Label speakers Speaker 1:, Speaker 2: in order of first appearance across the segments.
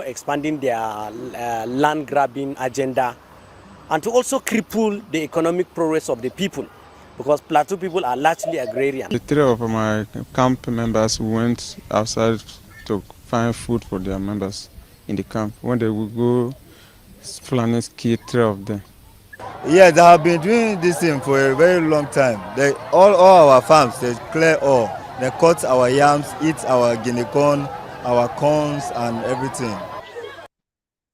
Speaker 1: expanding their land grabbing agenda, and to also cripple the economic progress of the people, because Plateau people are largely agrarian.
Speaker 2: The three of my camp members went outside to find food for their members in the camp. When they would go, Fulanis killed three of them.
Speaker 3: Yeah, they have been doing this thing for a very long time. All our farms, they clear all. They cut our yams, eat our guinea corn, our corns, and everything.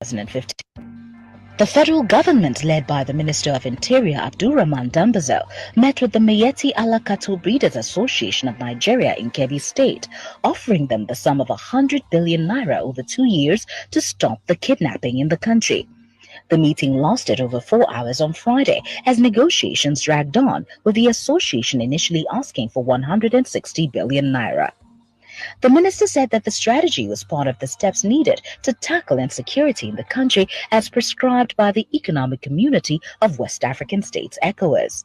Speaker 4: 2015. The federal government, led by the Minister of Interior Abdulrahman Dambazo, met with the Miyetti Allah Cattle Breeders Association of Nigeria in Kebbi State, offering them the sum of 100 billion naira over 2 years to stop the kidnapping in the country. The meeting lasted over 4 hours on Friday as negotiations dragged on, with the association initially asking for 160 billion naira. The minister said that the strategy was part of the steps needed to tackle insecurity in the country as prescribed by the Economic Community of West African States, ECOWAS.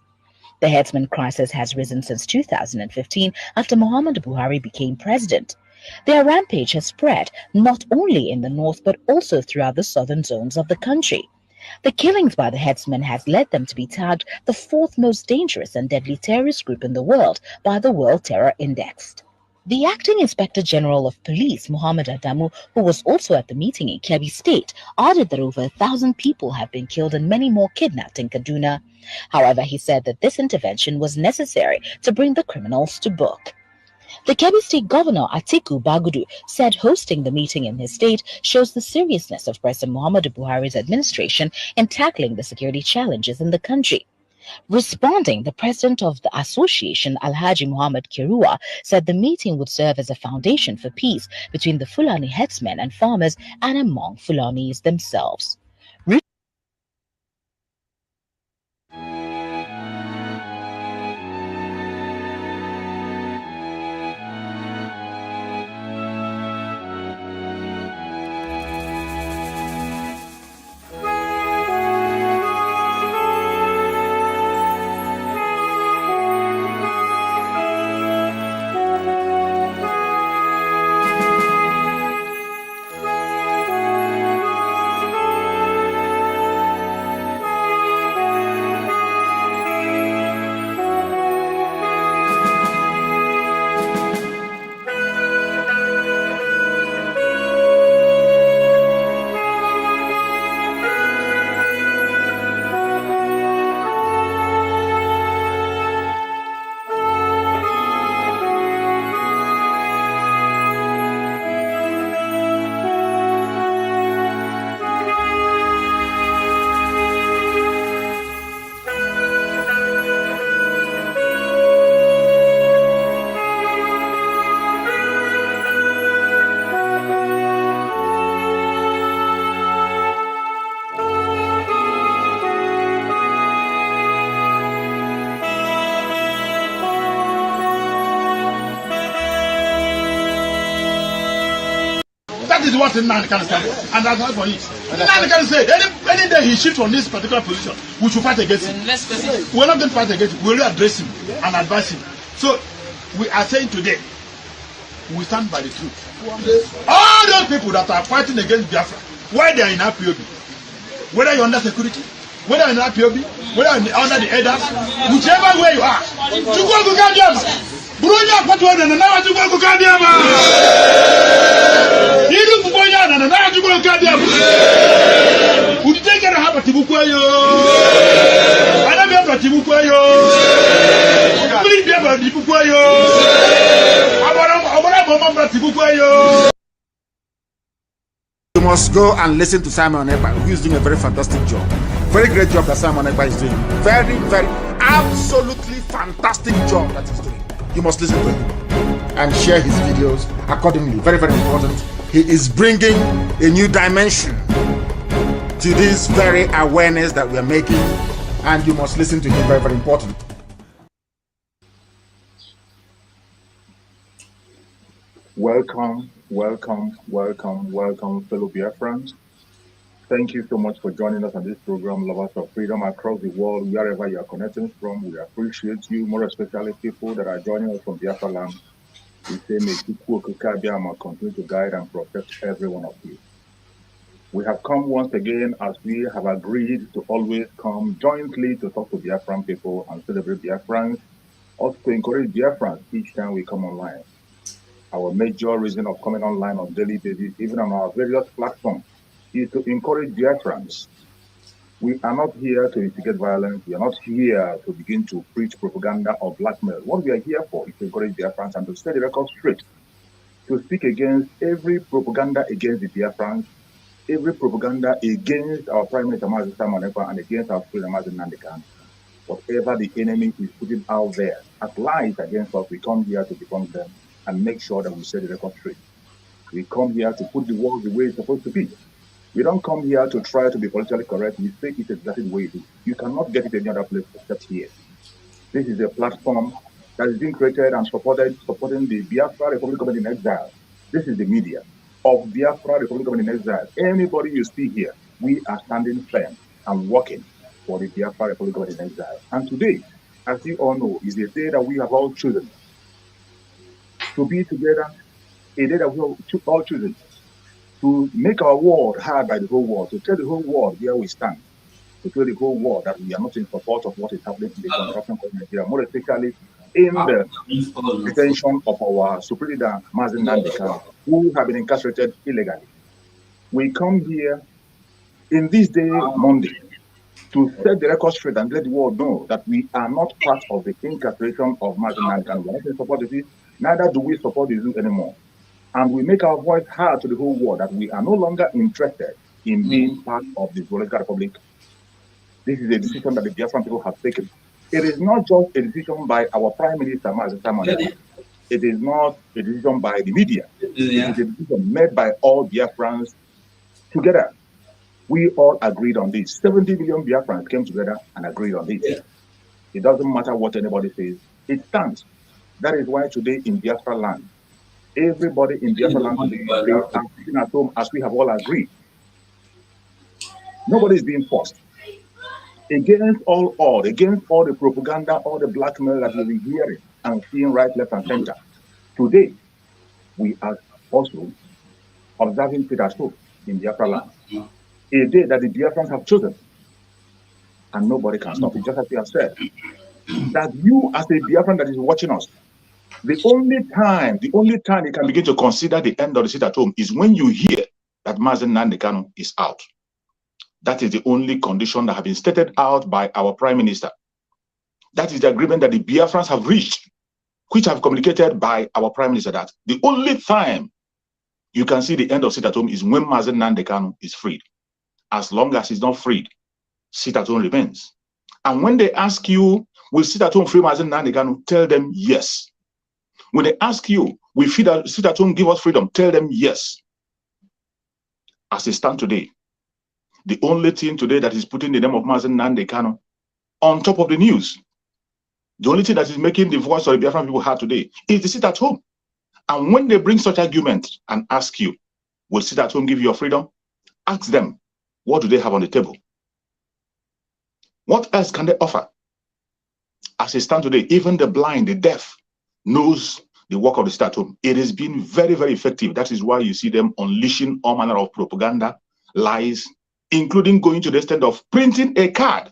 Speaker 4: The herdsman crisis has risen since 2015 after Muhammadu Buhari became president. Their rampage has spread not only in the north but also throughout the southern zones of the country. The killings by the herdsmen has led them to be tagged the fourth most dangerous and deadly terrorist group in the world by the World Terror Index. The acting Inspector General of Police, Muhammad Adamu, who was also at the meeting in Kebbi State, added that over 1,000 people have been killed and many more kidnapped in Kaduna. However, he said that this intervention was necessary to bring the criminals to book. The Kebbi State Governor Atiku Bagudu said hosting the meeting in his state shows the seriousness of President Muhammadu Buhari's administration in tackling the security challenges in the country. Responding, the president of the association, Alhaji Muhammad Kirua, said the meeting would serve as a foundation for peace between the Fulani headsmen and farmers and among Fulanis themselves.
Speaker 5: That is what Nnan can say, and that's not for it. Nnan can say any day he shifts from this particular position, we should fight against him. We're not going to fight against him. We'll address him and advise him. So we are saying today, we stand by the truth. All those people that are fighting against Biafra, why they are in IPOB, whether you're under security, whether you're in IPOB, whether you're under the elders, whichever way you are, to go to Gadiama. Burunya patwa na na to go to Gadiama. Yidu Bugonya na na to go to Gadiama. Uditeke na hapa Tibukwayo. Ana bia Tibukwayo. Bili bia Tibukwayo. Abara mama Tibukwayo.
Speaker 6: You must go and listen to Simon Ekpa, who is doing a very fantastic job. Very great job that Simon Ekpa is doing. Very, absolutely fantastic job that he's doing. You must listen to him and share his videos accordingly. Very, very important. He is bringing a new dimension to this very awareness that we are making, and you must listen to him. Very, very important.
Speaker 7: Welcome, fellow BIAFRANS. Thank you so much for joining us on this program, Lovers of Freedom across the world, wherever you are connecting from. We appreciate you, more especially people that are joining us from Biafra land. We say, may Chukwu Okike Abiyama continue to guide and protect every one of you. We have come once again as we have agreed to always come jointly to talk to Biafran people and celebrate Biafrans, also to encourage Biafrans each time we come online. Our major reason of coming online on a daily basis, even on our various platforms, is to encourage Biafrans. We are not here to instigate violence. We are not here to begin to preach propaganda or blackmail. What we are here for is to encourage Biafrans and to set the record straight, to speak against every propaganda against the Biafrans, every propaganda against our Prime Minister Mazi Simon Ekpa and against our President Mazi Nnamdi Kanu. Whatever the enemy is putting out there as lies against us, we come here to debunk them and make sure that we set the record straight. We come here to put the world the way it's supposed to be. We don't come here to try to be politically correct. We say it exactly the way it is. You cannot get it any other place except here. This is a platform that is being created and supporting the Biafra Republic Government in Exile. This is the media of Biafra Republic Government in Exile. Anybody you see here, we are standing firm and working for the Biafra Republic Government in Exile. And today, as you all know, is the day that we have all chosen to be together, a day that we have all chosen to make our world heard by the whole world, to tell the whole world where we stand, to tell the whole world that we are not in support of what is happening in the construction of Nigeria, more especially in the detention of our Supreme Leader Mazi Nnamdi Kanu, who have been incarcerated illegally. We come here in this day, Monday, to set the record straight and let the world know that we are not part of the incarceration of Mazi Nnamdi Kanu. We are not in support of it, neither do we support the zoo anymore. And we make our voice heard to the whole world that we are no longer interested in being part of the Zoological Republic. This is a decision that the Biafran people have taken. It is not just a decision by our Prime Minister, Mazi Simon Ekpa. It is not a decision by the media. It is a decision made by all Biafrans together. We all agreed on this. 70 million Biafrans came together and agreed on this. It doesn't matter what anybody says. It stands. That is why today in Biafra land, everybody in Biafra land today are sitting at home as we have all agreed. Nobody is being forced. Against all odds, against all the propaganda, all the blackmail that we've been hearing and seeing right, left, and center. Today, we are also observing it at home in Biafra land. A day that the Biafrans have chosen. And nobody can stop it. Just as we have said, that you as a Biafran that is watching us, the only time you can begin to consider the end of the sit at home is when you hear that Mazi Nnamdi Kanu is out. That is the only condition that has been stated out by our Prime Minister. That is the agreement that the Biafrans have reached, which have communicated by our Prime Minister that the only time you can see the end of sit at home is when Mazi Nnamdi Kanu is freed. As long as he's not freed, sit at home remains. And when they ask you, will sit at home free Mazi Nnamdi Kanu, tell them yes. When they ask you, will sit at home give us freedom, tell them yes. As they stand today, the only thing today that is putting the name of Mazi Nnamdi Kanu on top of the news, the only thing that is making the voice of the Biafran people heard today is the sit at home. And when they bring such argument and ask you, will sit at home give you your freedom? Ask them, what do they have on the table? What else can they offer? As they stand today, even the blind, the deaf, knows the work of the sit at home. It has been very, very effective. That is why you see them unleashing all manner of propaganda, lies, including going to the extent of printing a card,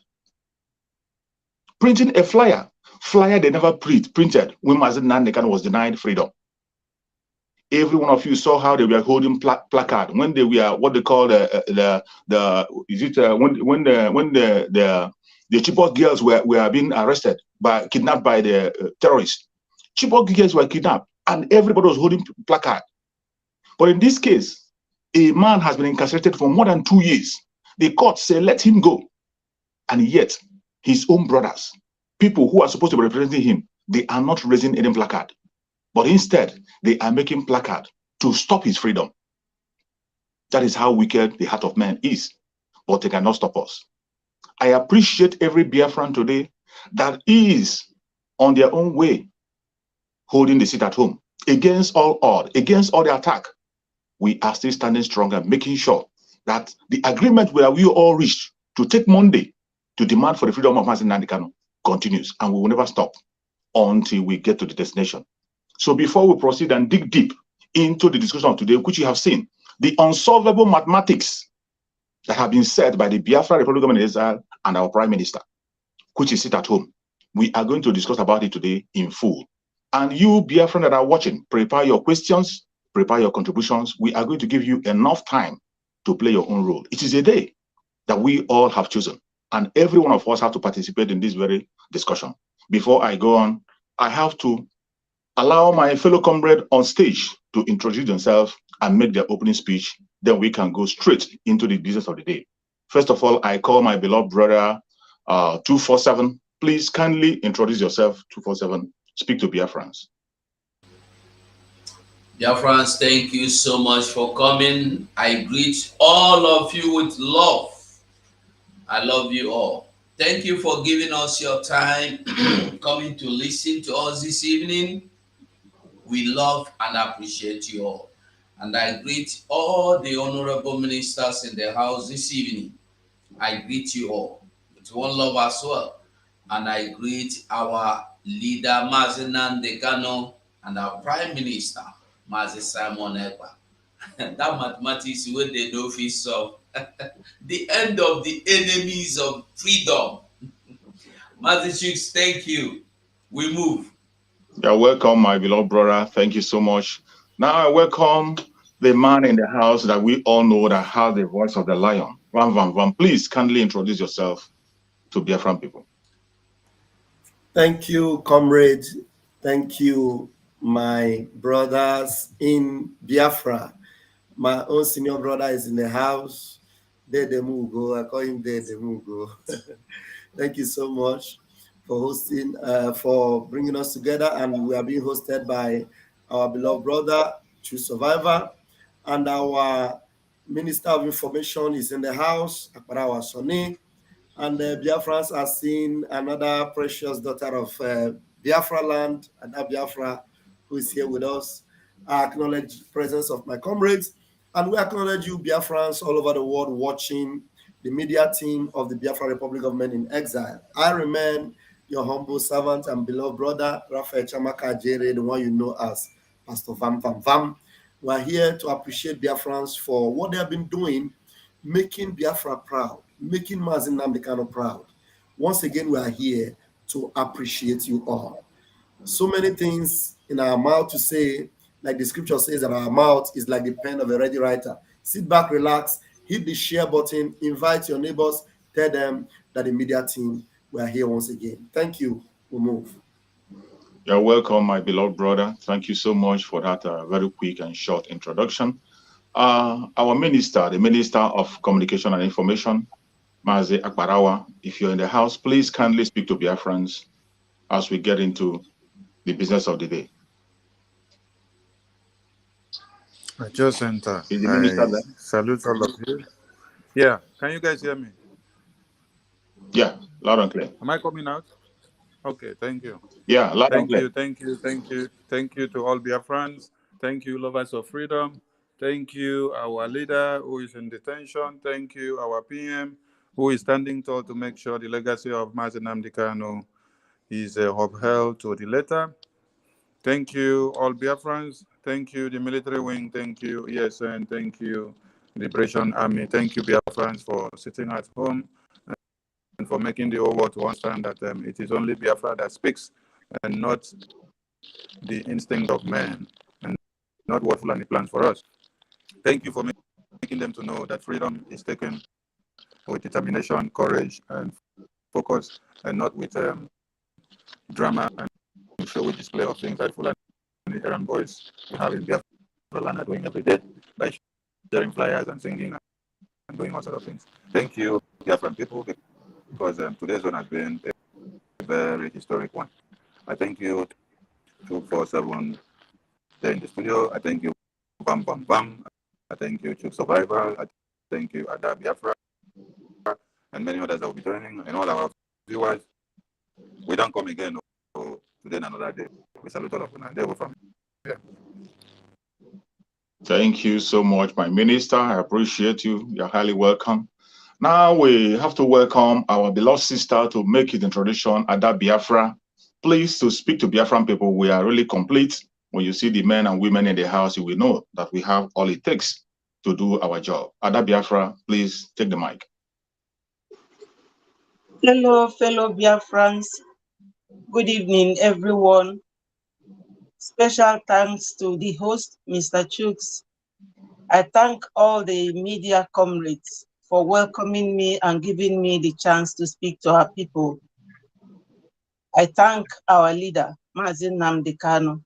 Speaker 7: printing a flyer they never printed when Mazi Nnamdi Kanu was denied freedom. Every one of you saw how they were holding placard when they were what they call the Chibok girls were being arrested kidnapped by the terrorists. Chibok girls were kidnapped and everybody was holding placard. But in this case, a man has been incarcerated for more than 2 years. The court said, let him go. And yet, his own brothers, people who are supposed to be representing him, they are not raising any placard. But instead, they are making placard to stop his freedom. That is how wicked the heart of man is. But they cannot stop us. I appreciate every Biafran today that is on their own way, holding the sit at home. Against all odds, against all the attack, we are still standing strong and making sure that the agreement where we all reached to take Monday to demand for the freedom of Mazi Nnamdi Kanu continues, and we will never stop until we get to the destination. So before we proceed and dig deep into the discussion of today, which you have seen, the unsolvable mathematics that have been said by the Biafra Republic of Israel and our Prime Minister, which is sit at home. We are going to discuss about it today in full. And you, Biafran that are watching, prepare your questions, prepare your contributions. We are going to give you enough time to play your own role. It is a day that we all have chosen, and every one of us have to participate in this very discussion. Before I go on, I have to allow my fellow comrade on stage to introduce themselves and make their opening speech. Then we can go straight into the business of the day. First of all, I call my beloved brother 247. Please kindly introduce yourself, 247. Speak to Biafrans.
Speaker 8: Biafrans, thank you so much for coming. I greet all of you with love. I love you all. Thank you for giving us your time, coming to listen to us this evening. We love and appreciate you all. And I greet all the honorable ministers in the house this evening. I greet you all with one love as well. And I greet our leader, Mazi Nnamdi Kanu, and our Prime Minister, Mazi Simon Ekpa. That mathematics where they know face of the end of the enemies of freedom. Mazi Chicks, thank you. We move.
Speaker 7: You're welcome, my beloved brother. Thank you so much. Now I welcome the man in the house that we all know that has the voice of the lion. Van Van Van, please kindly introduce yourself to Biafran people.
Speaker 9: Thank you, comrade. Thank you, my brothers in Biafra. My own senior brother is in the house. Dede Mugo. I call him Dede Mugo. Thank you so much for hosting, for bringing us together. And we are being hosted by our beloved brother, True Survivor, and our Minister of Information is in the house, Akbarawa Soni. And Biafrans are seeing another precious daughter of Biafra land, and Biafra, who is here with us. I acknowledge the presence of my comrades, and we acknowledge you, Biafrans, all over the world watching the media team of the Biafra Republic of Men in Exile. I remain your humble servant and beloved brother, Raphael Chamaka Jere, the one you know as Pastor Vam Vam Vam. We are here to appreciate Biafrans for what they have been doing, making Biafra proud, making Mazi Nnamdi Kanu proud. Once again, we are here to appreciate you all. So many things in our mouth to say, like the scripture says that our mouth is like the pen of a ready writer. Sit back, relax, hit the share button, invite your neighbors, tell them that the media team, we are here once again. Thank you. We'll move.
Speaker 7: You're welcome, my beloved brother. Thank you so much for that very quick and short introduction. Our minister, the Minister of Communication and Information, Mazi Akbarawa, if you're in the house, please kindly speak to Biafrans as we get into the business of the day.
Speaker 10: I just enter.
Speaker 7: Is the minister there?
Speaker 10: Salute all of you. Yeah, can you guys hear me?
Speaker 7: Yeah, loud and clear.
Speaker 10: Am I coming out? Okay, thank you.
Speaker 7: Yeah, loud and clear.
Speaker 10: Thank you to all Biafrans. Thank you, lovers of freedom. Thank you, our leader who is in detention. Thank you, our PM who is standing tall to make sure the legacy of Mazi Nnamdi Kanu is upheld to the letter. Thank you, all Biafrans. Thank you, the military wing. Thank you, ESN. Thank you, Liberation Army. Thank you, Biafrans, for sitting at home and for making the whole world to understand that it is only Biafra that speaks and not the instinct of man and not what Fulani plans for us. Thank you for making them to know that freedom is taken with determination, courage, and focus, and not with drama and showy display of things that Fulani errand boys have in Biafra land are doing every day by sharing flyers and singing and doing all sorts of things. Thank you, Biafran people, because today's one has been a very historic one. I thank you, 247 there in the studio. I thank you, Bam Bam Bam. I thank you, True Survivor. I thank you, Ada Biafra, and many others that will be joining, and all our viewers. We don't come again today and another day. We salute all of them, and they will from here.
Speaker 7: Thank you so much, my minister. I appreciate you. You're highly welcome. Now we have to welcome our beloved sister to make his introduction, Ada Biafra. Please, to speak to Biafran people, we are really complete. When you see the men and women in the house, you will know that we have all it takes to do our job. Ada Biafra, please take the mic.
Speaker 11: Hello, fellow BIAFRANS. Good evening, everyone. Special thanks to the host, Mr. Chooks. I thank all the media comrades for welcoming me and giving me the chance to speak to our people. I thank our leader, Mazi Nnamdi Kanu,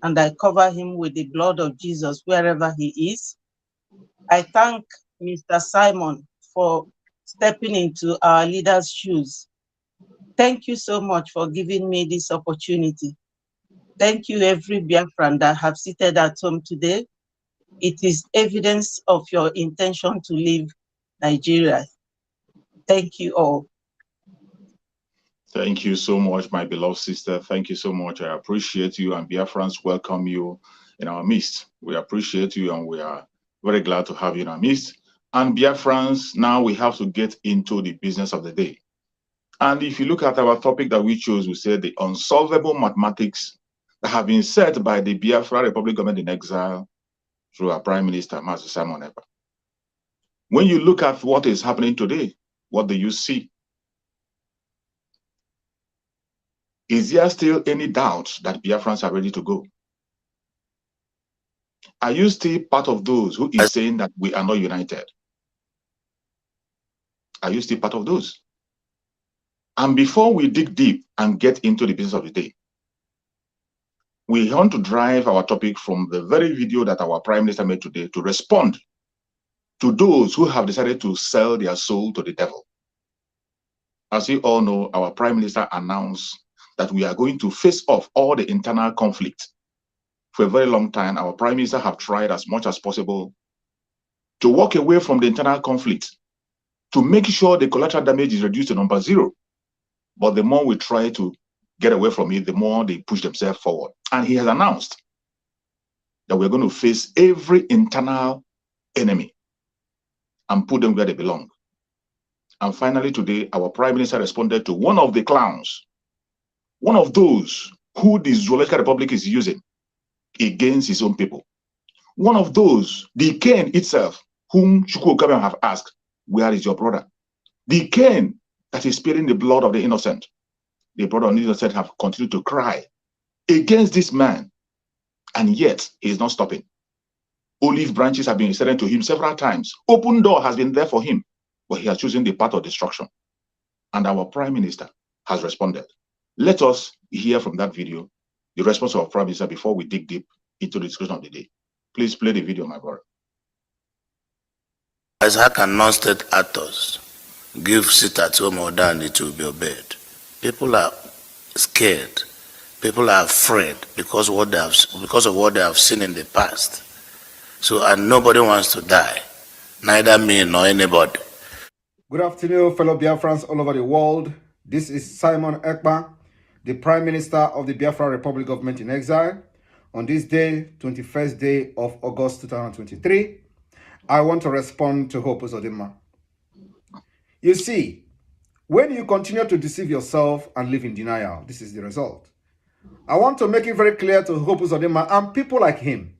Speaker 11: and I cover him with the blood of Jesus wherever he is. I thank Mr. Simon for stepping into our leader's shoes. Thank you so much for giving me this opportunity. Thank you, every Biafran that have seated at home today. It is evidence of your intention to leave Nigeria. Thank you all.
Speaker 7: Thank you so much, my beloved sister. Thank you so much. I appreciate you, and Biafrans welcome you in our midst. We appreciate you, and we are very glad to have you in our midst. And Biafrans, now we have to get into the business of the day. And if you look at our topic that we chose, we said the unsolvable mathematics that have been set by the Biafra Republic government in exile through our Prime Minister, Master Simon Ekpa. When you look at what is happening today, what do you see? Is there still any doubt that Biafrans are ready to go? Are you still part of those who is saying that we are not united? Are you still part of those? And before we dig deep and get into the business of the day, we want to drive our topic from the very video that our Prime Minister made today to respond to those who have decided to sell their soul to the devil. As you all know, our Prime Minister announced that we are going to face off all the internal conflict. For a very long time, our Prime Minister have tried as much as possible to walk away from the internal conflict, to make sure the collateral damage is reduced to number 0. But the more we try to get away from it, the more they push themselves forward. And he has announced that we're going to face every internal enemy and put them where they belong. And finally today, our Prime Minister responded to one of the clowns, one of those who the Zoological Republic is using against his own people. One of those, the Cain itself, whom Chukwu Okabia have asked, where is your brother? The Cain that is spilling the blood of the innocent. The brother of the innocent have continued to cry against this man, and yet he is not stopping. Olive branches have been extended to him several times. Open door has been there for him, but he has chosen the path of destruction. And our Prime Minister has responded. Let us hear from that video the response of our Prime Minister before we dig deep into the discussion of the day. Please play the video, my brother.
Speaker 12: As how can non-state actors give sit at home or down, it will be obeyed? People are scared. People are afraid because of what they have seen in the past. So, and nobody wants to die, neither me nor anybody.
Speaker 13: Good afternoon, fellow Biafrans all over the world. This is Simon Ekpa, the Prime Minister of the Biafra Republic Government in Exile. On this day, 21st day of August 2023, I want to respond to Hope Uzodimma. You see, when you continue to deceive yourself and live in denial, this is the result. I want to make it very clear to Hope Uzodimma and people like him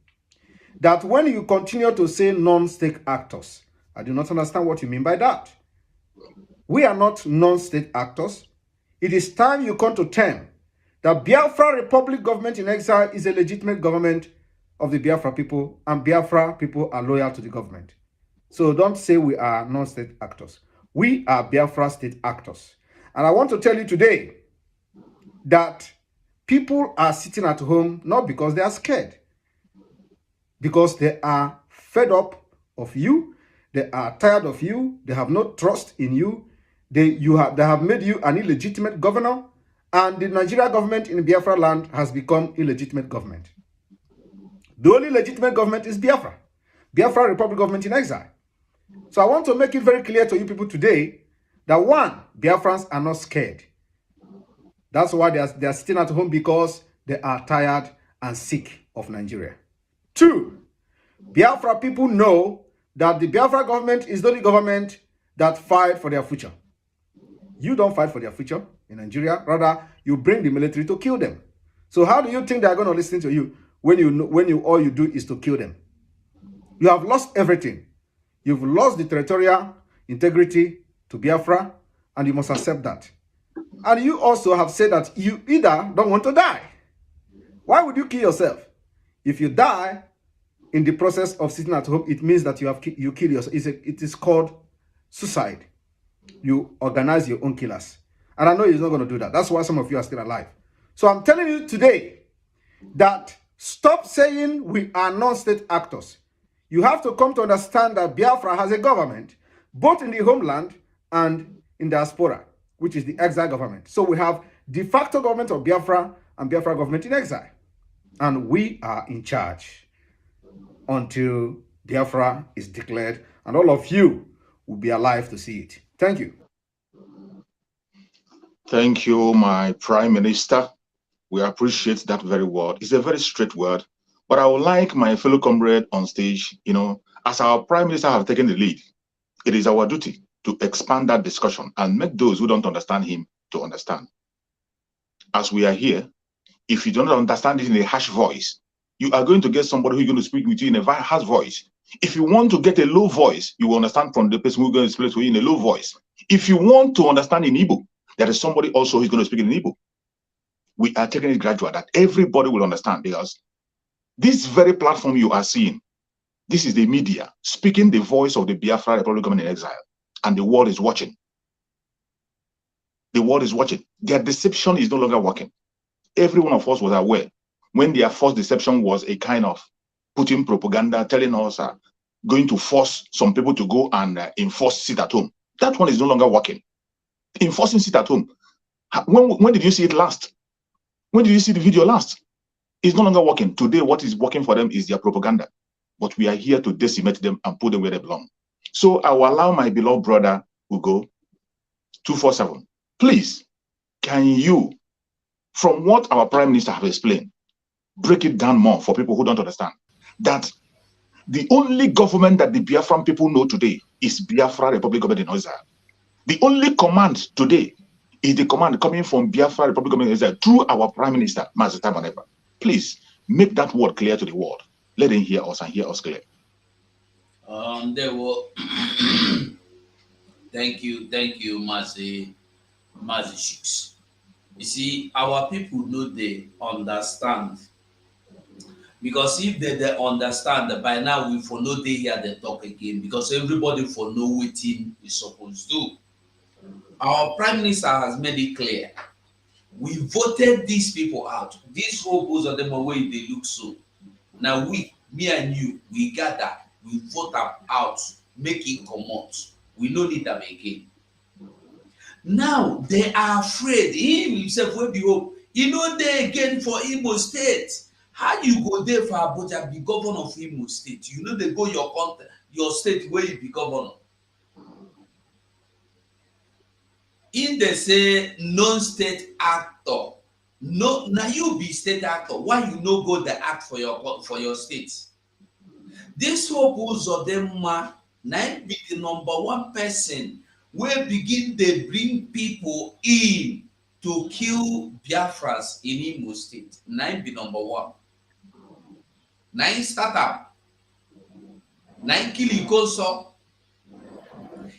Speaker 13: that when you continue to say non-state actors, I do not understand what you mean by that. We are not non-state actors. It is time you come to term that Biafra Republic Government in Exile is a legitimate government of the Biafra people, and Biafra people are loyal to the government. So don't say we are non-state actors. We are Biafra state actors. And I want to tell you today that people are sitting at home not because they are scared, because they are fed up of you, they are tired of you, they have no trust in you, they have made you an illegitimate governor, and the Nigeria government in Biafra land has become illegitimate government. The only legitimate government is Biafra, Biafra Republic Government in Exile. So I want to make it very clear to you people today that one, Biafrans are not scared. That's why they are sitting at home, because they are tired and sick of Nigeria. Two, Biafra people know that the Biafra government is the only government that fight for their future. You don't fight for their future in Nigeria. Rather, you bring the military to kill them. So how do you think they are going to listen to you when all you do is to kill them? You have lost everything. You've lost the territorial integrity to Biafra, and you must accept that. And you also have said that you either don't want to die. Why would you kill yourself? If you die in the process of sitting at home, it means that you kill yourself. It is called suicide. You organize your own killers. And I know he's not going to do that. That's why some of you are still alive. So I'm telling you today that stop saying we are non-state actors. You have to come to understand that Biafra has a government, both in the homeland and in diaspora, which is the exile government. So we have de facto government of Biafra and Biafra government in exile. And we are in charge until Biafra is declared, and all of you will be alive to see it. Thank you.
Speaker 6: Thank you, my Prime Minister. We appreciate that very word. It's a very straight word, but I would like my fellow comrade on stage, as our Prime Minister have taken the lead, it is our duty to expand that discussion and make those who don't understand him to understand. As we are here, if you don't understand it in a harsh voice, you are going to get somebody who's going to speak with you in a very harsh voice. If you want to get a low voice, you will understand from the person who's going to speak to you in a low voice. If you want to understand in Igbo, there is somebody also who's going to speak in Igbo. We are taking it gradual that everybody will understand, because this very platform you are seeing, this is the media speaking the voice of the Biafra Republic government in exile, and the world is watching. The world is watching. Their deception is no longer working. Every one of us was aware when their first deception was a kind of putting propaganda, telling us going to force some people to go and enforce sit at home. That one is no longer working. Enforcing sit at home. When did you see it last? When did you see the video last? It's no longer working. Today, what is working for them is their propaganda. But we are here to decimate them and put them where they belong. So I will allow my beloved brother Ugo 247. Please, can you, from what our Prime Minister have explained, break it down more for people who don't understand that the only government that the Biafran people know today is Biafra Republic Government in exile. The only command today is the command coming from Biafra Republic Government in exile through our Prime Minister, Mazita Manepa. Please make that word clear to the world. Let them hear us and hear us clear.
Speaker 8: There were thank you, Mazi Shiks. You see, our people know they understand. Because if they understand, by now we for no day hear they talk again, because everybody for know what is supposed to do. Our Prime Minister has made it clear. We voted these people out. These whole goes of them away, they look so. Now me and you, we gather, we vote them out, make it come out. We don't need them again. Now they are afraid. He himself will be hope. He know they again for Imo State. How you go there for Abuja, be governor of Imo State? You know they go your state where you be governor. In they say non-state actor. No, now you be state actor. Why you no go the act for your state? This whole of them now be the number one person where begin they bring people in to kill Biafrans in Imo State. Now be number one. Now start up. Now kill Ikoso.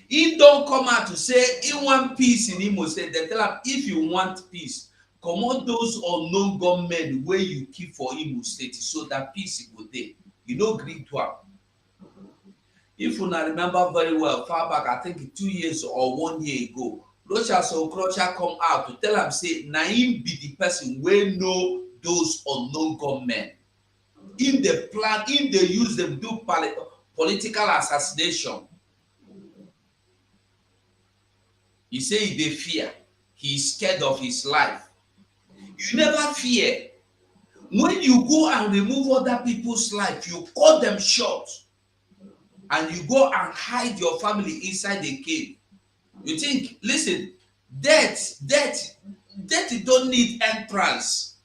Speaker 8: He don't come out to say he want peace in Imo State. They tell him if you want peace, come on those unknown gunmen where you keep for Imo State so that peace go there. You don't agree to him. If you not remember very well, far back, I think 2 years or 1 year ago, Rochas Okrocha come out to tell him say Naim be the person where know those unknown gunmen. In the plan, in they use them do political assassination. He say he dey fear. He's scared of his life. You never fear. When you go and remove other people's life, you cut them short. And you go and hide your family inside a cave. You think, listen, death don't need entrance.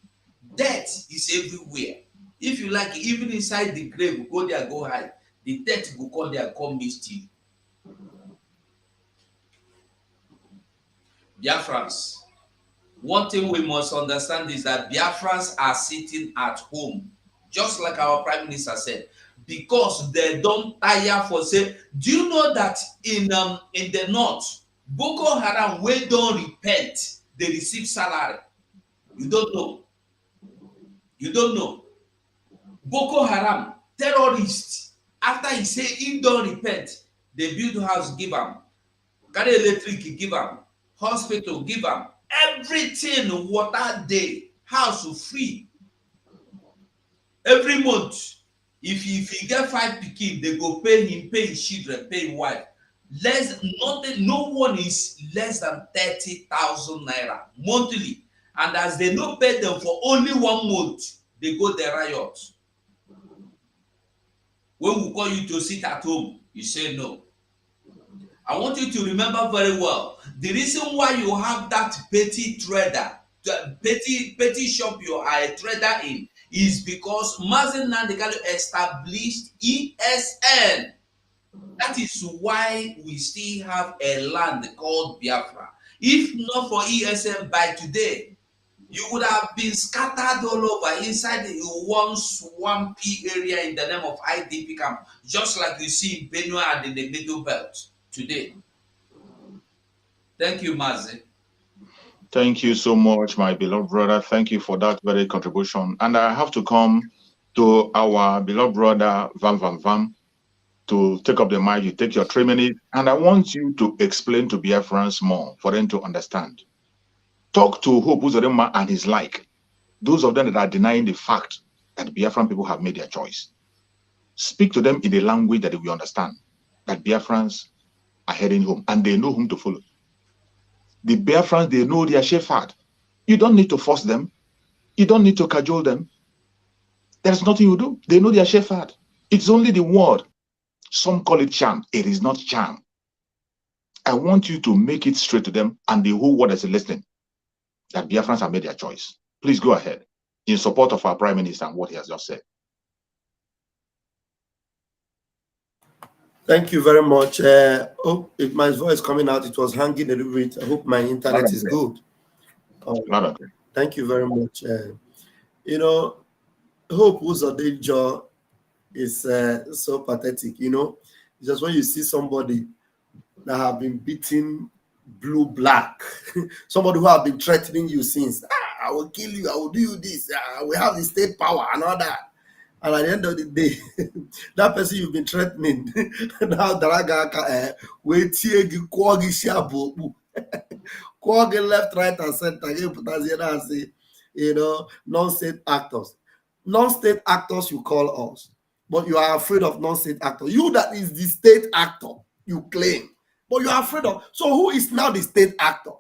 Speaker 8: Death is everywhere. If you like, even inside the grave, go there, go hide. The death will come there, come meet you. Biafrans, one thing we must understand is that Biafrans are sitting at home, just like our Prime Minister said. because they don't tire for say. Do you know that in the north, Boko Haram wey don repent, they receive salary? You don't know. You don't know. Boko Haram terrorists, after he say he don't repent, they build house give am, carry electric give am, hospital give am, everything, water dey, house free. Every month, if he get 5 pikin, they go pay him, pay his children, pay his wife. No one is less than 30,000 naira monthly, and as they no pay them for only 1 month, they go the riot. When we call you to sit at home, you say no. I want you to remember very well, the reason why you have that petty trader, petty shop you are a trader in, is because Mazen Nandekalo established ESN. That is why we still have a land called Biafra. If not for ESN by today, you would have been scattered all over inside the one swampy area in the name of IDP camp, just like you see in Benue and in the Middle Belt today. Thank you, Mazi.
Speaker 7: Thank you so much, my beloved brother. Thank you for that very contribution. And I have to come to our beloved brother, Vam, to take up the mic. You take your 3 minutes, and I want you to explain to Biafrans more for them to understand. Talk to Hope Uzodinma and his like, those of them that are denying the fact that Biafran people have made their choice. Speak to them in a language that they will understand, that Biafrans are heading home and they know whom to follow. The Biafrans, they know their shepherd. You don't need to force them. You don't need to cajole them. There's nothing you do. They know their shepherd. It's only the word. Some call it charm. It is not charm. I want you to make it straight to them and the whole world is listening, that Biafrans have made their choice. Please go ahead in support of our Prime Minister and what he has just said.
Speaker 9: Thank you very much. Hope if my voice is coming out, it was hanging a little bit. I hope my internet is good. Thank you very much. You know, Hope Uzodinma is so pathetic. You know, just when you see somebody that have been beaten blue-black, somebody who have been threatening you since, I will kill you, I will do you this, we have the state power and all that. And at the end of the day, that person you've been threatening, now Daraga, left, right, and center, you know, non-state actors. Non-state actors you call us, but you are afraid of non-state actors. You that is the state actor, you claim, but you are afraid of. So who is now the state actor?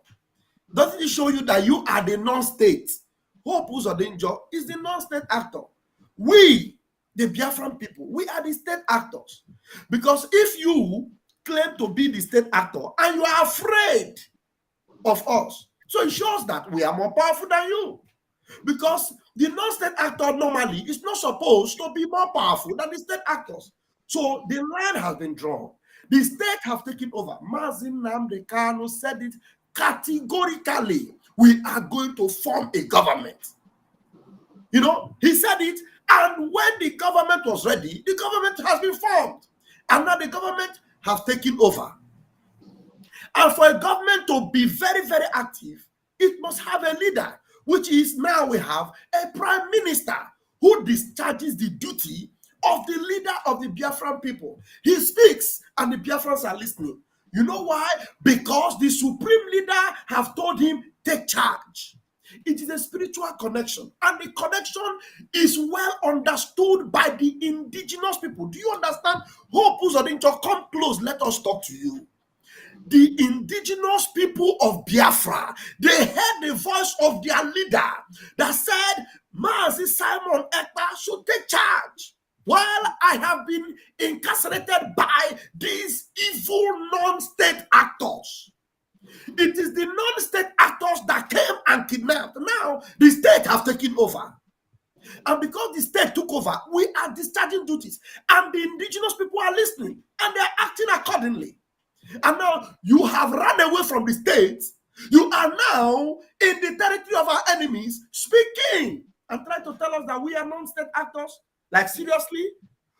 Speaker 9: Doesn't it show you that you are the non-state? Hope Uzodinma is the non-state actor. We, the Biafran people, we are the state actors. Because if you claim to be the state actor and you are afraid of us, so it shows that we are more powerful than you. Because the non-state actor normally is not supposed to be more powerful than the state actors. So the line has been drawn. The state have taken over. Mazin Nnamdi Kanu said it categorically. We are going to form a government. You know, he said it, and when the government was ready, the government has been formed. And now the government has taken over. And for a government to be very, very active, it must have a leader, which is now we have a prime minister who discharges the duty of the leader of the Biafran people. He speaks and the Biafrans are listening. You know why? Because the supreme leader have told him, take charge. It is a spiritual connection, and the connection is well understood by the indigenous people. Do you understand? Hope Uzodinma, come close, let us talk to you. The indigenous people of Biafra, they heard the voice of their leader that said, Mazi Simon Ekpa should take charge. While I have been incarcerated by these evil non-state actors. It is the non-state actors that came and kidnapped. Now, the state have taken over. And because the state took over, we are discharging duties. And the indigenous people are listening. And they are acting accordingly. And now, you have run away from the state. You are now in the territory of our enemies, speaking and trying to tell us that we are non-state actors. Like, seriously?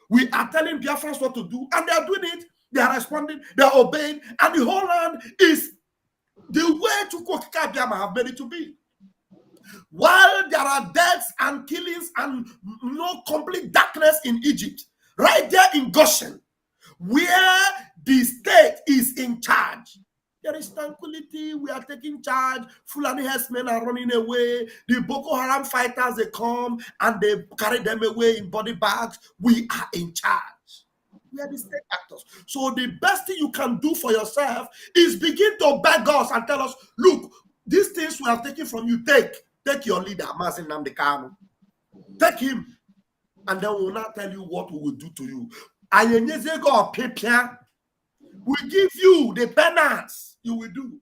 Speaker 14: We are telling Biafrans what to do, and they are doing it. They are responding, they are obeying, and the whole land is the way to Kokika Biama have made it to be. While there are deaths and killings and no complete darkness in Egypt, right there in Goshen, where the state is in charge, there is tranquility. We are taking charge. Fulani herdsmen are running away. The Boko Haram fighters, they come and they carry them away in body bags. We are in charge. We are the state actors. So the best thing you can do for yourself is begin to beg us and tell us, look, these things we have taken from you, take your leader, Mazen Nnamdi Kanu. Take him. And then we will not tell you what we will do to you. We give you the penance you will do.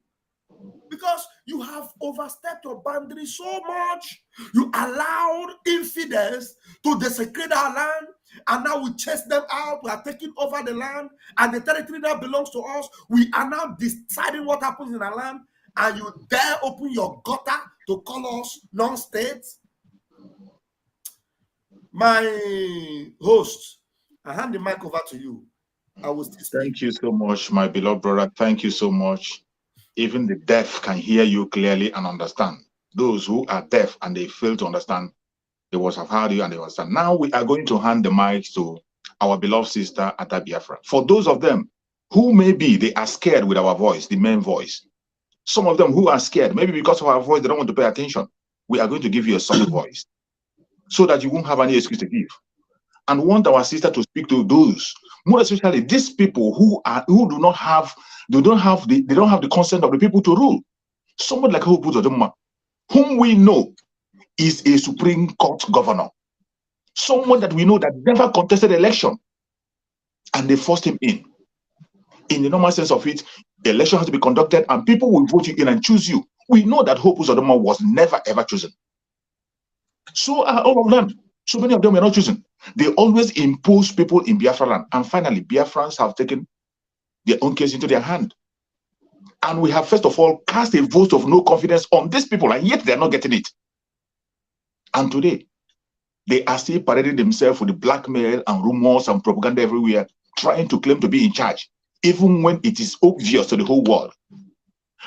Speaker 14: Because you have overstepped your boundary so much. You allowed infidels to desecrate our land, and now we chase them out. We are taking over the land, and the territory that belongs to us. We are now deciding what happens in our land, and you dare open your gutter to call us non-states? My host, I hand the mic over to you. I will still speak.
Speaker 7: Thank you so much, my beloved brother. Thank you so much. Even the deaf can hear you clearly and understand. Those who are deaf and they fail to understand, they must have heard you and they understand. Now we are going to hand the mic to our beloved sister Ada Biafra. For those of them who maybe they are scared with our voice, the main voice. Some of them who are scared, maybe because of our voice, they don't want to pay attention. We are going to give you a soft voice so that you won't have any excuse to give. And want our sister to speak to those, more especially these people who do not have the consent of the people to rule. Someone like Hope Uzodinma, whom we know is a Supreme Court governor, someone that we know that never contested election, and they forced him in. In the normal sense of it, the election has to be conducted, and people will vote you in and choose you. We know that Hope Uzodinma was never ever chosen. So are all of them. So many of them were not chosen. They always impose people in Biafra land. And finally, Biafrans have taken their own case into their hand. And we have, first of all, cast a vote of no confidence on these people, and yet they're not getting it. And today, they are still parading themselves with the blackmail and rumors and propaganda everywhere, trying to claim to be in charge, even when it is obvious to the whole world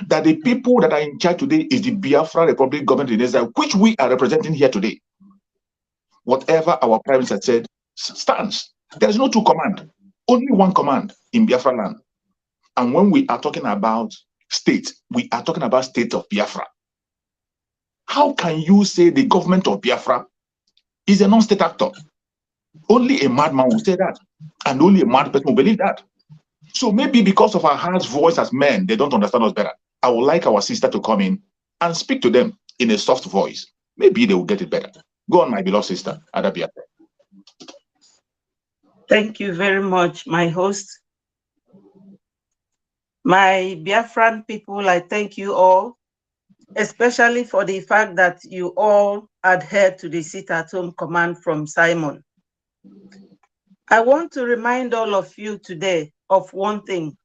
Speaker 7: that the people that are in charge today is the Biafra Republic government in Israel, which we are representing here today. Whatever our prime minister said stands. There is no two command, only one command in Biafra land. And when we are talking about state, we are talking about state of Biafra. How can you say the government of Biafra is a non-state actor? Only a madman will say that, and only a mad person will believe that. So maybe because of our harsh voice as men, they don't understand us better. I would like our sister to come in and speak to them in a soft voice. Maybe they will get it better. Go on, my beloved sister, Ada Biafra.
Speaker 11: Thank you very much, my host. My Biafran people, I thank you all, especially for the fact that you all adhere to the sit-at-home command from Simon. I want to remind all of you today of one thing.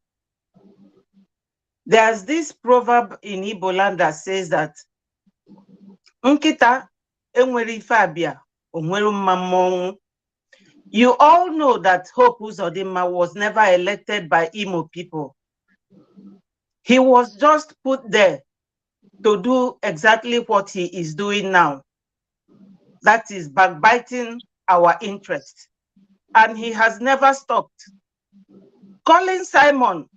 Speaker 11: There's this proverb in Igbo land that says that Nkita enwere ife abịa, onwere mma mmọnwụ. You all know that Hope Uzodinma was never elected by Imo people. He was just put there to do exactly what he is doing now. That is backbiting our interest. And he has never stopped. Calling Simon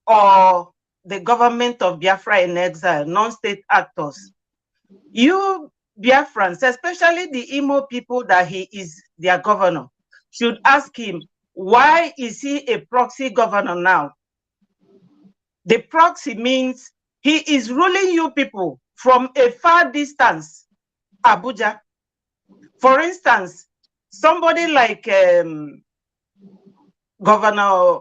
Speaker 11: or the government of Biafra in exile, non-state actors, you Biafrans, especially the Imo people that he is their governor, should ask him, why is he a proxy governor now? The proxy means he is ruling you people from a far distance, Abuja. For instance, somebody like Governor,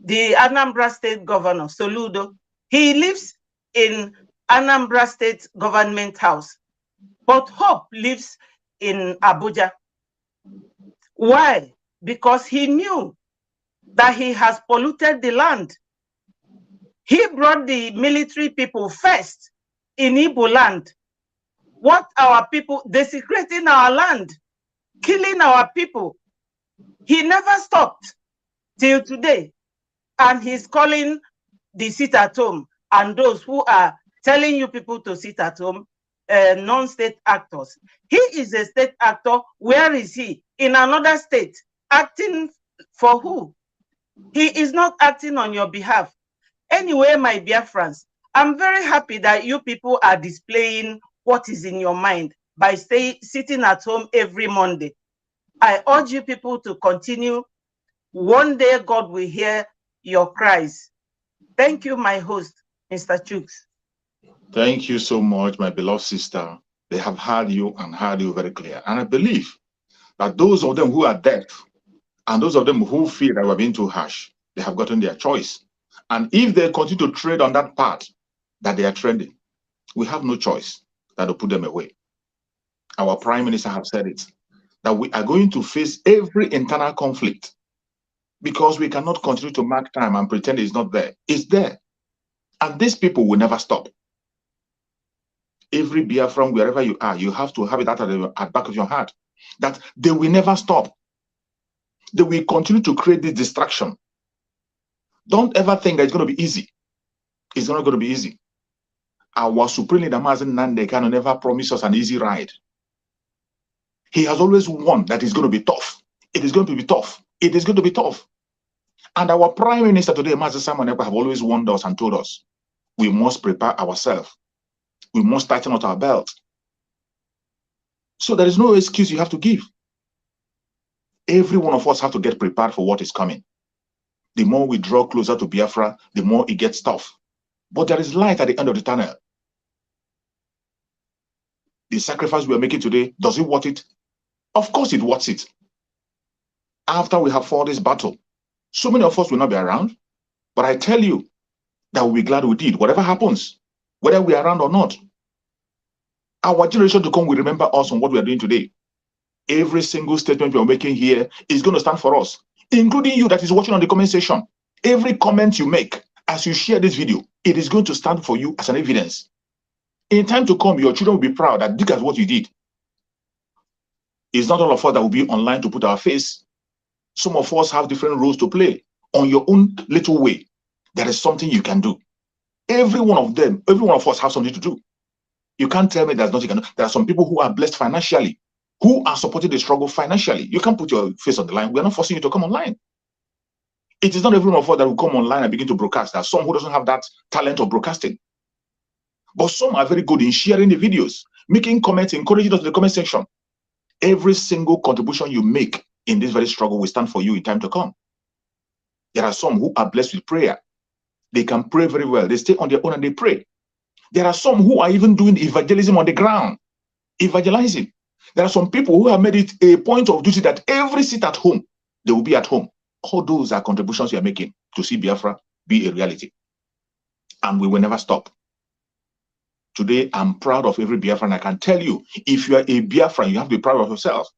Speaker 11: the Anambra State Governor, Soludo, he lives in Anambra State Government House, but Hope lives in Abuja. Why? Because he knew that he has polluted the land. He brought the military people first in Igbo land. What our people, desecrating our land, killing our people. He never stopped till today. And he's calling the sit at home and those who are telling you people to sit at home non-state actors. He is a state actor. Where is he? In another state. Acting for who? He is not acting on your behalf. Anyway, my dear friends, I'm very happy that you people are displaying what is in your mind by sitting at home every Monday. I urge you people to continue. One day God will hear your cries. Thank you, my host, Mr. Chooks.
Speaker 6: Thank you so much, my beloved sister. They have heard you and heard you very clear. And I believe that those of them who are deaf and those of them who feel that we're being too harsh, they have gotten their choice. And if they continue to trade on that path that they are treading, we have no choice than to put them away. Our Prime Minister has said it, that we are going to face every internal conflict because we cannot continue to mark time and pretend it's not there. It's there. And these people will never stop. Every Biafran, wherever you are, you have to have it at the back of your heart that they will never stop. They will continue to create this distraction. Don't ever think that it's going to be easy. It's not going to be easy. Our Supreme Leader Mazen Nande can never promise us an easy ride. He has always warned that it's going to be tough. It is going to be tough. It is going to be tough. And our Prime Minister today, Mazen Simon Ekpa, have always warned us and told us we must prepare ourselves. We must tighten up our belt. So there is no excuse you have to give. Every one of us have to get prepared for what is coming. The more we draw closer to Biafra, the more it gets tough. But there is light at the end of the tunnel. The sacrifice we are making today, does it worth it? Of course it worth it. After we have fought this battle, so many of us will not be around, but I tell you that we'll be glad we did. Whatever happens, whether we are around or not, our generation to come will remember us on what we are doing today. Every single statement we are making here is going to stand for us, including you that is watching on the comment section. Every comment you make as you share this video, it is going to stand for you as an evidence. In time to come, your children will be proud that look at what you did. It's not all of us that will be online to put our face. Some of us have different roles to play. On your own little way, there is something you can do. Every one of them, every one of us have something to do. You can't tell me there's nothing you can do. There are some people who are blessed financially, who are supporting the struggle financially. You can't put your face on the line. We're not forcing you to come online. It is not every one of us that will come online and begin to broadcast. There are some who doesn't have that talent of broadcasting. But some are very good in sharing the videos, making comments, encouraging us in the comment section. Every single contribution you make in this very struggle will stand for you in time to come. There are some who are blessed with prayer. They can pray very well. They stay on their own and they pray. There are some who are even doing evangelism on the ground, evangelizing. There are some people who have made it a point of duty that every sit at home, they will be at home. All those are contributions you are making to see Biafra be a reality. And we will never stop. Today, I'm proud of every Biafran. I can tell you, if you are a Biafran, you have to be proud of yourself.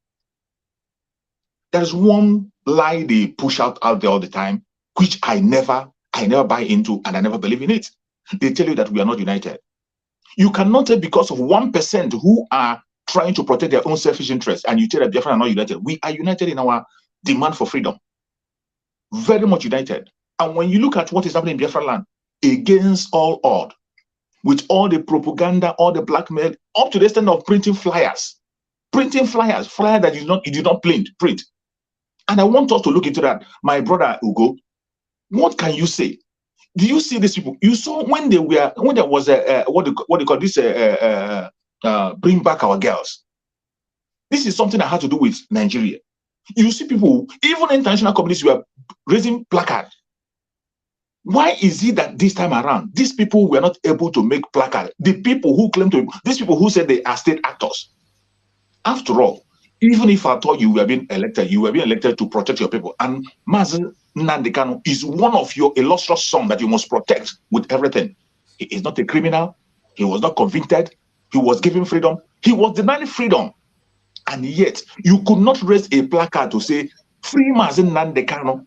Speaker 6: There's one lie they push out there all the time, which I never buy into and I never believe in it. They tell you that we are not united. You cannot say because of 1% who are trying to protect their own selfish interests and you tell that Biafran are not united. We are united in our demand for freedom. Very much united. And when you look at what is happening in Biafra land, against all odds, with all the propaganda, all the blackmail, up to the extent of printing flyers that you did not print. And I want us to look into that. My brother Ugo, what can you say? Do you see these people? You saw when there was what they call this bring back our girls. This is something that had to do with Nigeria. You see people, even international companies were raising placards. Why is it that this time around, these people were not able to make placards? The people who claim to, these people who said they are state actors. After all, even if I thought you were being elected to protect your people. And Mazen Nnamdi Kanu is one of your illustrious sons that you must protect with everything. He is not a criminal. He was not convicted. He was given freedom. He was denied freedom. And yet, you could not raise a placard to say, free Mazen Nnamdi Kanu,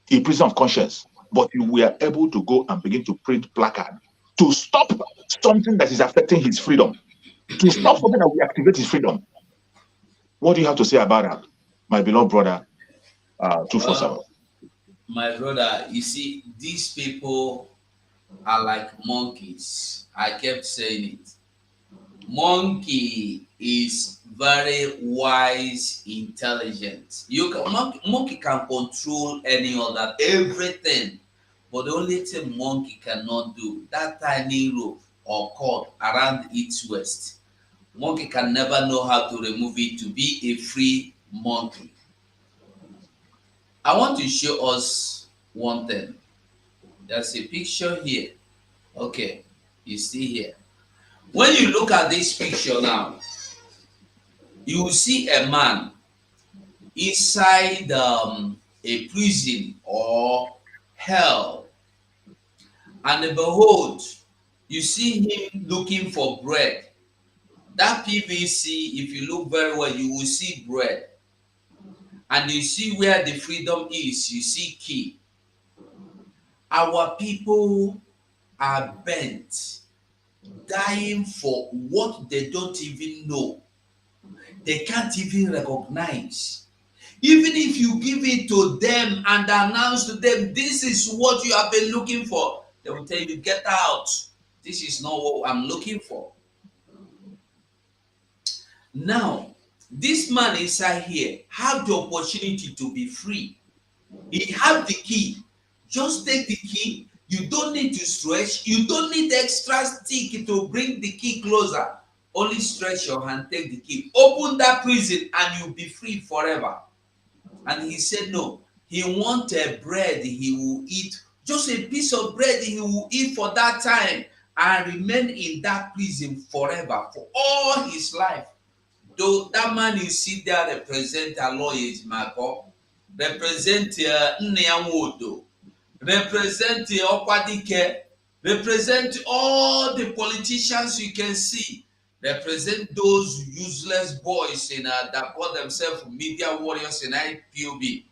Speaker 6: a prisoner of conscience. But you were able to go and begin to print placard to stop something that is affecting his freedom, to stop something that will activate his freedom. What do you have to say about that, my beloved brother
Speaker 7: 247.
Speaker 8: My brother, you see, these people are like monkeys. I kept saying it. Monkey is very wise, intelligent. Monkey can control any other everything, but the only thing monkey cannot do, that tiny rope or cord around its waist, monkey can never know how to remove it to be a free monkey. I want to show us one thing. There's a picture here. Okay, you see here. When you look at this picture now, you will see a man inside a prison or hell. And behold, you see him looking for bread. That PVC, if you look very well, you will see bread. And you see where the freedom is, you see key. Our people are bent, dying for what they don't even know. They can't even recognize. Even if you give it to them and announce to them, this is what you have been looking for, they will tell you, get out. This is not what I'm looking for. Now, this man inside here have the opportunity to be free. He have the key. Just take the key. You don't need to stretch. You don't need extra stick to bring the key closer. Only stretch your hand, take the key. Open that prison and you'll be free forever. And he said no. He wanted bread he will eat. Just a piece of bread he will eat for that time and remain in that prison forever, for all his life. Though that man you see there represent Alois Mako, represent Nneamodo, represent Okwadike, represent all the politicians you can see, represent those useless boys in that call themselves media warriors in IPOB,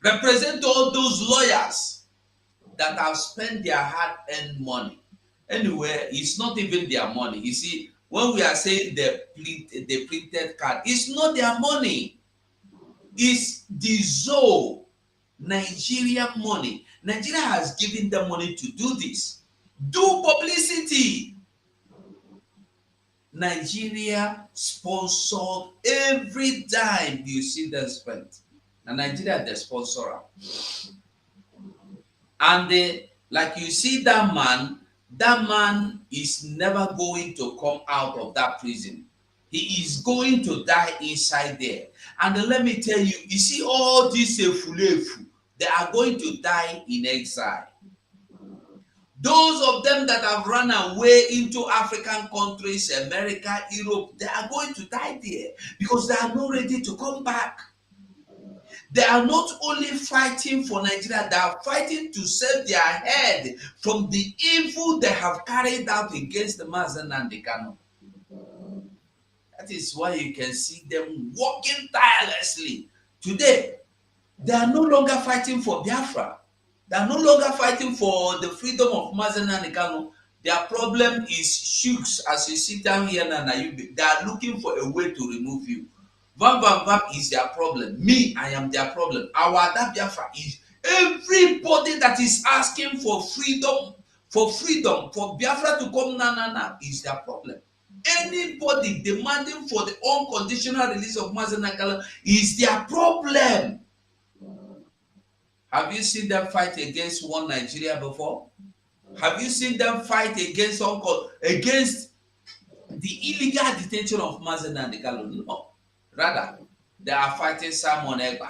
Speaker 8: represent all those lawyers that have spent their hard-earned money. Anyway, it's not even their money. You see, when we are saying the printed card, it's not their money. It's the ZOE, Nigerian money. Nigeria has given them money to do this. Do publicity. Nigeria sponsored every dime you see them spend. And Nigeria, they sponsor them. And like you see that man is never going to come out of that prison. He is going to die inside there. And let me tell you, you see all these Efulefu, they are going to die in exile. Those of them that have run away into African countries, America, Europe, they are going to die there because they are not ready to come back. They are not only fighting for Nigeria, they are fighting to save their head from the evil they have carried out against the Mazen and the Kano. That is why you can see them working tirelessly. Today, they are no longer fighting for Biafra. They are no longer fighting for the freedom of Mazen and the Kano. Their problem is shooks, as you sit down here now. They are looking for a way to remove you. Vam is their problem. Me, I am their problem. Our Biafra is everybody that is asking for freedom, for Biafra to come is their problem. Anybody demanding for the unconditional release of Mazen and Kano is their problem. Have you seen them fight against one Nigeria before? Have you seen them fight against the illegal detention of Mazen and Kano? No. Rather, they are fighting Simon Egba.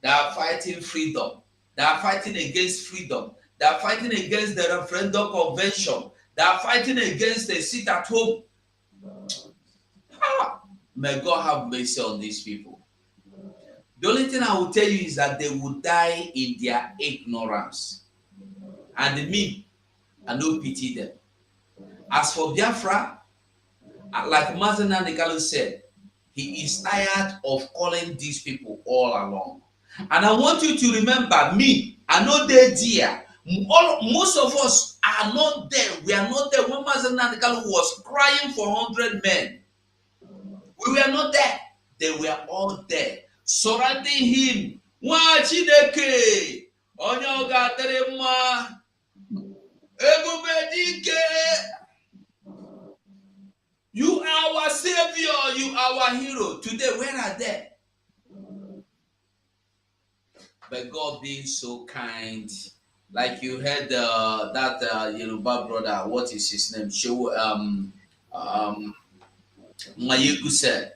Speaker 8: They are fighting freedom. They are fighting against freedom. They are fighting against the referendum convention. They are fighting against the sit at home. May God have mercy on these people. The only thing I will tell you is that they will die in their ignorance. And me, I don't pity them. As for Biafra, like Mazen and Kano said, he is tired of calling these people all along. And I want you to remember me, I know they're there. Most of us are not there. We are not there when Mazen and Kano was crying for 100 men. We were not there. They were all there, surrounding him nwa Chineke onye ọ ga-adịrị mma ebube dike. You are our savior, you are our hero. Today, where are they? But God being so kind, like you heard that Yoruba brother, what is his name? Mayeku said,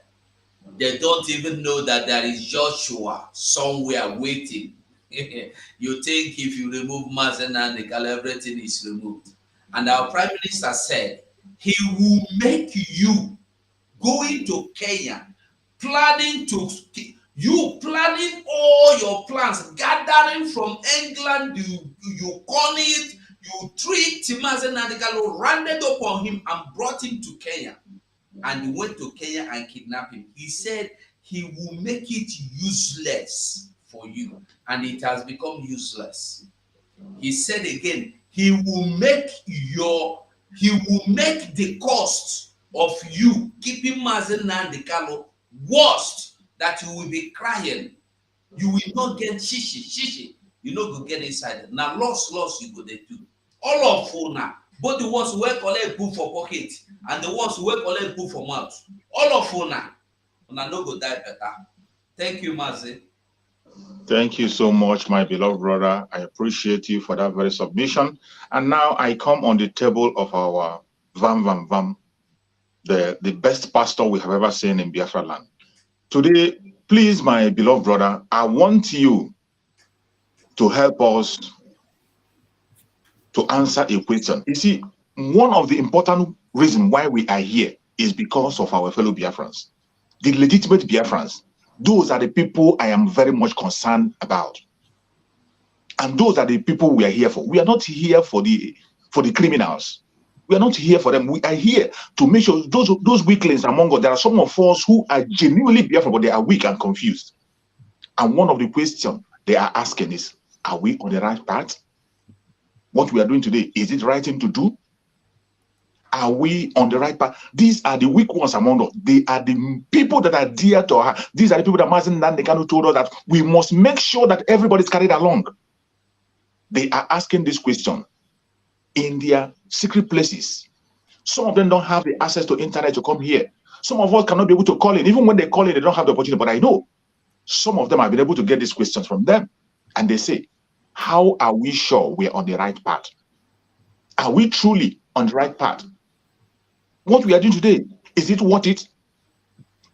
Speaker 8: they don't even know that there is Joshua somewhere waiting. You think if you remove Mazen and everything is removed. And our Prime Minister said, he will make you going to Kenya, planning all your plans, gathering from England, you call it, you treat Mazen Nandigalo, landed upon him and brought him to Kenya. And he went to Kenya and kidnapped him. He said he will make it useless for you. And it has become useless. He said again, he will make the cost of you keeping Mazen Nandikalo worst, that you will be crying. You will not get shishi. You know, go get inside. Now, loss, you go there too. All of you now, both the ones who work collect put for pocket and the ones who work collect put for mouth. All of you now no go die better. Thank you, Mazen.
Speaker 7: Thank you so much, my beloved brother. I appreciate you for that very submission. And now I come on the table of our Vam, the best pastor we have ever seen in Biafra land. Today, please, my beloved brother, I want you to help us to answer a question. You see, one of the important reasons why we are here is because of our fellow Biafrans, the legitimate Biafrans. Those are the people I am very much concerned about. And those are the people we are here for. We are not here for the criminals. We are not here for them. We are here to make sure those weaklings among us, there are some of us who are genuinely Biafran, but they are weak and confused. And one of the questions they are asking is, are we on the right path? What we are doing today, is it the right thing to do? Are we on the right path? These are the weak ones among us. They are the people that are dear to her. These are the people that Mazen Nandekano told us that we must make sure that everybody's carried along. They are asking this question in their secret places. Some of them don't have the access to internet to come here. Some of us cannot be able to call in. Even when they call in, they don't have the opportunity. But I know some of them have been able to get these questions from them. And they say, how are we sure we're on the right path? Are we truly on the right path? What we are doing today, is it worth it?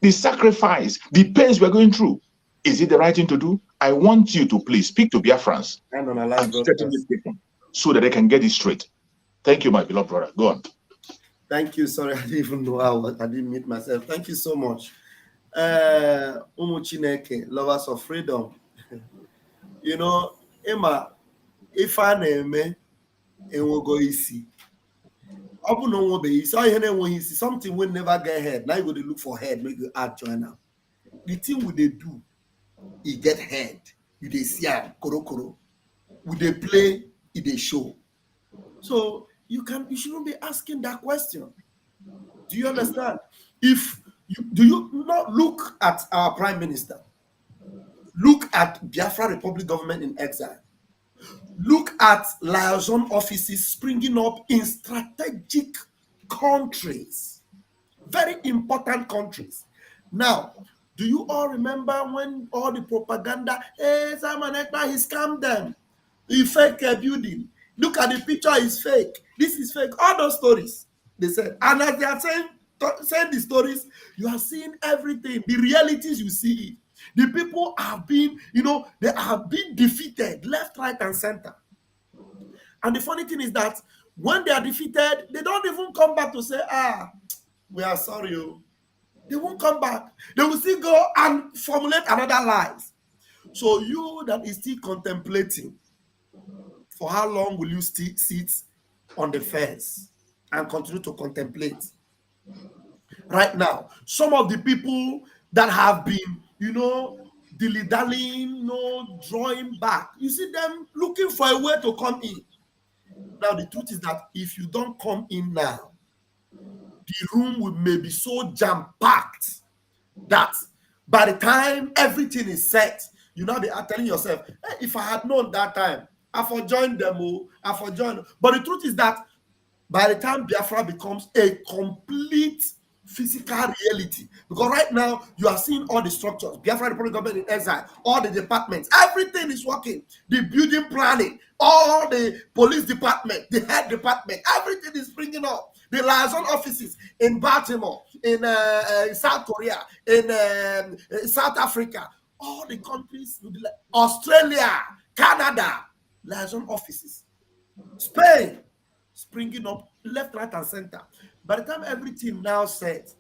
Speaker 7: The sacrifice, the pains we're going through, is it the right thing to do? I want you to please speak to BIAFRANS and straighten this question so that they can get it straight. Thank you, my beloved brother. Go on.
Speaker 9: Thank you. Sorry, I didn't even know I didn't meet myself. Thank you so much. Umu Chineke, lovers of freedom. You know, Emma, if I name and we'll go easy. Something will never get head. Now you go to look for head, make you add join now. The thing would they do, he get head. You they see koro. Would they play, they show. So you shouldn't be asking that question. Do you understand? Do you not look at our Prime Minister? Look at Biafra Republic government in exile. Look at liaison offices springing up in strategic countries, very important countries. Now, do you all remember when all the propaganda, hey, Simon Ekpa, he scammed them. He fake a building. Look at the picture, it's fake. This is fake. All those stories, they said. And as they are saying the stories, you are seeing everything. The realities you see. The people have been, they have been defeated left, right, and center. And the funny thing is that when they are defeated, they don't even come back to say, we are sorry. They won't come back. They will still go and formulate another lies. So you that is still contemplating, for how long will you still sit on the fence and continue to contemplate? Right now, some of the people that have been, dilly-dallying, drawing back, you see them looking for a way to come in. Now, the truth is that if you don't come in now, the room may be so jam-packed that by the time everything is set,
Speaker 14: you now be telling yourself, hey, if I had known that time, I for join them, I for join. But the truth is that by the time Biafra becomes a complete physical reality, because right now you are seeing all the structures, Biafra Republic Government in exile, all the departments, everything is working, the building planning, all the police department, the health department, everything is springing up. The liaison offices in Baltimore, in South Korea, in South Africa, all the countries, Australia, Canada, liaison offices, Spain, springing up left, right, and center. By the time everything now set,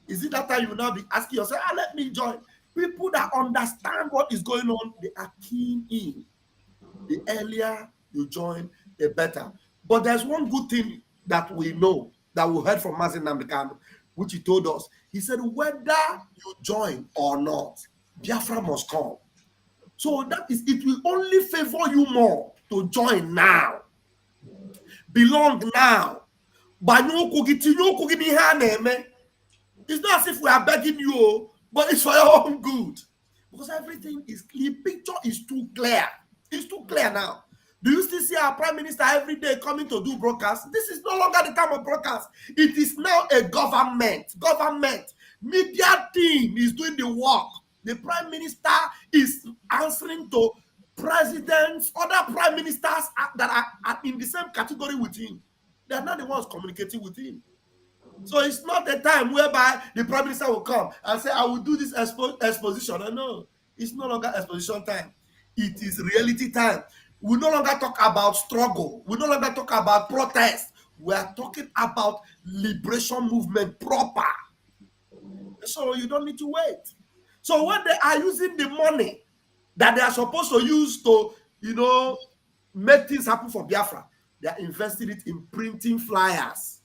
Speaker 14: is it that time you will now be asking yourself, let me join? People that understand what is going on, they are keen in. The earlier you join, the better. But there's one good thing that we know, that we heard from Mazi Nnamdi Kanu, which he told us. He said, whether you join or not, Biafra must come. So that is, it will only favor you more to join now, belong now. It's not as if we are begging you, but it's for your own good. Because everything is clear. The picture is too clear. It's too clear now. Do you still see our Prime Minister every day coming to do broadcasts? This is no longer the time of broadcast. It is now a government. Media team is doing the work. The Prime Minister is answering to presidents, other prime ministers that are in the same category with him. They are not the ones communicating with him. So it's not a time whereby the Prime Minister will come and say, I will do this exposition. No, it's no longer exposition time. It is reality time. We no longer talk about struggle. We no longer talk about protest. We are talking about liberation movement proper. So you don't need to wait. So when they are using the money that they are supposed to use to, make things happen for Biafra, they are investing it in printing flyers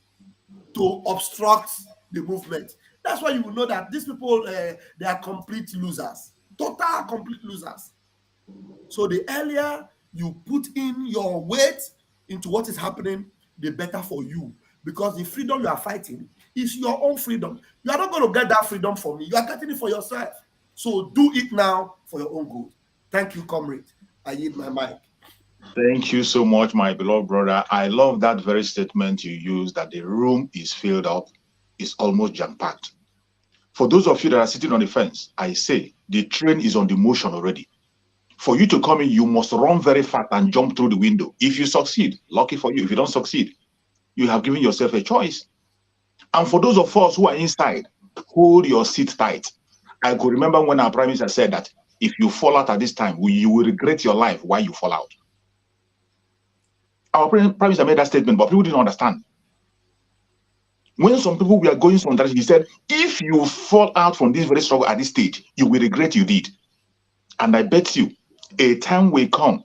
Speaker 14: to obstruct the movement. That's why you will know that these people, they are complete losers, total complete losers. So the earlier you put in your weight into what is happening, the better for you. Because the freedom you are fighting is your own freedom. You are not going to get that freedom from me. You are getting it for yourself. So do it now for your own good. Thank you, comrade. I yield my mic.
Speaker 7: Thank you so much, my beloved brother. I love that very statement you used, that the room is filled up, is almost jam-packed. For those of you that are sitting on the fence, I say the train is on the motion already. For you to come in, you must run very fast and jump through the window. If you succeed, lucky for you. If you don't succeed, you have given yourself a choice. And for those of us who are inside, hold your seat tight. I could remember when our Prime Minister said that if you fall out at this time, you will regret your life while you fall out. Our Prime Minister made that statement, but people didn't understand. When some people were going some direction, he said, if you fall out from this very struggle at this stage, you will regret you did. And I bet you, a time will come,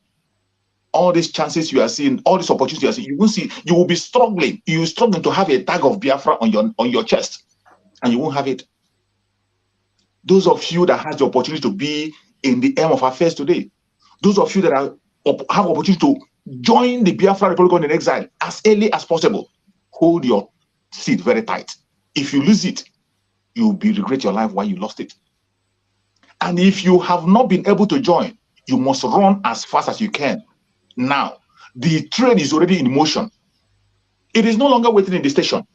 Speaker 7: all these chances you are seeing, all these opportunities you are seeing, you will see, you will be struggling. You will struggling to have a tag of Biafra on your chest, and you won't have it. Those of you that has the opportunity to be in the aim of affairs today, those of you that have opportunity to join the Biafra Republic in exile as early as possible, hold your seat very tight. If you lose it, you will regret your life while you lost it. And if you have not been able to join, you must run as fast as you can. Now, the train is already in motion. It is no longer waiting in the station.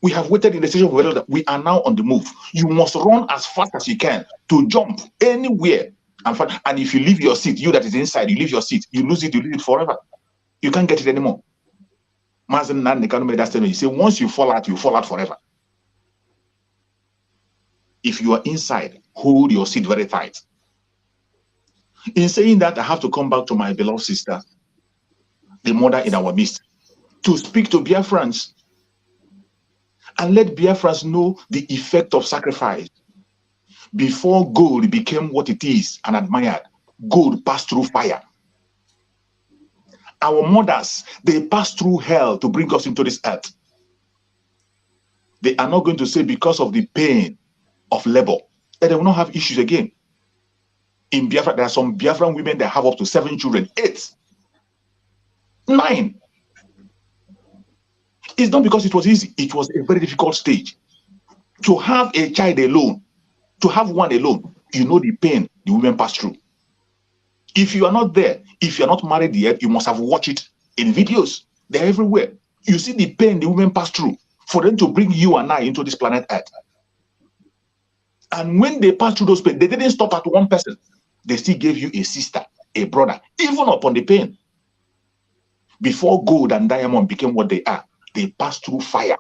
Speaker 7: We have waited in the station for a while. We are now on the move. You must run as fast as you can to jump anywhere. And if you leave your seat, you that is inside, you leave your seat, you lose it forever. You can't get it anymore. Mazi Nnamdi Kanu made that statement. He said, once you fall out forever. If you are inside, hold your seat very tight. In saying that, I have to come back to my beloved sister, the mother in our midst, to speak to Biafrans and let Biafrans know the effect of sacrifice. Before gold became what it is and admired, gold passed through fire. Our mothers, they passed through hell to bring us into this earth. They are not going to say because of the pain of labor that they will not have issues again. In Biafra, there are some Biafran women that have up to 7 children, 8, 9. It's not because it was easy. It was a very difficult stage. To have a child alone, to have one alone, You know the pain the women pass through. If you are not there, if you're not married yet, you must have watched it in videos. They're everywhere. You see the pain the women pass through for them to bring you and I into this planet Earth. And when they pass through those pain, they didn't stop at one person. They still gave you a sister, a brother, even upon the pain. Before gold and diamond became what they are, they passed through fire.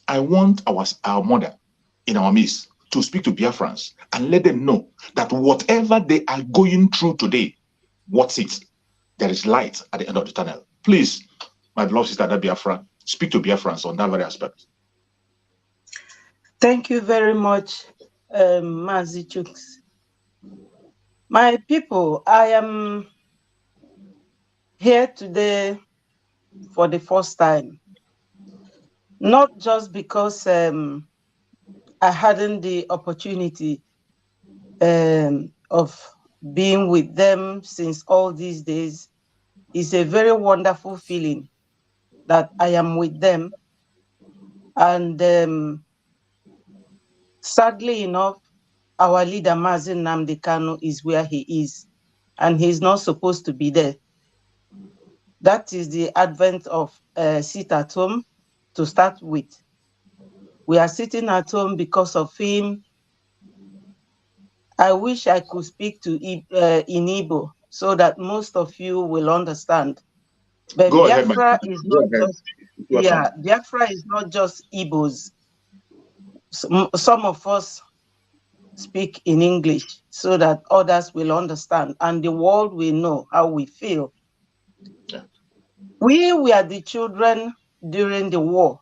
Speaker 7: I want our mother in our midst to speak to Biafrans and let them know that whatever they are going through today, what's it? There is light at the end of the tunnel. Please, my beloved sister Biafra, speak to Biafrans on that very aspect.
Speaker 11: Thank you very much, Mazi Chuks. My people, I am here today for the first time, not just because I hadn't the opportunity of being with them since all these days. It's a very wonderful feeling that I am with them. And sadly enough, our leader, Mazi Nnamdi Kanu, is where he is, and he's not supposed to be there. That is the advent of sit at home to start with. We are sitting at home because of him. I wish I could speak to in Igbo so that most of you will understand. But
Speaker 7: Go
Speaker 11: Biafra
Speaker 7: ahead,
Speaker 11: is not just,
Speaker 7: yeah,
Speaker 11: Biafra is not just Igbos. Some of us speak in English so that others will understand and the world will know how we feel.
Speaker 7: Yeah.
Speaker 11: We were the children during the war.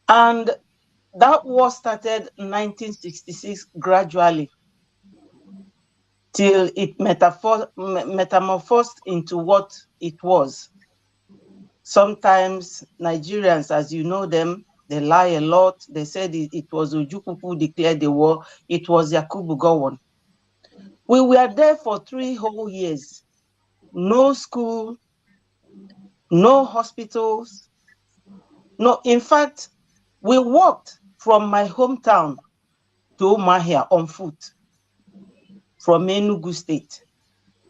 Speaker 11: And that war started in 1966 gradually till it metamorphosed into what it was. Sometimes Nigerians, as you know them, they lie a lot. They said it was Ojukwu who declared the war. It was Yakubu Gowon. We were there for 3 whole years. No school, no hospitals. No, in fact, we walked from my hometown to Umahia on foot from Enugu State.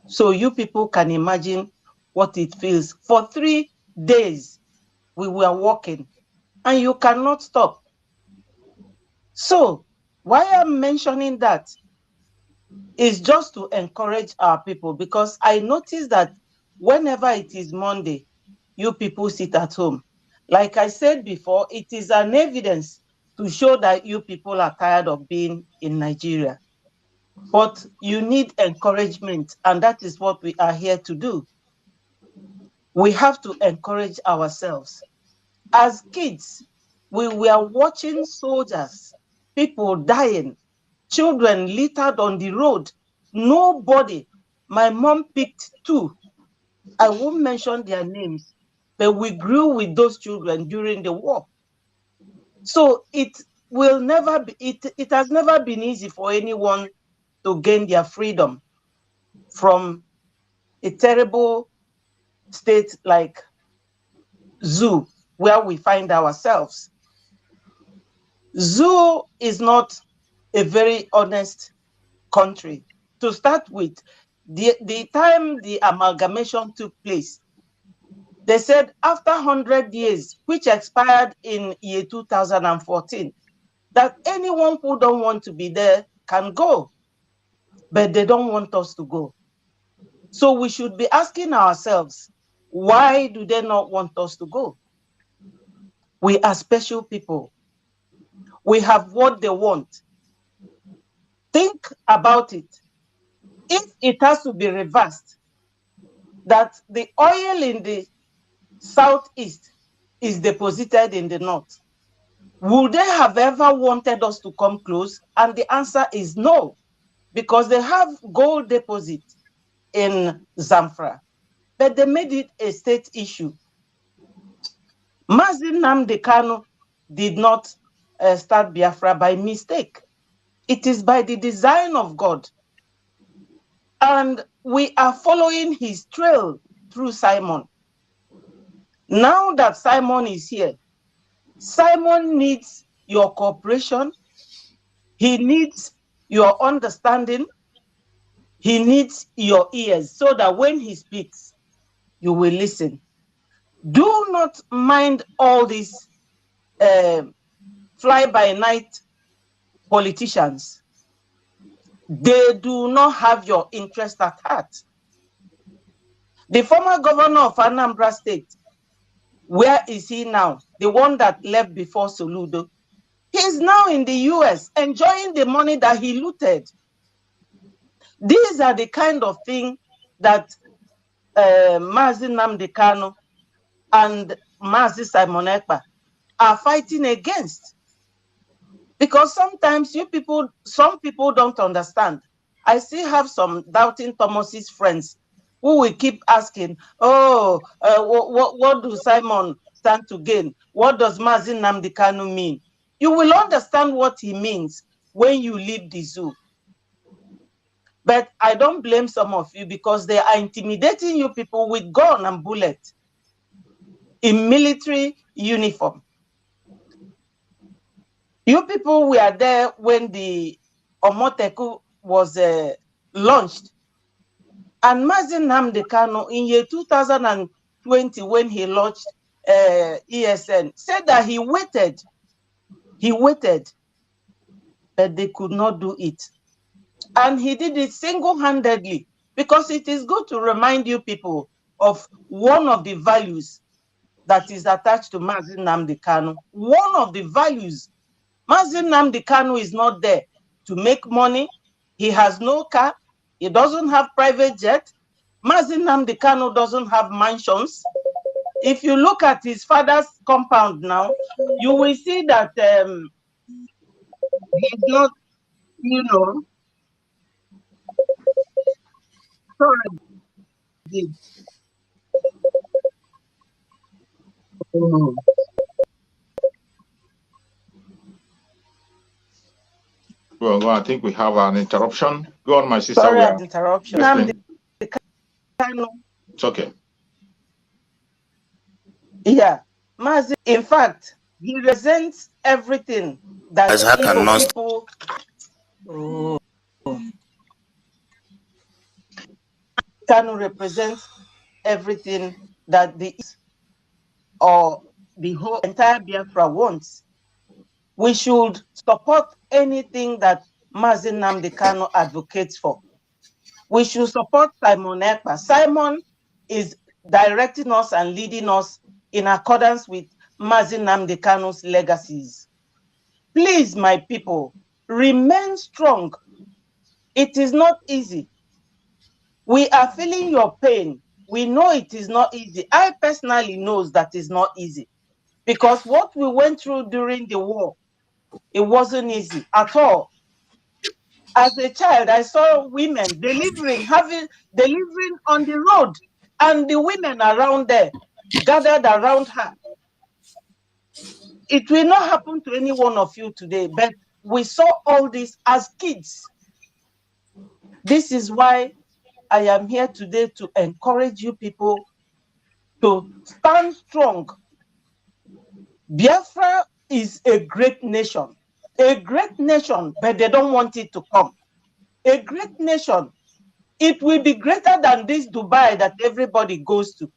Speaker 11: So you people can imagine what it feels. For 3 days, we were walking, and you cannot stop. So why I'm mentioning that is just to encourage our people, because I noticed that whenever it is Monday, you people sit at home. Like I said before, it is an evidence to show that you people are tired of being in Nigeria. But you need encouragement, and that is what we are here to do. We have to encourage ourselves. As kids, we were watching soldiers, people dying, children littered on the road. Nobody. My mom picked 2. I won't mention their names, but we grew with those children during the war. So it will never be, it has never been easy for anyone to gain their freedom from a terrible state like Zoo, where we find ourselves. Zoo is not a very honest country. To start with, the time the amalgamation took place, they said after 100 years, which expired in year 2014, that anyone who don't want to be there can go, but they don't want us to go. So we should be asking ourselves, why do they not want us to go? We are special people. We have what they want. Think about it. If it has to be reversed, that the oil in the southeast is deposited in the north, would they have ever wanted us to come close? And the answer is no, because they have gold deposit in Zamfara, but they made it a state issue. Mazi Nnamdi Kanu did not start Biafra by mistake. It is by the design of God. And we are following his trail through Simon. Now that Simon is here, Simon needs your cooperation. He needs your understanding. He needs your ears so that when he speaks, you will listen. Do not mind all these fly-by-night politicians. They do not have your interest at heart. The former governor of Anambra State, where is he now? The one that left before Soludo. He's now in the US enjoying the money that he looted. These are the kind of thing that Mazi Nnamdi Kanu and Mazi Simon Ekpa are fighting against. Because sometimes some people don't understand. I still have some doubting Thomas's friends who will keep asking, oh, what do Simon stand to gain? What does Mazi Nnamdi Kanu mean? You will understand what he means when you leave the zoo. But I don't blame some of you because they are intimidating you people with gun and bullet in military uniform. You people were there when the Omoteku was launched. And Mazi Nnamdi Kanu in year 2020 when he launched ESN said that he waited, but they could not do it. And he did it single-handedly because it is good to remind you people of one of the values that is attached to Mazi Nnamdi Kanu. One of the values. Mazi Nnamdi Kanu is not there to make money. He has no car. He doesn't have private jet. Mazi Nnamdi Kanu doesn't have mansions. If you look at his father's compound now, you will see that he's not, you know, sorry.
Speaker 6: Well, I think we have an interruption. Go on, my sister.
Speaker 11: Sorry, an interruption.
Speaker 6: It's okay.
Speaker 11: Yeah, Mazi, in fact, he resents everything that people. Kanu represents everything that the whole entire Biafra wants. We should support anything that Mazi Nnamdi Kanu advocates for. We should support Simon Ekpa. Simon is directing us and leading us in accordance with Mazi Nnamdi Kanu's legacies. Please, my people, remain strong. It is not easy. We are feeling your pain. We know it is not easy. I personally know that it's not easy because what we went through during the war, it wasn't easy at all. As a child, I saw women delivering on the road, and the women around there gathered around her. It will not happen to any one of you today, but we saw all this as kids. This is why I am here today to encourage you people to stand strong. Biafra is a great nation, but they don't want it to come. A great nation. It will be greater than this Dubai that everybody goes to.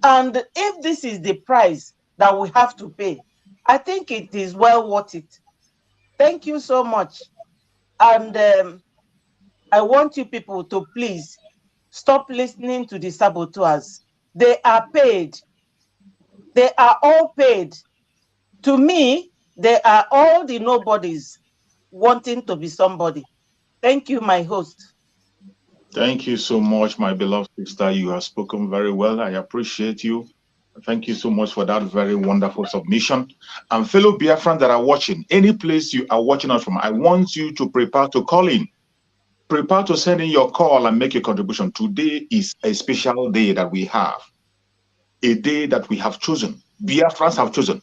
Speaker 11: And if this is the price that we have to pay, I think it is well worth it. Thank you so much. And I want you people to please stop listening to the saboteurs. They are paid. They are all paid. To me, they are all the nobodies wanting to be somebody. Thank you, my host.
Speaker 6: Thank you so much, my beloved sister. You have spoken very well. I appreciate you. Thank you so much for that very wonderful submission. And fellow Biafrans that are watching, any place you are watching us from, I want you to prepare to call in. Prepare to send in your call and make your contribution. Today is a special day that we have. A day that we have chosen. Biafrans have chosen.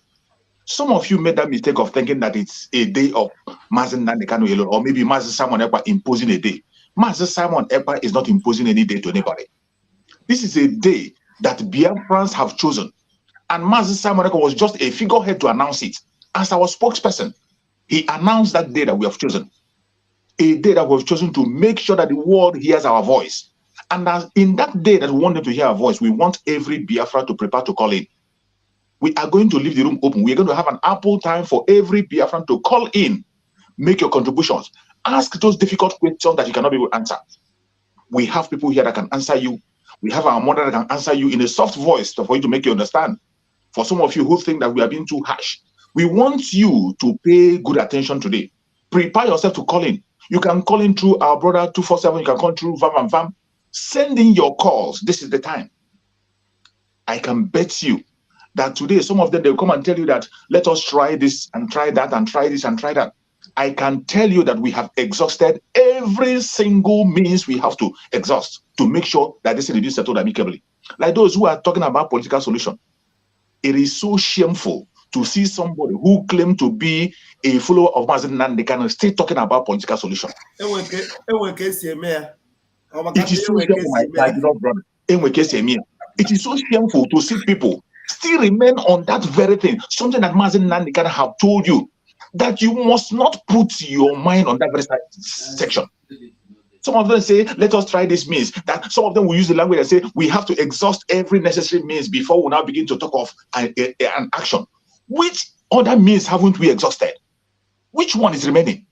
Speaker 6: Some of you made that mistake of thinking that it's a day of Mazi Nnamdi Kanu alone, or maybe Mazi Simon Ekpa imposing a day. Mazi Simon Ekpa is not imposing any day to anybody. This is a day that Biafrans have chosen. And Mazi Simon Ekpa was just a figurehead to announce it as our spokesperson.
Speaker 7: He announced that day that we have chosen, a day that we have chosen to make sure that the world hears our voice. And as in that day that we want them to hear our voice, we want every Biafra to prepare to call in. We are going to leave the room open. We're going to have an ample time for every Biafran to call in, make your contributions, ask those difficult questions that you cannot be able to answer. We have people here that can answer you. We have our mother that can answer you in a soft voice for you to make you understand. For some of you who think that we are being too harsh, we want you to pay good attention today. Prepare yourself to call in. You can call in through our brother 247. You can call through VAM. Send in your calls. This is the time. I can bet you that today, some of them, they'll come and tell you that, let us try this and try that and try this and try that. I can tell you that we have exhausted every single means we have to exhaust to make sure that this is being settled amicably. Like those who are talking about political solution. It is so shameful to see somebody who claimed to be a follower of Mazen Nandekano still talking about political solution. It is so shameful, my beloved brother. It is so shameful to see people still remain on that very thing, something that Mazen Nandekano have told you, that you must not put your mind on that very section. Some of them say, let us try this means. That some of them will use the language and say, we have to exhaust every necessary means before we now begin to talk of an action. Which other means haven't we exhausted? Which one is remaining?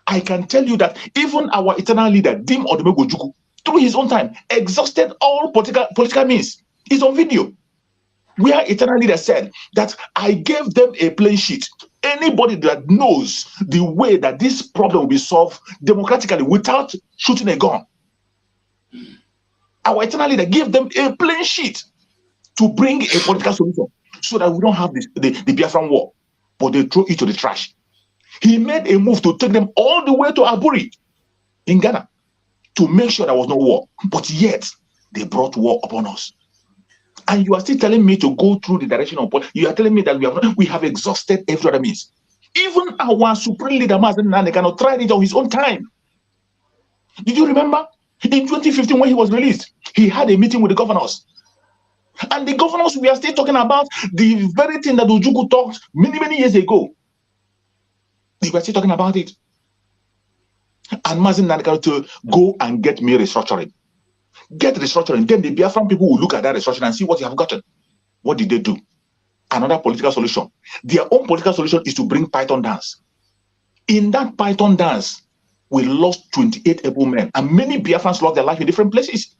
Speaker 7: I can tell you that even our eternal leader, Dim Odumegwu Ojukwu, through his own time, exhausted all political means. It's on video. Where eternal leader said that I gave them a plain sheet. Anybody that knows the way that this problem will be solved democratically without shooting a gun. Our eternal leader gave them a plain sheet to bring a political solution so that we don't have the Biafran war, but they throw it to the trash. He made a move to take them all the way to Aburi in Ghana to make sure there was no war, but yet they brought war upon us. And you are still telling me to go through the direction of you are telling me that we have exhausted every other means. Even our supreme leader, Mazen Nandekano, tried it on his own time. Did you remember? In 2015, when he was released, he had a meeting with the governors. And the governors, we are still talking about the very thing that Ojukwu talked many years ago. They were still talking about it. And Mazen Nandekano to go and get me restructuring. Get restructuring. Then the Biafran people will look at that restructuring and see what you have gotten. What did they do? Another political solution. Their own political solution is to bring Python dance. In that Python dance, we lost 28 able men, and many Biafrans lost their life in different places.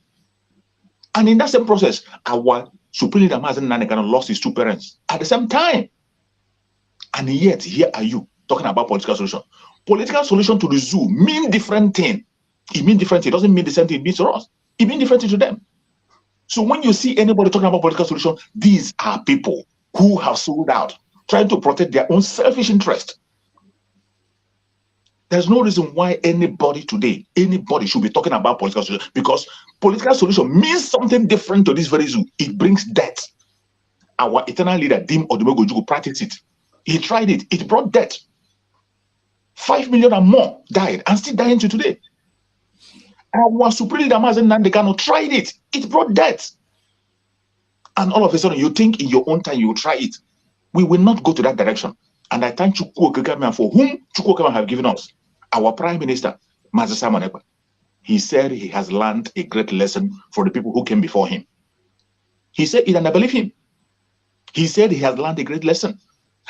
Speaker 7: And in that same process, our supreme leader Mazen Nandekano lost his two parents at the same time. And yet, here are you talking about political solution. Political solution to the zoo mean different thing. It means different thing. It doesn't mean the same thing it means to us. It means different thing to them. So when you see anybody talking about political solution, these are people who have sold out, trying to protect their own selfish interest. There's no reason why anybody today, anybody should be talking about political solution, because political solution means something different to this very zoo. It brings death. Our eternal leader, Dim Odumegwu Ojukwu, practiced it. He tried it. It brought death. 5 million and more died and still dying to today. Our supreme leader Mazen Nandekano tried it. It brought death. And all of a sudden, you think in your own time you will try it. We will not go to that direction. And I thank Chukwu Okekame for whom Chukwu Okekame have given us. Our Prime Minister, Mazi Simon Ekpa. He said he has learned a great lesson for the people who came before him. He said it, and I believe him. He said he has learned a great lesson.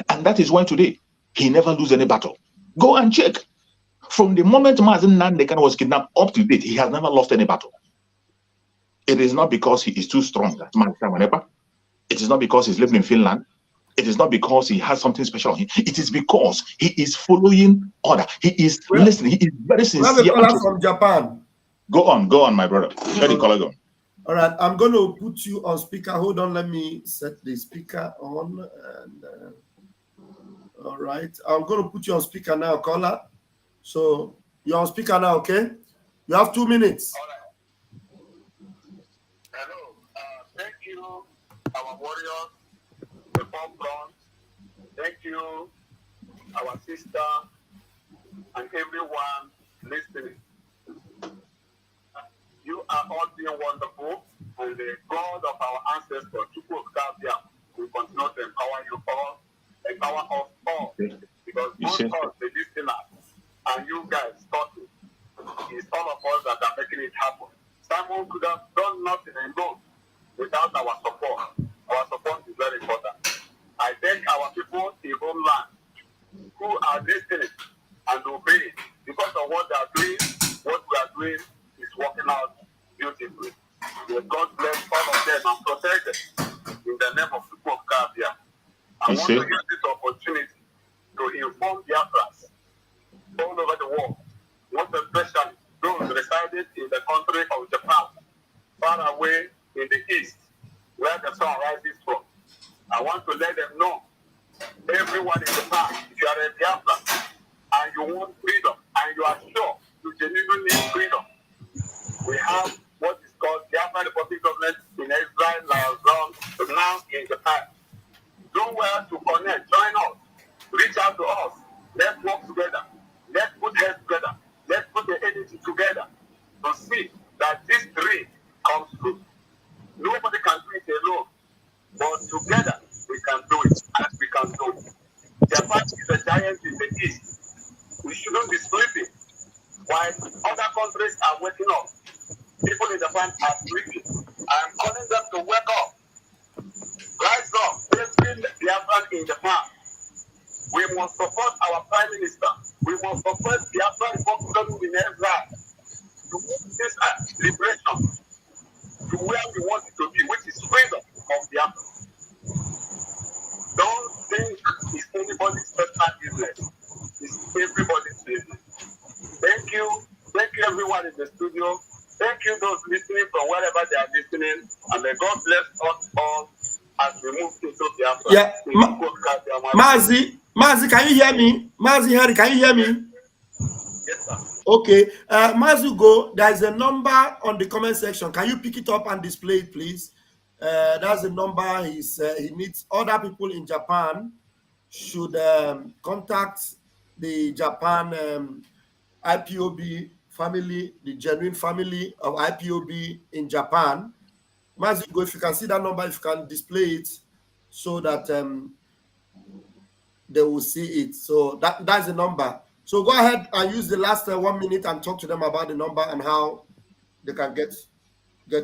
Speaker 7: And that is why today, he never loses any battle. Go and check. From the moment Mazen Nandekano was kidnapped up to date, he has never lost any battle. It is not because he is too strong, that's Mazen Nandekano. It is not because he's living in Finland. It is not because he has something special on him. It is because he is following order. He is listening. He is very sincere.
Speaker 9: We have a caller from Japan.
Speaker 7: Go on, my brother. Let the caller go.
Speaker 9: All right, I'm going to put you on speaker. Hold on, let me set the speaker on. And all right, I'm going to put you on speaker now, caller. So you're on speaker now, okay? You have 2 minutes.
Speaker 15: All right. Hello. Thank you, our warriors, the front. Thank you, our sister, and everyone listening. You are all being wonderful, and the God of our ancestors, Chukwu Okekame, will continue to empower you all, empower us all. Because both nothing alone without our support. Our support is very important. I thank our people in homeland who are listening and obeying. Because of what they are doing, what we are doing is working out beautifully. May God bless all of them and protect them in the name of the people of Gambia. I want to use this opportunity to inform Biafrans all over the world, most especially those residing in the country of Japan, far away in the east, where the sun rises from. I want to let them know, everyone in Japan, if you are a Biafran and you want freedom and you are sure you genuinely need freedom, we have what is called Biafran Republic Government in Israel, Liaison, now in Japan. Do well to connect, join us, reach out to us. Let's work together. Let's put heads together. Let's put the energy together to see that this dream comes true. Nobody can do it alone, but together we can do it, and we can do it. Japan is a giant in the east. We shouldn't be sleeping while other countries are waking up. People in Japan are sleeping. I am calling them to wake up. Rise up, every Biafran in Japan. We must support our Prime Minister. We must support Biafran Republic in Israel to move this liberation to where we want it to be, which is freedom of Biafra. Don't think it's anybody's personal business. It's everybody's business. Thank you. Thank you, everyone in the studio. Thank you, those listening from wherever they are listening. And may God bless us all as we move into Biafra.
Speaker 9: Yeah. Mazi, can you hear me? Mazi, Harry, can you hear me?
Speaker 15: Yes, sir.
Speaker 9: Okay. Mazugo, there's a number on the comment section. Can you pick it up and display it, please? That's the number he needs. Other people in Japan should contact the Japan IPOB family, the genuine family of IPOB in Japan. Mazugo, if you can see that number, if you can display it so that they will see it. So that's the number. So go ahead and use the last 1 minute and talk to them about the number and how they can get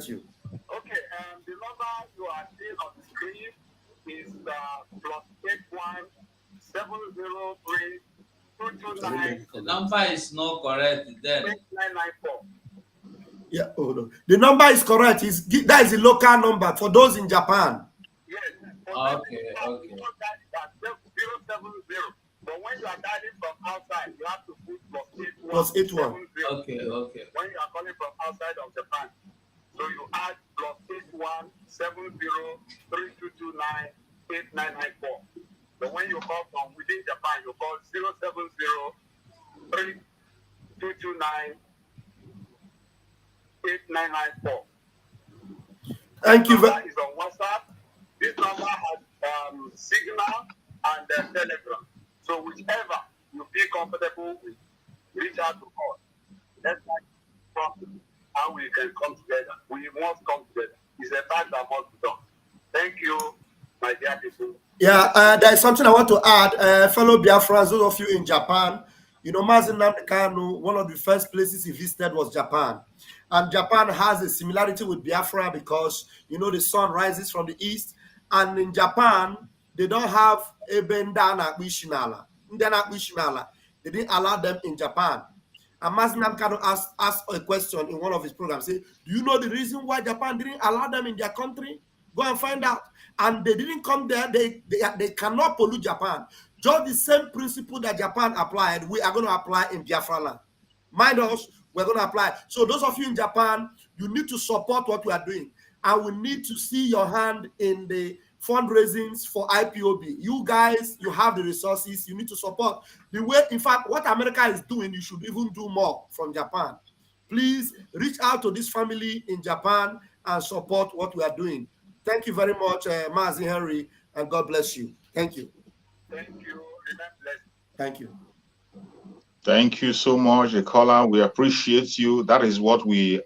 Speaker 9: you.
Speaker 15: Okay, the number you are seeing on the screen is +81 703 229.
Speaker 8: The number is not correct then.
Speaker 15: 8994.
Speaker 9: Yeah, hold on. The number is correct. That is the local number for those in Japan.
Speaker 15: Yes.
Speaker 8: Okay.
Speaker 15: 070. But when you are dialing from outside, you have to put +81.
Speaker 8: Okay.
Speaker 15: When you are calling from outside of Japan, so you add +81 70 3229 8994. But when you call from within Japan, you call 070 3229 8994.
Speaker 9: Thank you.
Speaker 15: This number is on WhatsApp. This number has Signal and Telegram. So whichever you feel comfortable with, reach out to us. Let's talk how we can come together. We must come together. It's a fact that must be done. Thank you, my dear people.
Speaker 9: Yeah, there is something I want to add. Fellow Biafrans, those of you in Japan, you know, Mazi Nnamdi Kanu, one of the first places he visited was Japan. And Japan has a similarity with Biafra because, you know, the sun rises from the east. And in Japan, they don't have Ebendana Bishinala. They didn't allow them in Japan. And Mazi Nnamdi Kanu asked a question in one of his programs. Say, do you know the reason why Japan didn't allow them in their country? Go and find out. And they didn't come there. They cannot pollute Japan. Just the same principle that Japan applied, we are going to apply in Biafra land. Mind us, we're going to apply. So those of you in Japan, you need to support what we are doing. And we need to see your hand in the fundraisings for IPOB. You guys, you have the resources. You need to support. The way, in fact, what America is doing, you should even do more from Japan. Please reach out to this family in Japan and support what we are doing. Thank you very much, Mazi Henry, and God bless you. Thank you.
Speaker 15: Thank you.
Speaker 9: Thank you.
Speaker 6: Thank you so much, caller. We appreciate you. That is why we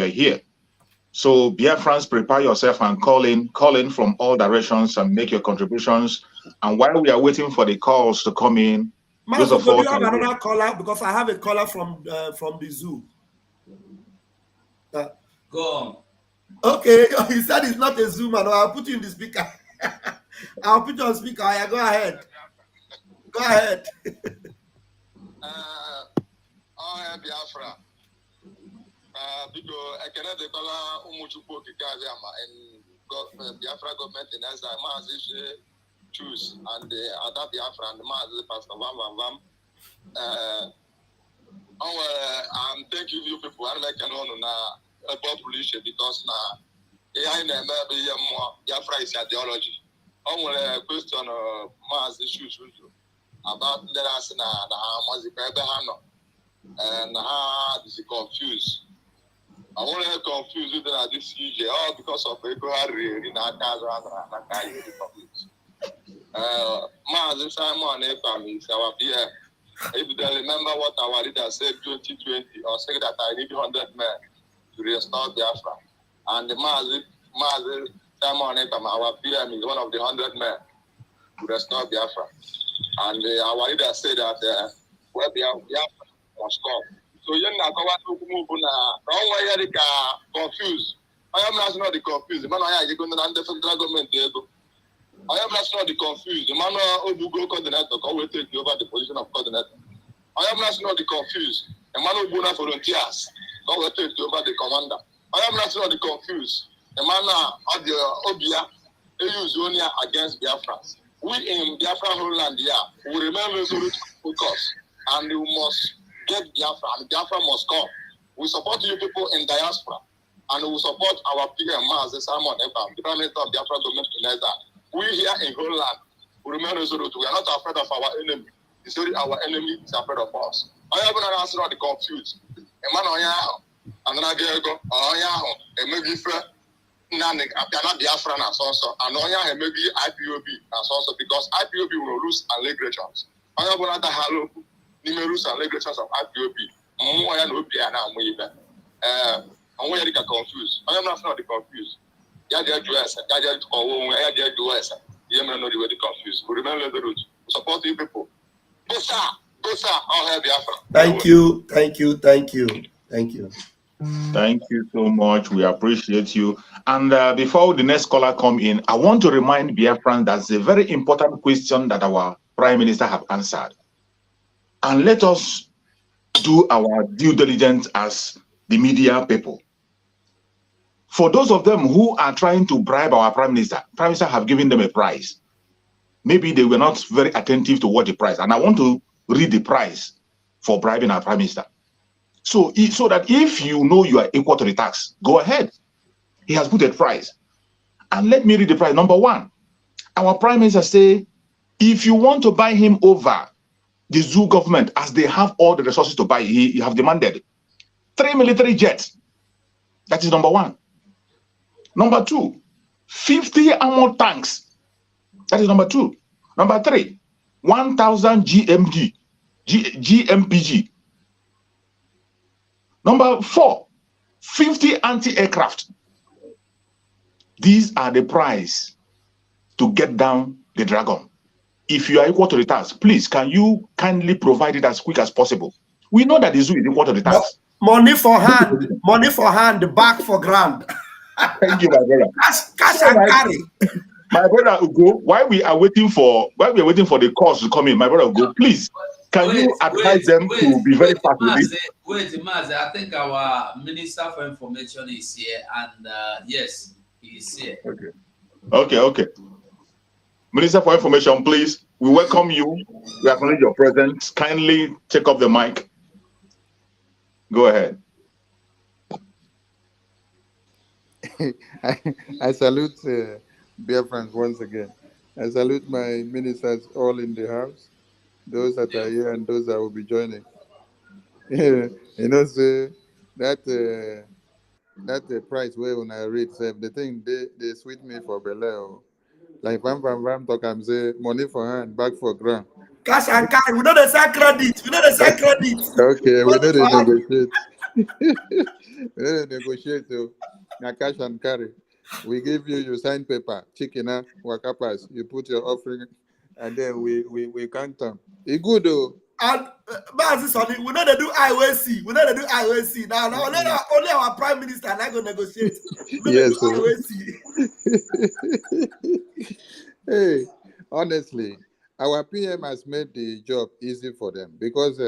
Speaker 6: are here. So, Biafrans, prepare yourself and call in from all directions and make your contributions. And while we are waiting for the calls to come in,
Speaker 9: Mazi, do you have another caller? Because I have a caller from the zoo.
Speaker 8: Go on.
Speaker 9: Okay, he said it's not a Zoom, and I'll put you in the speaker. I'll put you on speaker. Yeah, go ahead. Go ahead.
Speaker 15: Biafra. Because I cannot declare Umuchukwu Kikazama and Biafra government in Ezra, Mazi choose and Ada Biafra and Mazi Pastor Vam. Thank you people. I like an honor now about pollution because now I never be more Biafra is ideology. I want a question of Mazi issues about let us now the Mazi and how is confused. I want to confuse you that this year, all because of Eko Harry in our Mazi Simon Ekam is our peer. If you remember what our leader said 2020, or said that I need 100 men to restore Biafra. And the Mazi Simon Ekam, our PM, is one of the 100 men to restore Biafra. And our leader said that where Biafra must come. So you know, confused. I am not the confused. Man, I am going to the federal government. I am not the confused. The man who go coordinator, who will take over the position of coordinator. I am not the confused. The man who go volunteers, who will take over the commander. I am not the confused. The man of the Obia, they use only against Biafrans. We in Biafra homeland, we remain resolute focus, and we must get Biafra, and Biafra must come. We support you people in diaspora, and we support our PM, Mazi Simon Ekam, the Prime Minister of Biafra government in Nigeria. We here in Holland, we remain resolute. We are not afraid of our enemy. It's only our enemy is afraid of us. I have not answered the confused. A man on Yahoo, and then I go on Yahoo, and maybe Nanik, Biafra and so and on Yahoo, maybe IPOB and so because IPOB will lose allegations. I have another hello. Numerous allegations of IPOB. More than OP and I'm even. I'm very confused. I am not confused. Yadia US, Yadia or Yadia US. You may not be confused. We remember the root. Support you people. Go, sir. I'll have Biafra.
Speaker 9: Thank you. Thank you.
Speaker 7: Thank you so much. We appreciate you. And before the next caller come in, I want to remind Biafran that's a very important question that our Prime Minister have answered. And let us do our due diligence as the media people. For those of them who are trying to bribe our Prime Minister have given them a prize. Maybe they were not very attentive to what the price. And I want to read the price for bribing our Prime Minister. So that if you know you are equal to the tax, go ahead. He has put a price. And let me read the price. Number one, our Prime Minister say, if you want to buy him over, the zoo government, as they have all the resources to buy, he have demanded 3 military jets. That is number one. Number two, 50 armored tanks. That is number two. Number three, 1,000 GMPG. Number four, 50 anti-aircraft. These are the price to get down the dragon. If you are equal to the task, please, can you kindly provide it as quick as possible? We know that the zoo is equal to the task.
Speaker 9: Money for hand, back for grand.
Speaker 7: Thank you, my brother.
Speaker 9: Cash and carry.
Speaker 7: My brother Ugo, while we are waiting for the calls to come in, my brother Ugo, please, can you advise them to be very fast with this?
Speaker 8: Wait, Mazi, I think our Minister for Information is here, and yes, he is here.
Speaker 7: Okay. Minister for Information, please. We welcome you. We acknowledge your presence. Kindly take up the mic. Go ahead.
Speaker 16: I salute BIAFRANS once again. I salute my ministers all in the house, those that are here and those that will be joining. You know, say that price where when I read, say, the thing they sweet me for Bel. Like Vam talk, I'm say money for hand, back for ground.
Speaker 9: Cash and carry. We know the same credit.
Speaker 16: Okay, we know they negotiate. We know they negotiate. So now cash and carry. We give you sign paper, chicken, wakapas. You put your offering, and then we count them. It's good though.
Speaker 14: And we know they do IOC. We know they do IOC. Now only our prime minister and I go negotiate. We know they
Speaker 16: Yes,
Speaker 14: do IOC.
Speaker 16: Hey, honestly, our PM has made the job easy for them because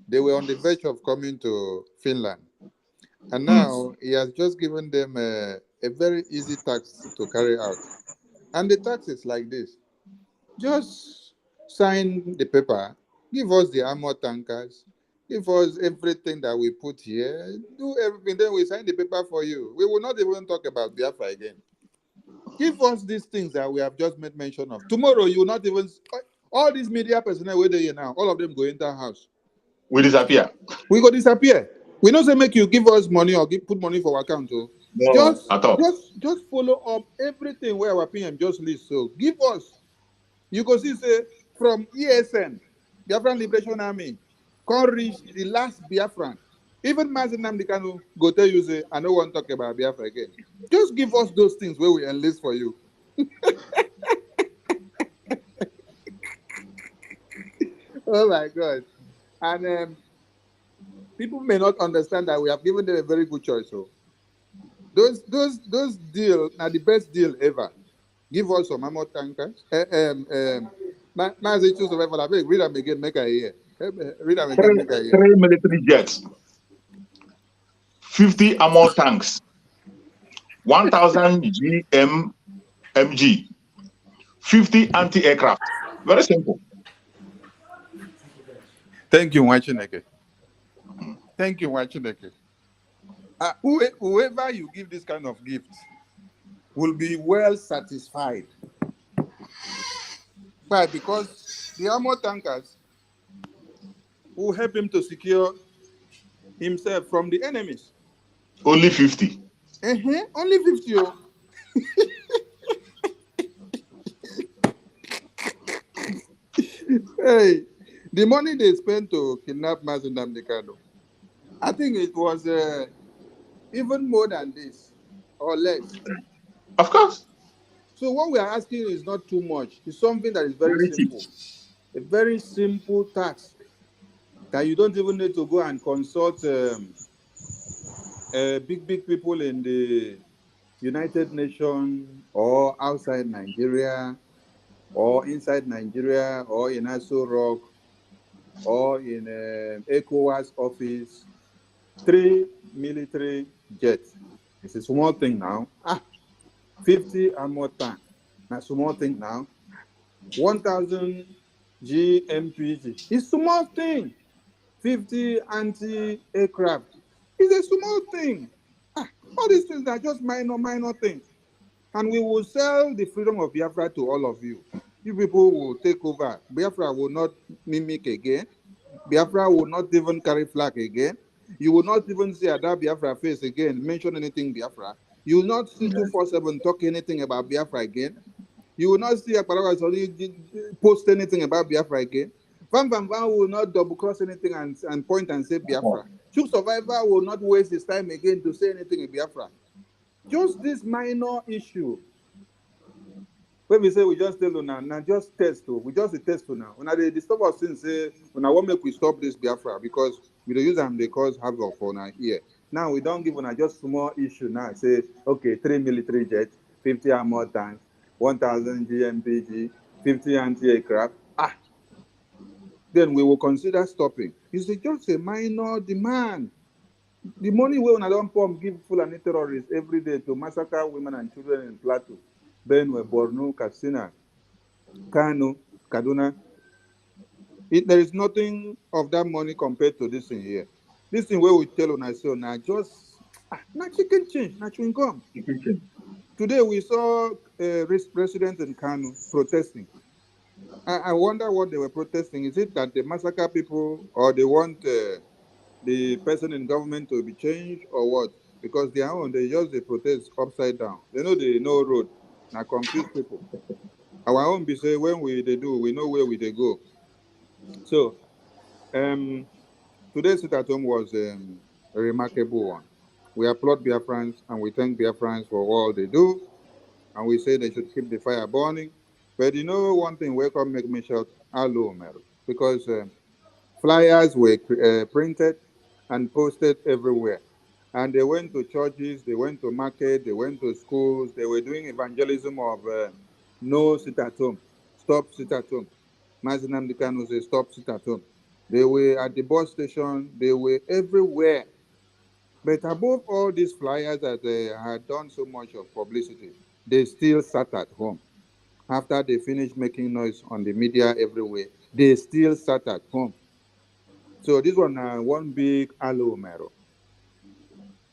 Speaker 16: they were on the verge of coming to Finland. And now he has just given them a very easy task to carry out. And the task is like this: just sign the paper, give us the armor tankers, give us everything that we put here, do everything, then we sign the paper for you. We will not even talk about Biafra again. Give us these things that we have just made mention of. Tomorrow, you will not even, all these media personnel where they are now, all of them go enter house.
Speaker 6: We disappear.
Speaker 16: We go disappear. We don't say make you give us money or put money for our account. So
Speaker 6: No, at all.
Speaker 16: just follow up everything where our PM just list. So give us. You go see, say, from ESN, Biafran Liberation Army, can't reach the last Biafran. Even Mazi Nnamdi Kanu go tell you, say, I don't want to talk about Biafra again. Just give us those things where we enlist for you. Oh my God. And people may not understand that we have given them a very good choice. So those deals are the best deal ever. Give us some ammo tankers. Mazi choose survival. I beg, read them again, make a year. Read them again, make a year.
Speaker 6: 3 military jets, 50 armor tanks, 1,000 GMG, 50 anti-aircraft. Very simple.
Speaker 16: Thank you, Wachineke. Thank you, Wachineke. Whoever you give this kind of gift will be well satisfied. Why? Because the armor tankers will help him to secure himself from the enemies.
Speaker 6: Only 50.
Speaker 16: Only 50. Oh. Hey, the money they spent to kidnap Mazi Nnamdi Kanu, I think it was even more than this or less.
Speaker 6: Of course.
Speaker 16: So what we are asking is not too much. It's something that is very simple. A very simple task that you don't even need to go and consult big people in the United Nations or outside Nigeria or inside Nigeria or in Aso Rock or in ECOWAS office. 3 military jets. It's a small thing now. 50 armor tank. That's a small thing now. 1,000 GMPG. It's a small thing. 50 anti-aircraft. It's a small thing. All these things are just minor things. And we will sell the freedom of Biafra to all of you. You people will take over. Biafra will not mimic again. Biafra will not even carry flag again. You will not even see Ada Biafra face again, mention anything Biafra. You will not see 247 talk anything about Biafra again. You will not see Akparawa post anything about Biafra again. Van will not double cross anything and point and say Biafra. True Survivor will not waste his time again to say anything in Biafra. Just this minor issue. When we say we just tell you now just test to. We just test to now. When they disturb us since say when I want make we stop this Biafra because we don't use them they cause havoc for our ear. Now we don't give on just small issue now. Say okay, 3 military jets, 50 armor tanks, 1,000 GMPG, 50 anti-aircraft. Then we will consider stopping. It's just a minor demand. The money we don't pump give Fulani terrorists every day to massacre women and children in Plateau, Benue, Borno, Katsina, Kano, Kaduna. There is nothing of that money compared to this thing here. This thing where we tell on ourselves now just chicken change, not chewing gum. Today we saw a resident in Kano protesting. I wonder what they were protesting. Is it that they massacre people or they want the person in government to be changed or what? Because they protest upside down. They know they no road. Now confuse people. Our own be say when we know where we go. So today's sit at home was a remarkable one. We applaud Biafrans and we thank Biafrans for all they do. And we say they should keep the fire burning. But you know one thing, welcome make me shout, hello, Mary. Because Flyers were printed and posted everywhere. And they went to churches, they went to market, they went to schools, they were doing evangelism of no sit at home, stop sit at home. Mazinam Dikano said, stop sit at home. They were at the bus station, they were everywhere. But above all these flyers that they had done so much of publicity, they still sat at home. After they finished making noise on the media everywhere, they still sat at home. So this one big aloe mero.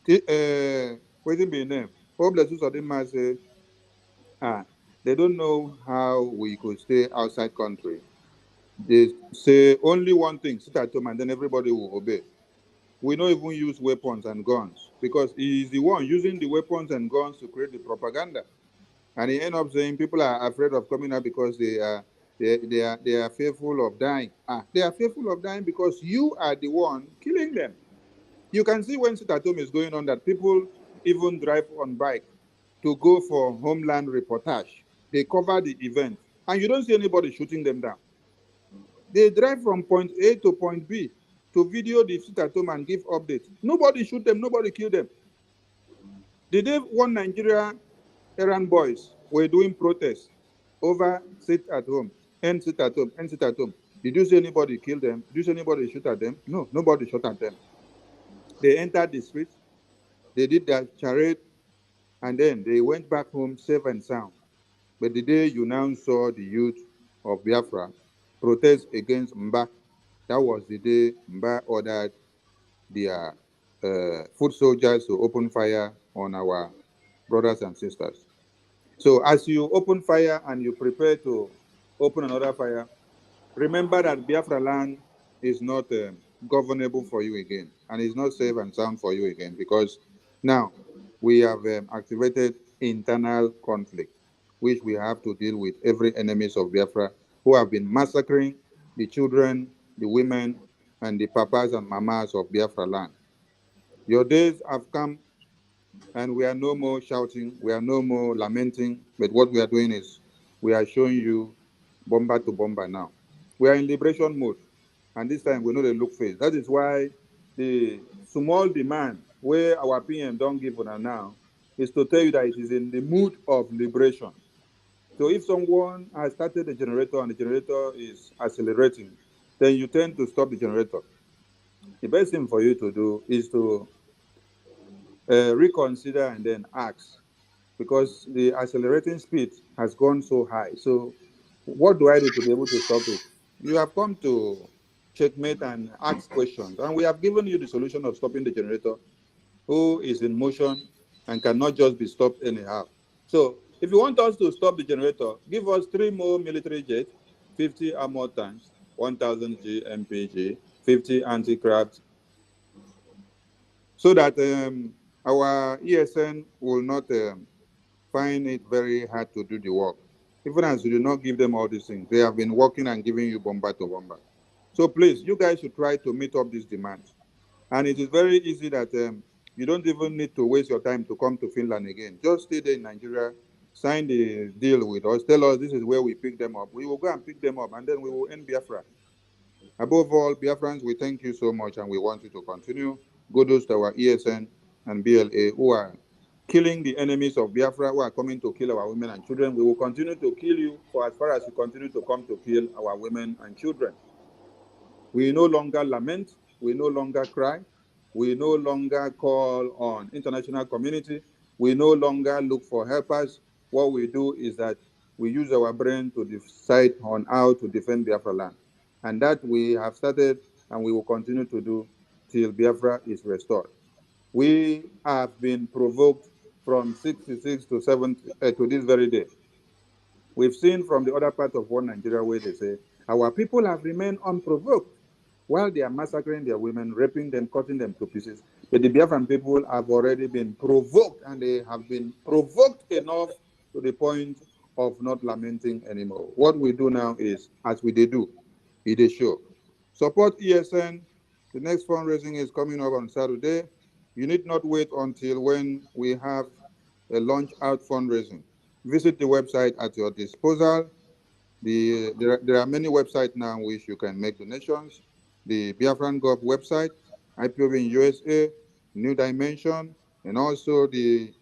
Speaker 16: Waiting be name. Oh, bless you, Sodima say, they don't know how we could stay outside country. They say only one thing, sit at home, and then everybody will obey. We don't even use weapons and guns because he is the one using the weapons and guns to create the propaganda. And he ends up saying people are afraid of coming out because they are fearful of dying. They are fearful of dying because you are the one killing them. You can see when sit at home is going on that people even drive on bike to go for homeland reportage. They cover the event, and you don't see anybody shooting them down. They drive from point A to point B to video the sit at home and give updates. Nobody shoot them, nobody kill them. The day one Nigeria errand boys were doing protests over sit at home, and sit at home, and sit at home. Did you see anybody kill them? Did you see anybody shoot at them? No, nobody shot at them. They entered the streets, they did their charade, and then they went back home safe and sound. But the day you now saw the youth of Biafra protest against Mba, that was the day Mba ordered their foot soldiers to open fire on our brothers and sisters. So as you open fire and you prepare to open another fire, remember that Biafra land is not governable for you again, and it's not safe and sound for you again, because now we have activated internal conflict, which we have to deal with every enemies of Biafra who have been massacring the children, the women, and the papas and mamas of Biafra land. Your days have come, and we are no more shouting, we are no more lamenting, but what we are doing is we are showing you bomber to bomber now. We are in liberation mode, and this time we know the look face. That is why the small demand where our PM don't give on now is to tell you that it is in the mood of liberation. So if someone has started the generator and the generator is accelerating, then you tend to stop the generator. The best thing for you to do is to reconsider and then ask, because the accelerating speed has gone so high. So what do I do to be able to stop it? You have come to checkmate and ask questions, and we have given you the solution of stopping the generator, who is in motion and cannot just be stopped anyhow. So if you want us to stop the generator, give us 3 more military jets, 50 armored tanks, 1,000 GMPG, 50 anti-craft, so that our ESN will not find it very hard to do the work. Even as you do not give them all these things, they have been working and giving you bomber to bomber. So please, you guys should try to meet up these demands. And it is very easy that you don't even need to waste your time to come to Finland again. Just stay there in Nigeria, sign the deal with us, tell us this is where we pick them up. We will go and pick them up, and then we will end Biafra. Above all, Biafrans, we thank you so much, and we want you to continue. Kudos to our ESN and BLA who are killing the enemies of Biafra, who are coming to kill our women and children. We will continue to kill you for as far as you continue to come to kill our women and children. We no longer lament, we no longer cry, we no longer call on international community, we no longer look for helpers. What we do is that we use our brain to decide on how to defend Biafra land. And that we have started and we will continue to do till Biafra is restored. We have been provoked from 66 to 70 to this very day. We've seen from the other part of one Nigeria where they say, our people have remained unprovoked while they are massacring their women, raping them, cutting them to pieces. But the Biafran people have already been provoked, and they have been provoked enough to the point of not lamenting anymore. What we do now is, as we do, it is show. Support ESN. The next fundraising is coming up on Saturday. You need not wait until when we have a launch out fundraising. Visit the website at your disposal. There are many websites now which you can make donations. the Biafran Gov website, IPOB in USA, New Dimension, and also the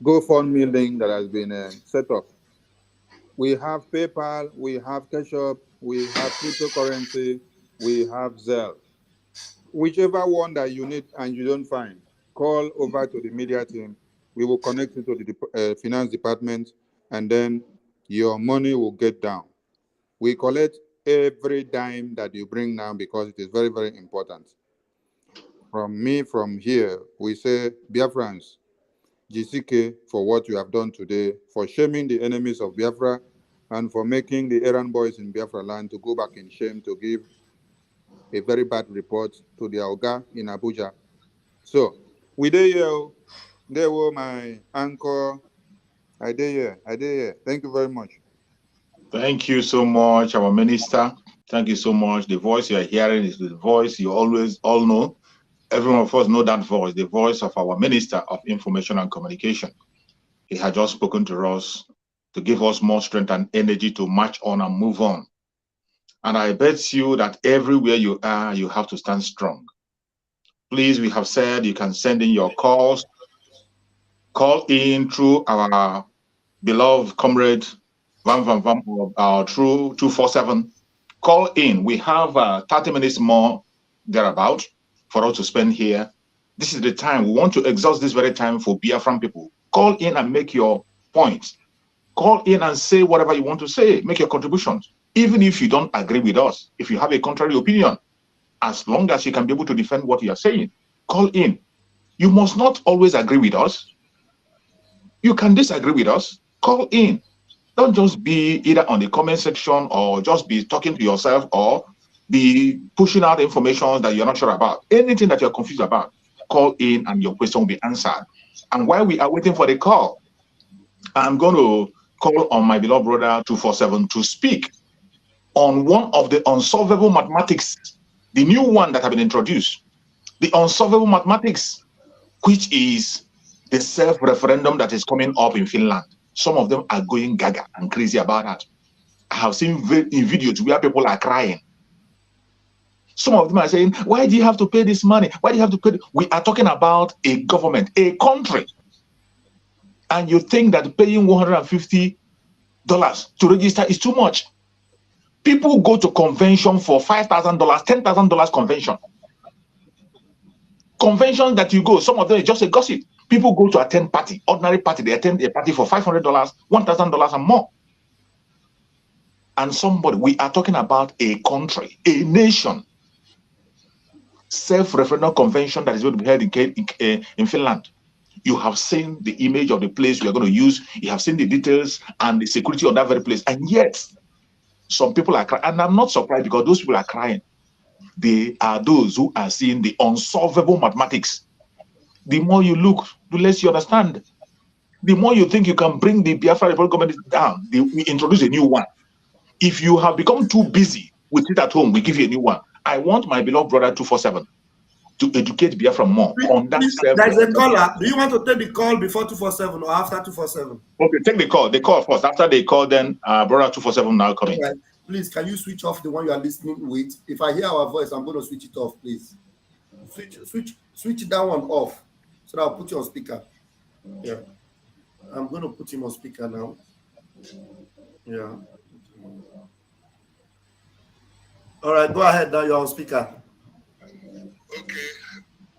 Speaker 16: GoFundMe link that has been set up. We have PayPal, we have Cash App, we have cryptocurrency, we have Zelle. Whichever one that you need and you don't find, call over to the media team. We will connect you to the finance department, and then your money will get down. We collect every dime that you bring down because it is very, very important. From here, we say, Biafrans, GCK for what you have done today, for shaming the enemies of Biafra, and for making the errand boys in Biafra land to go back in shame to give a very bad report to the Oga in Abuja. So, we there were my anchor. I did here. Thank you very much.
Speaker 7: Thank you so much, our minister. Thank you so much. The voice you are hearing is the voice you always all know. Everyone of us know that voice, the voice of our Minister of Information and Communication. He had just spoken to us to give us more strength and energy to march on and move on. And I bet you that everywhere you are, you have to stand strong. Please, we have said you can send in your calls. Call in through our beloved comrade Van through 247. Call in. We have 30 minutes more thereabout for us to spend here. This is the time. We want to exhaust this very time for Biafran people. Call in and make your points. Call in and say whatever you want to say. Make your contributions. Even if you don't agree with us, if you have a contrary opinion, as long as you can be able to defend what you are saying, call in. You must not always agree with us. You can disagree with us. Call in. Don't just be either on the comment section or just be talking to yourself or be pushing out information that you're not sure about. Anything that you're confused about, call in and your question will be answered. And while we are waiting for the call, I'm going to call on my beloved brother 247 to speak on one of the unsolvable mathematics, the new one that have been introduced, the unsolvable mathematics, which is the self-referendum that is coming up in Finland. Some of them are going gaga and crazy about that. I have seen in videos where people are crying. Some of them are saying, why do you have to pay this money? Why do you have to pay? We are talking about a government, a country. And you think that paying $150 to register is too much. People go to convention for $5,000, $10,000 convention. Conventions that you go, some of them is just a gossip. People go to attend party, ordinary party, they attend a party for $500, $1,000 and more. And somebody, we are talking about a country, a nation, self-referendum convention that is going to be held in Finland. You have seen the image of the place we are going to use. You have seen the details and the security of that very place. And yet, some people are crying. And I'm not surprised because those people are crying. They are those who are seeing the unsolvable mathematics. The more you look, the less you understand. The more you think you can bring the Biafra Republic government down, we introduce a new one. If you have become too busy with it at home, we give you a new one. I want my beloved brother 247 to educate Biafra more on that.
Speaker 14: There's a caller. Do you want to take the call before 247 or after 247?
Speaker 7: Okay, take the call. The call first. After the call, then brother 247 now coming.
Speaker 14: Right. Please, can you switch off the one you are listening with? If I hear our voice, I'm going to switch it off, please. Switch that one off. So that I'll put you on speaker. Yeah. I'm going to put him on speaker now. Yeah. All right, go ahead now. You're on speaker.
Speaker 15: Okay.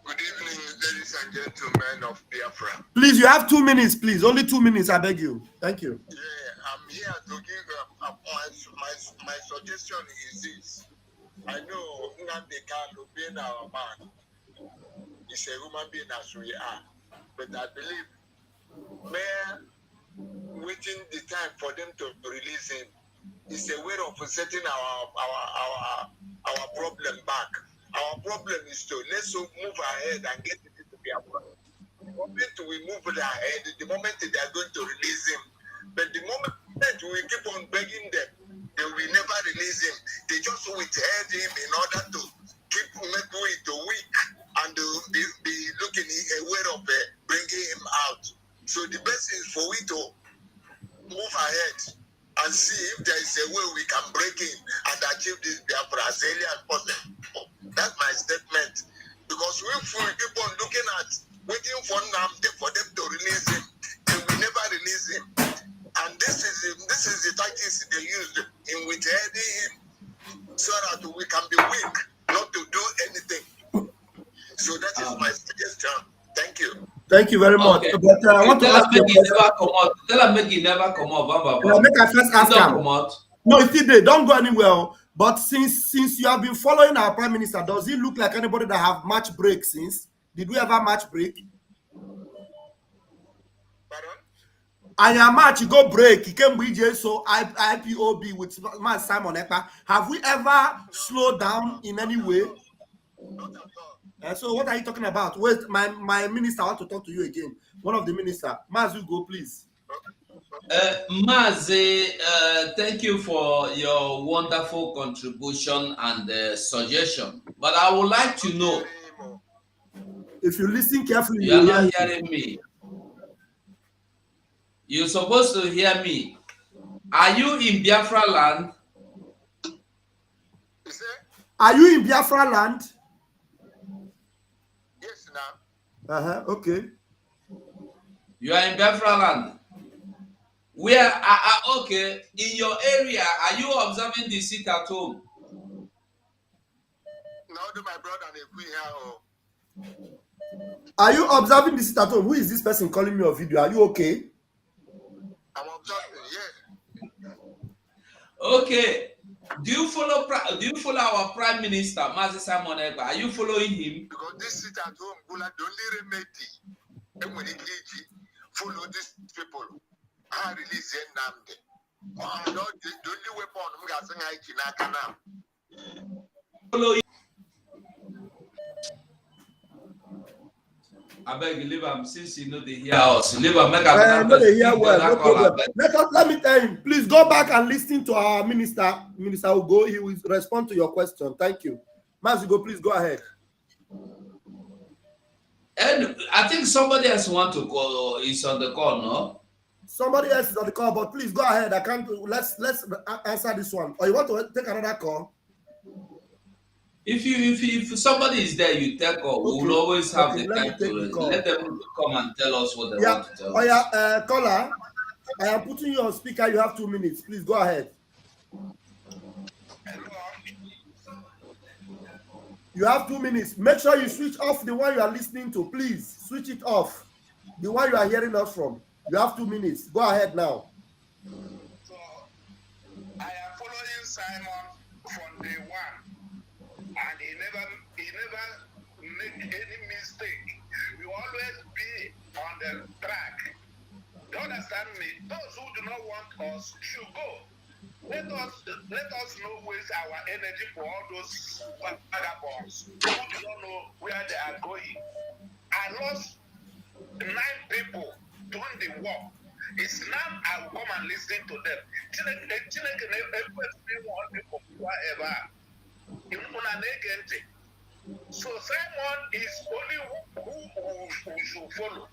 Speaker 15: Good evening, ladies and gentlemen of Biafra.
Speaker 14: Please, you have 2 minutes, please. Only 2 minutes, I beg you. Thank you.
Speaker 15: Yeah, I'm here to give my suggestion is this. I know Nnamdi Kanu being our man is a human being as we are, but I believe waiting the time for them to release him is a way of setting our problem back. Our problem is to let's move ahead and get it to Biafra. The moment we move ahead, the moment they are going to release him, but the moment we keep on begging them, they will never release him. They just withheld him in order to make it weak and be looking a way of bringing him out. So the best is for we to move ahead and see if there is a way we can break in and achieve this Biafra as early as possible. That's my statement. Because if we keep on looking at waiting for Nnamdi for them to release him, they will never release him. And this is the tactics they used in withholding him so that we can be weak, not to do anything. So that is my suggestion. Thank you.
Speaker 14: Thank you very much.
Speaker 8: Okay.
Speaker 14: But I want to ask you a question.
Speaker 8: Tell him make he never come up.
Speaker 14: Make I first ask him. No, it's still there. Don't go anywhere. But since you have been following our prime minister, does he look like anybody that have match break since? Did we ever match break?
Speaker 15: Pardon?
Speaker 14: And match go break. He came with so IPOB with man Simon Ekpa. Have we ever slowed down in any way?
Speaker 15: Not at all.
Speaker 14: So what are you talking about? Wait, my minister, I want to talk to you again. One of the minister. Mazu, go please.
Speaker 8: Mazi, thank you for your wonderful contribution and suggestion. But I would like to know,
Speaker 14: if you listen carefully,
Speaker 8: you are not hearing me. You're supposed to hear me. Are you in Biafra land?
Speaker 14: Are you in Biafra land?
Speaker 15: Yes, now.
Speaker 14: Okay.
Speaker 8: You are in Biafra land. Where okay, in your area, are you observing the sit at home?
Speaker 15: Now do my brother and if we here.
Speaker 14: Are you observing the sit at home? Who is this person calling me on video? Are you okay?
Speaker 15: I'm observing, yes.
Speaker 8: Okay. Do you follow our Prime Minister, Mazi Simon Ekpa? Are you following him?
Speaker 15: Because this sit at home, the only remedy, and when it follow these people. I release Nnamdi. Oh, no, the only weapon I'm going to say
Speaker 8: follow. I beg you, leave him since you know they hear us. Leave him, make
Speaker 14: no problem. Let me tell him. Please go back and listen to our minister. Minister Ugo, he will respond to your question. Thank you. Mazigo, please go ahead.
Speaker 8: And I think somebody else want to call. Is on the call, no?
Speaker 14: Somebody else is on the call, but please go ahead. I can't. Let's answer this one. Or you want to take another call?
Speaker 8: If somebody is there, you take call. Okay. We will always have the time to let them come and tell us what they want to tell us.
Speaker 14: Caller, I am putting you on speaker. You have 2 minutes. Please go ahead. You have 2 minutes. Make sure you switch off the one you are listening to. Please switch it off. The one you are hearing us from. You have 2 minutes. Go ahead now.
Speaker 15: So, I am following Simon from day one, and he never make any mistake. We always be on the track. You understand me? Those who do not want us should go. Let us not waste our energy for all those vagabonds who do not know where they are going. I lost 9 people doing the work. It's now I will come and listen to them. So Simon is only who should follow.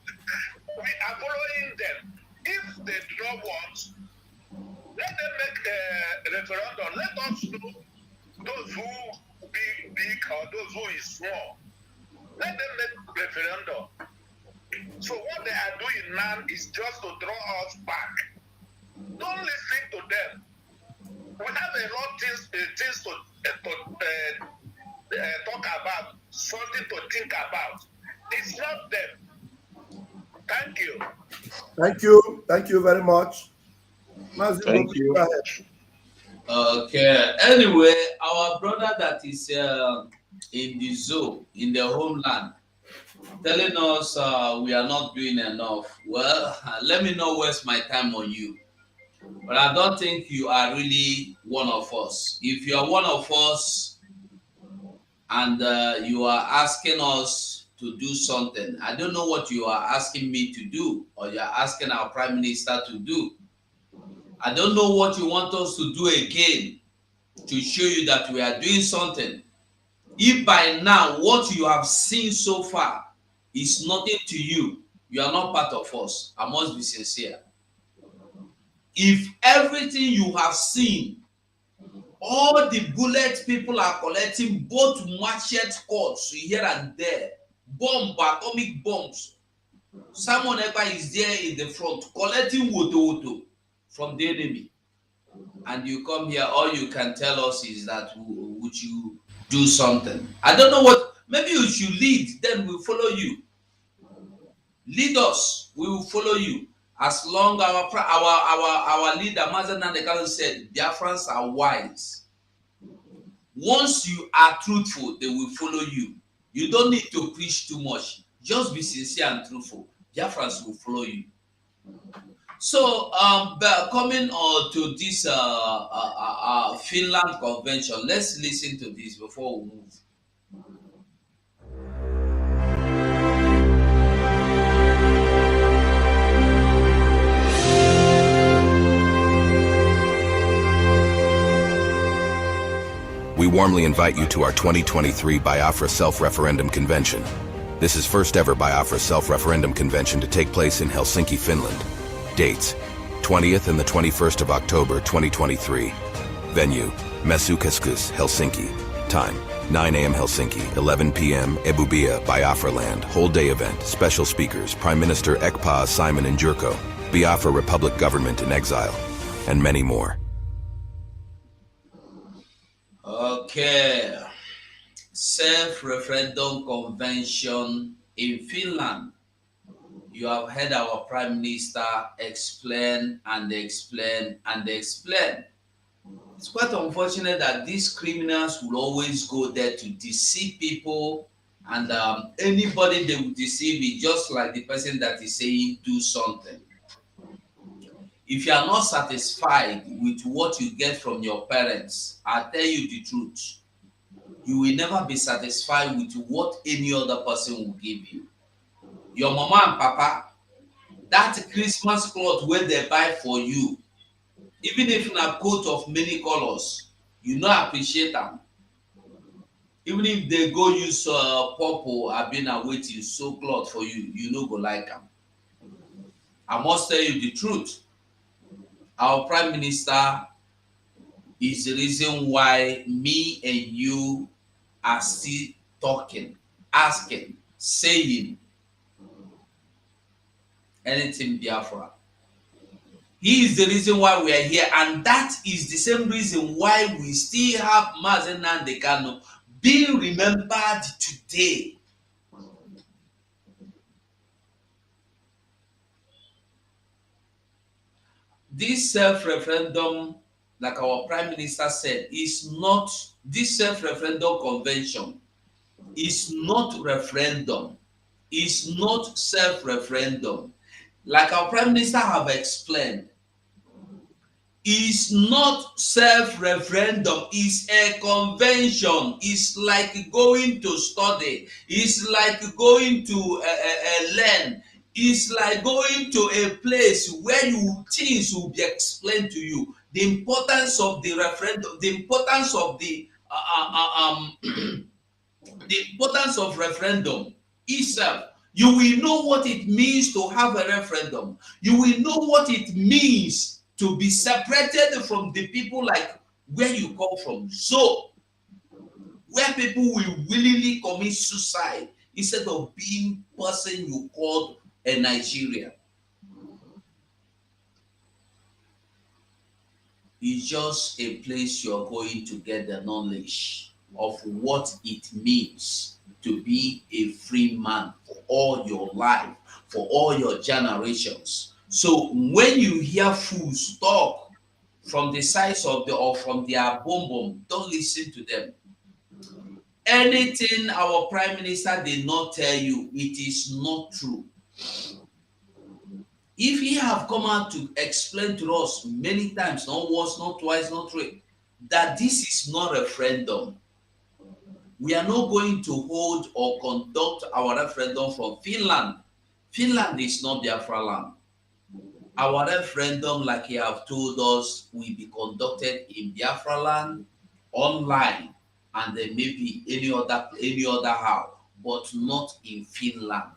Speaker 15: We are following them. If they do not want, let them make a referendum. Let us know those who be big or those who is small. Let them make referendum. So what they are doing now is just to draw us back. Don't listen to them. We have a lot of things to talk about, something to think about. It's not them. Thank you.
Speaker 14: Thank you. Thank you very much.
Speaker 7: Thank you.
Speaker 8: Okay. Anyway, our brother that is in the zoo, in the homeland, telling us we are not doing enough. Well, let me not waste my time on you. But I don't think you are really one of us. If you are one of us and you are asking us to do something, I don't know what you are asking me to do or you are asking our Prime Minister to do. I don't know what you want us to do again to show you that we are doing something. If by now what you have seen so far is nothing to you, you are not part of us. I must be sincere. If everything you have seen, all the bullets people are collecting, both machete cords here and there, atomic bombs. Simon Ekpa is there in the front collecting woto from the enemy. And you come here, all you can tell us is that would you do something? I don't know what, maybe you should lead, then we'll follow you. Lead us, we will follow you. As long our leader, Mazen Nandekalo, said, Biafrans are wise. Once you are truthful, they will follow you. You don't need to preach too much. Just be sincere and truthful. Biafrans will follow you. So, coming on to this Finland convention, let's listen to this before we move.
Speaker 17: We warmly invite you to our 2023 Biafra Self-Referendum Convention. This is first ever Biafra Self-Referendum Convention to take place in Helsinki, Finland. Dates: 20th and the 21st of October 2023. Venue: Mesukeskus, Helsinki. Time: 9 a.m. Helsinki, 11 p.m. Ebubia, Biafra Land. Whole day event. Special speakers: Prime Minister Ekpa Simon Njurko, Biafra Republic Government in Exile, and many more.
Speaker 8: Okay. Self-referendum convention in Finland. You have heard our Prime Minister explain and explain and explain. It's quite unfortunate that these criminals will always go there to deceive people, and anybody they will deceive is just like the person that is saying do something. If you are not satisfied with what you get from your parents, I'll tell you the truth. You will never be satisfied with what any other person will give you. Your mama and papa, that Christmas cloth where they buy for you, even if in a coat of many colors, you not appreciate them. Even if they go use purple, I've been waiting so cloth for you, you no go like them. I must tell you the truth. Our Prime Minister is the reason why me and you are still talking, asking, saying anything Biafra. He is the reason why we are here, and that is the same reason why we still have Mazen Nandekano being remembered today. This self-referendum, like our Prime Minister said, is not, this self-referendum convention is not referendum, is not self-referendum. Like our Prime Minister have explained, is not self-referendum, is a convention. It's like going to study, it's like going to learn. It's like going to a place where things will be explained to you. The importance of the referendum, the importance of the importance of referendum itself. You will know what it means to have a referendum. You will know what it means to be separated from the people like where you come from. So, where people will willingly commit suicide instead of being person you called a Nigeria. It's just a place you're going to get the knowledge of what it means to be a free man for all your life, for all your generations. So when you hear fools talk from the sides of the or from their boom, don't listen to them. Anything our Prime Minister did not tell you, it is not true. If he have come out to explain to us many times, not once, not twice, not three, that this is not a referendum, we are not going to hold or conduct our referendum from Finland. Finland is not Biafra land. Our referendum, like he have told us, will be conducted in Biafra land, online, and then maybe any other how, but not in Finland.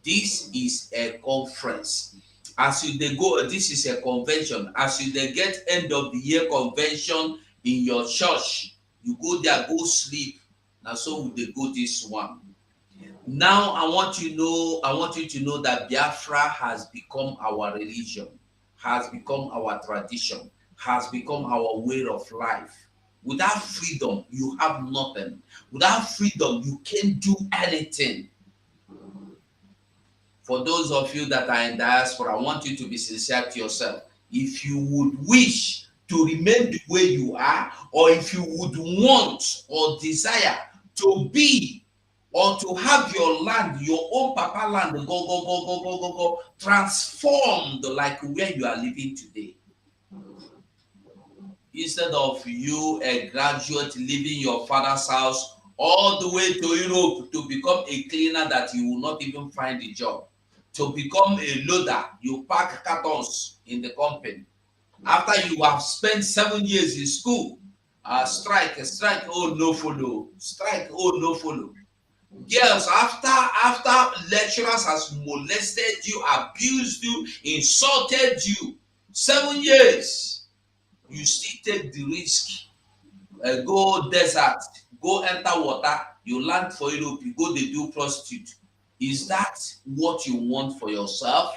Speaker 8: This is a conference. as you they go, this is a convention, as you they get end of the year convention in your church, you go there, go sleep. Now so they go this one. Now I want you to know that Biafra has become our religion, has become our tradition, has become our way of life. Without freedom, you have nothing. Without freedom, you can't do anything. For those of you that are in diaspora, I want you to be sincere to yourself. If you would wish to remain the way you are, or if you would want or desire to be or to have your land, your own papa land, go, transformed like where you are living today. Instead of you, a graduate, leaving your father's house all the way to Europe to become a cleaner that you will not even find a job, to become a loader, you pack cartons in the company. After you have spent 7 years in school, strike, oh no follow, strike, oh no follow. Girls, after lecturers has molested you, abused you, insulted you, 7 years, you still take the risk. Go desert, go enter water, you land for Europe, you go they do prostitute. Is that what you want for yourself?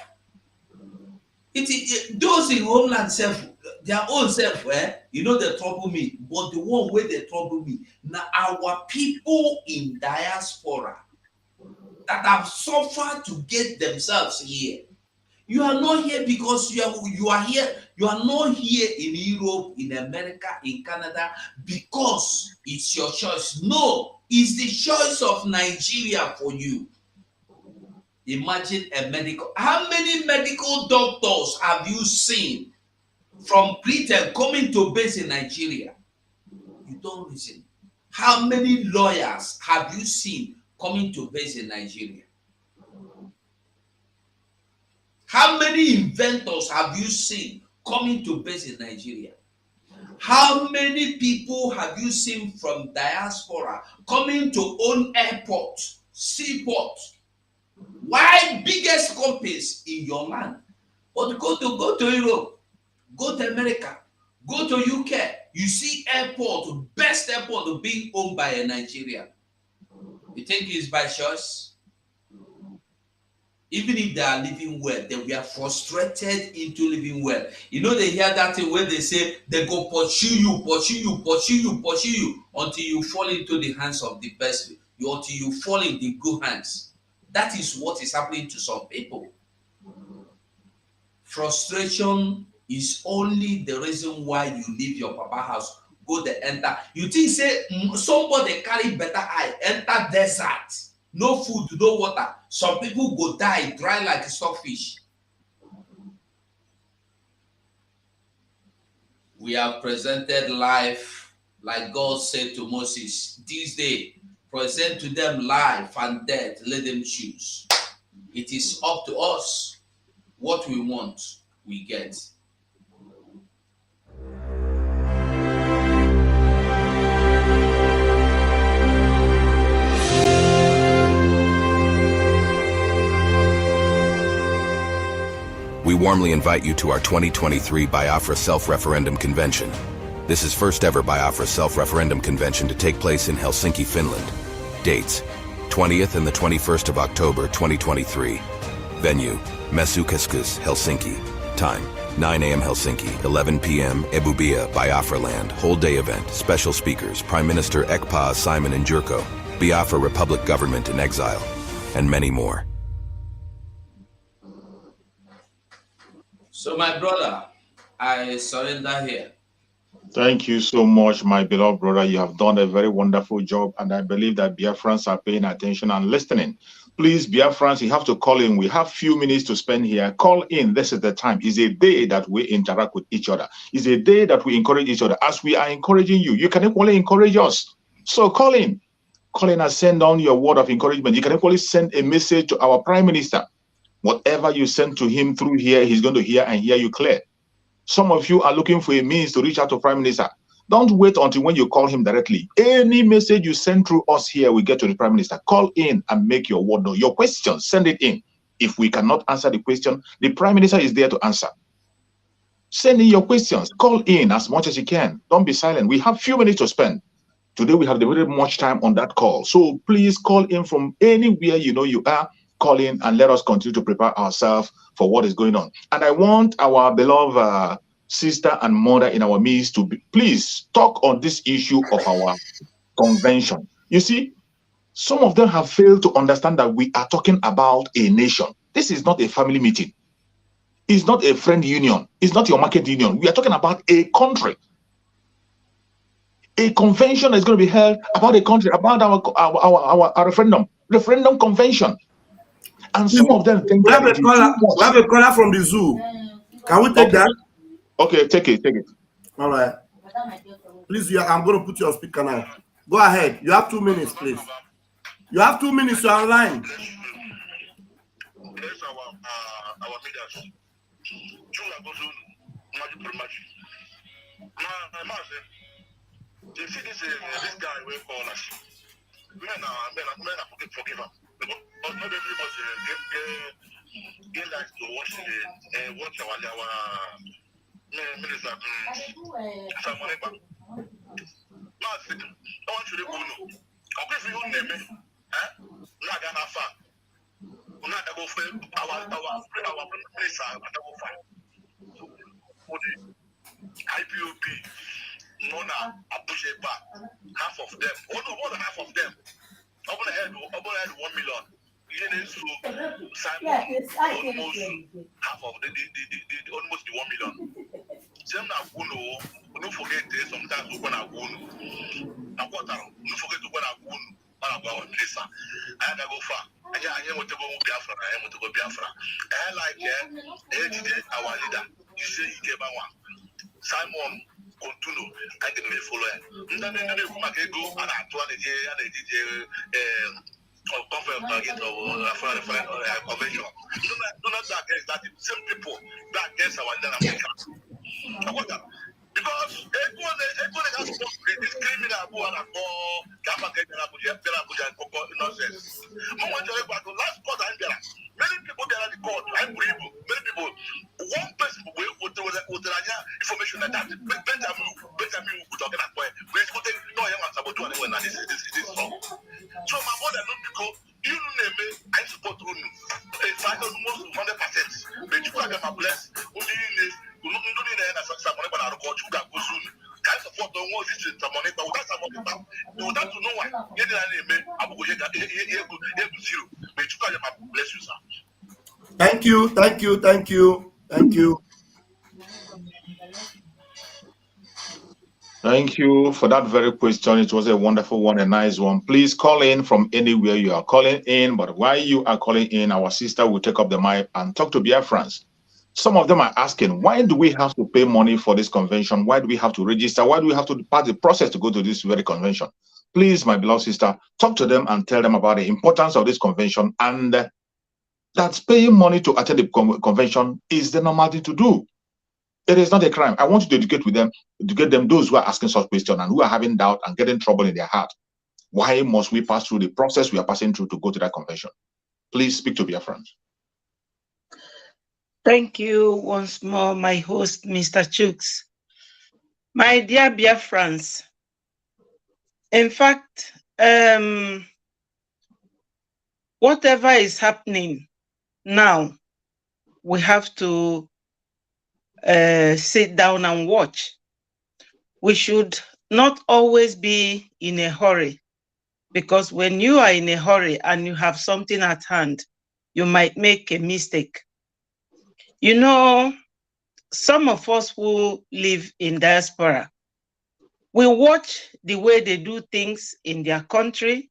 Speaker 8: Those in homeland self, their own self, you know they trouble me, but the one way they trouble me, now our people in diaspora that have suffered to get themselves here. You are not here because you are here. You are not here in Europe, in America, in Canada because it's your choice. No, it's the choice of Nigeria for you. Imagine a medical. How many medical doctors have you seen from Britain coming to base in Nigeria? You don't listen. How many lawyers have you seen coming to base in Nigeria? How many inventors have you seen coming to base in Nigeria? How many people have you seen from diaspora coming to own airport, seaport? Why biggest companies in your land? But go to Europe, go to America, go to UK, you see airport, best airport being owned by a Nigerian. You think it's by choice? Even if they are living well, they were frustrated into living well. You know, they hear that thing where they say they go pursue you until you fall into the hands of the best, until you fall in the good hands. That is what is happening to some people. Frustration is only the reason why you leave your papa house, go there, enter. You think say somebody carry better eye, enter desert. No food, no water. Some people go die dry like a stockfish. We have presented life like God said to Moses. This day, present to them life and death. Let them choose. It is up to us. What we want, we get.
Speaker 17: We warmly invite you to our 2023 Biafra Self-Referendum Convention. This is first ever Biafra Self-Referendum Convention to take place in Helsinki, Finland. Dates: 20th and the 21st of October 2023. Venue: Mesukeskus, Helsinki. Time: 9 a.m. Helsinki, 11 p.m. Ebubia, Biafra Land. Whole day event. Special speakers: Prime Minister Ekpa Simon Njurko, Biafra Republic Government in Exile, and many more.
Speaker 8: So my brother, I surrender here.
Speaker 7: Thank you so much, my beloved brother. You have done a very wonderful job, and I believe that Biafrans are paying attention and listening. Please, Biafrans, you have to call in. We have few minutes to spend here. Call in. This is the time. It's a day that we interact with each other. It's a day that we encourage each other. As we are encouraging you, you can equally encourage us. So call in. Call in and send down your word of encouragement. You can equally send a message to our Prime Minister. Whatever you send to him through here, he's going to hear and hear you clear. Some of you are looking for a means to reach out to Prime Minister. Don't wait until when you call him directly. Any message you send through us here will get to the Prime Minister. Call in and make your word known. Your questions, send it in. If we cannot answer the question, the Prime Minister is there to answer. Send in your questions. Call in as much as you can. Don't be silent. We have few minutes to spend. Today, we have very much time on that call. So please call in from anywhere you know you are. Call in and let us continue to prepare ourselves for what is going on. And I want our beloved sister and mother in our midst to please talk on this issue of our convention. You see, some of them have failed to understand that we are talking about a nation. This is not a family meeting. It's not a friend union. It's not your market union. We are talking about a country. A convention is going to be held about a country, about our referendum convention. And some of them think
Speaker 14: we have a caller from the zoo. Can we take that?
Speaker 7: Okay, take it.
Speaker 14: All right. Please, I'm going to put you on speaker now. Go ahead. You have 2 minutes, please. You have 2 minutes. You're online.
Speaker 15: You see this guy we call us. Men are forgive him. But not everybody get like to watch our minister. Someone I want you to go no. Okay, if you name it, not gonna far. Not go for our place and go far. IPOP. Mona Abujeba, half of them, more than half of them. Open head 1 million. Simon, almost half of the almost the 1 million. Same now, don't forget this. Sometimes we gonna win. Don't forget to go and win. I go far. I want to go Biafra. I want to go Biafra. I like our leader. You say he gave one. Simon. Continue. I can follow it. Then go and conference target or convention. Do not against that. Same people that against our America. Because everyone has supposed to be this criminal who are nonsense. Last court many people there at the court. I'm believable. Many people. One person with information that Benjamin would talk about. We couldn't know him and about doing when this song. So my mother not because you name me, I support you. It's like almost 100%. But you can get my bless. Only in someone about our court, you can go soon. Can't support the one this is someone, but without someone, you don't know why. You didn't name me, I'm going to get zero. But you can get my bless you, sir.
Speaker 14: Thank you.
Speaker 7: Thank you for that very question. It was a wonderful one, a nice one. Please call in from anywhere you are calling in. But while you are calling in, our sister will take up the mic and talk to BIAFRANS. Some of them are asking, why do we have to pay money for this convention? Why do we have to register? Why do we have to pass the process to go to this very convention? Please, my beloved sister, talk to them and tell them about the importance of this convention and that paying money to attend the convention is the normal thing to do. It is not a crime. I want you to educate them those who are asking such questions and who are having doubt and getting trouble in their heart. Why must we pass through the process we are passing through to go to that convention? Please speak to BIAFRANS.
Speaker 11: Thank you once more, my host, Mr. Chooks. My dear BIAFRANS, in fact, whatever is happening now, we have to sit down and watch. We should not always be in a hurry, because when you are in a hurry and you have something at hand, you might make a mistake. You know, some of us who live in diaspora, we watch the way they do things in their country.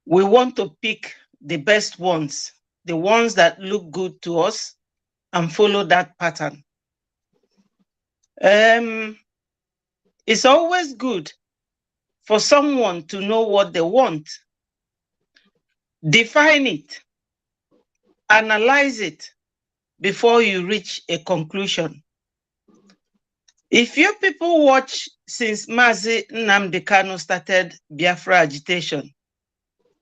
Speaker 11: We want to pick the best ones, the ones that look good to us, and follow that pattern. It's always good for someone to know what they want, define it, analyze it before you reach a conclusion. If you people watch since Mazi Nnamdi Kanu started Biafra agitation,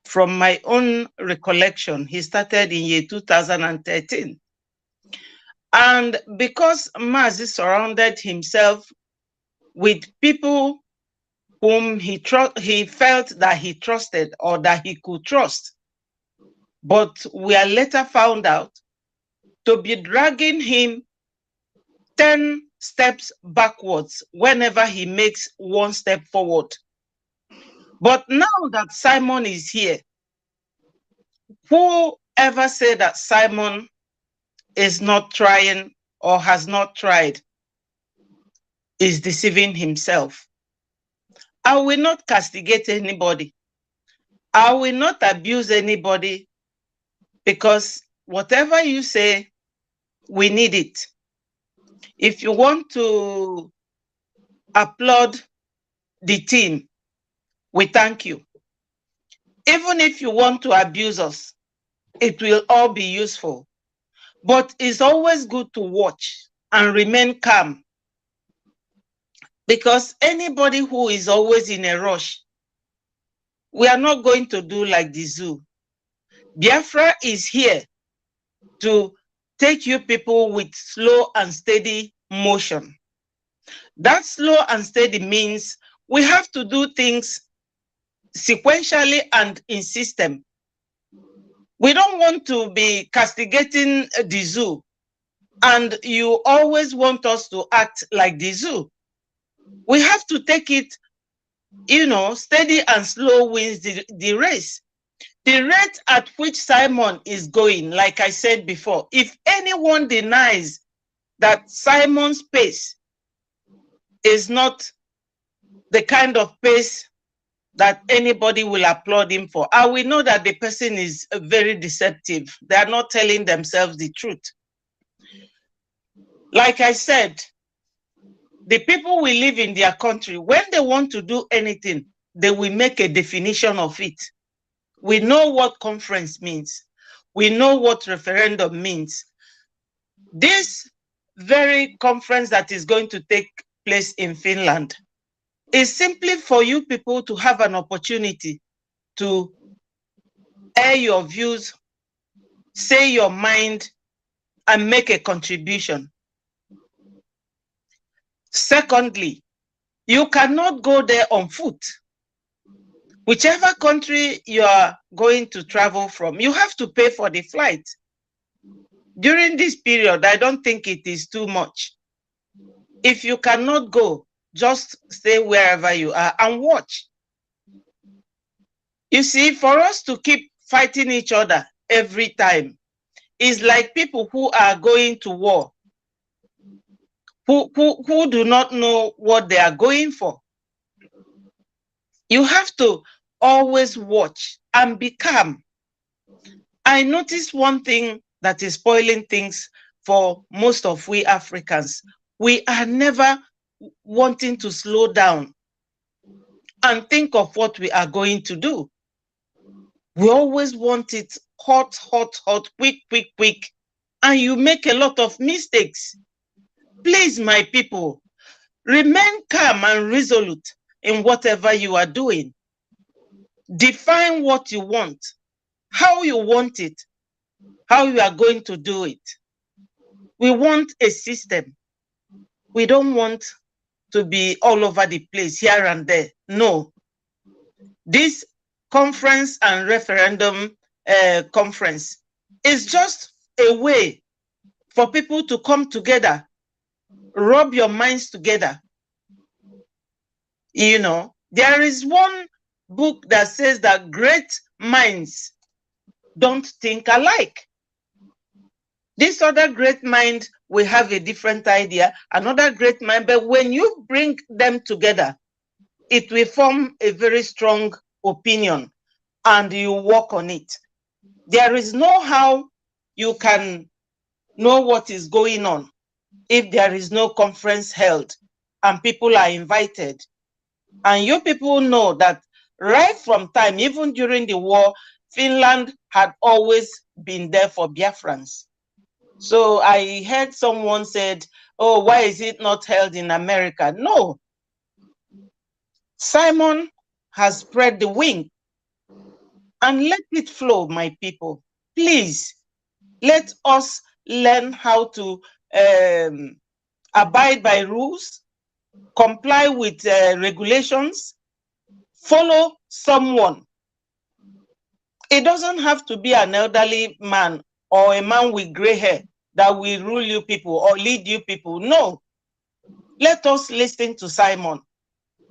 Speaker 11: from my own recollection, he started in year 2013. And because Mazi surrounded himself with people whom he felt that he trusted or that he could trust, but we are later found out to be dragging him 10 steps backwards whenever he makes one step forward. But now that Simon is here, whoever said that Simon is not trying or has not tried is deceiving himself. I will not castigate anybody. I will not abuse anybody, because whatever you say, we need it. If you want to applaud the team, we thank you. Even if you want to abuse us, it will all be useful. But it's always good to watch and remain calm, because anybody who is always in a rush, we are not going to do like the zoo. Biafra is here to take you people with slow and steady motion. That slow and steady means we have to do things sequentially and in system. We don't want to be castigating the zoo, and you always want us to act like the zoo. We have to take it, steady and slow wins the race. The rate at which Simon is going, like I said before, if anyone denies that Simon's pace is not the kind of pace that anybody will applaud him for, I will know that the person is very deceptive. They are not telling themselves the truth. Like I said, the people will live in their country. When they want to do anything, they will make a definition of it. We know what conference means. We know what referendum means. This very conference that is going to take place in Finland is simply for you people to have an opportunity to air your views, say your mind, and make a contribution. Secondly, you cannot go there on foot. Whichever country you are going to travel from, you have to pay for the flight. During this period, I don't think it is too much. If you cannot go, just stay wherever you are and watch. You see, for us to keep fighting each other every time is like people who are going to war, who do not know what they are going for. You have to always watch and be calm. I noticed one thing that is spoiling things for most of we Africans. We are never wanting to slow down and think of what we are going to do. We always want it hot, hot, hot, quick, quick, quick, and you make a lot of mistakes. Please, my people, remain calm and resolute in whatever you are doing. Define what you want, how you want it, how you are going to do it. We want a system. We don't want to be all over the place, here and there. No. This conference and referendum conference is just a way for people to come together, rub your minds together. There is one book that says that great minds don't think alike. This other great mind will have a different idea, another great mind, but when you bring them together, it will form a very strong opinion and you work on it. There is no how you can know what is going on if there is no conference held and people are invited. And you people know that right from time, even during the war, Finland had always been there for Biafrans. So I heard someone said, oh, why is it not held in America? No. Simon has spread the wing. and let it flow, my people. Please, let us learn how to abide by rules, comply with regulations, follow someone. It doesn't have to be an elderly man or a man with gray hair that will rule you people or lead you people. No. Let us listen to Simon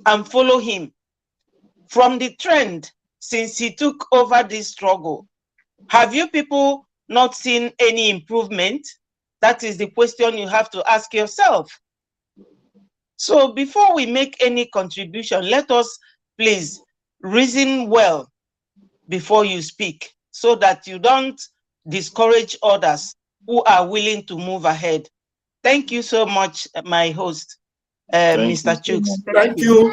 Speaker 11: and follow him. From the trend since he took over this struggle, have you people not seen any improvement? That is the question you have to ask yourself. So before we make any contribution, let us please reason well before you speak so that you don't discourage others who are willing to move ahead. Thank you so much, my host, Mr. Chooks.
Speaker 14: Thank you.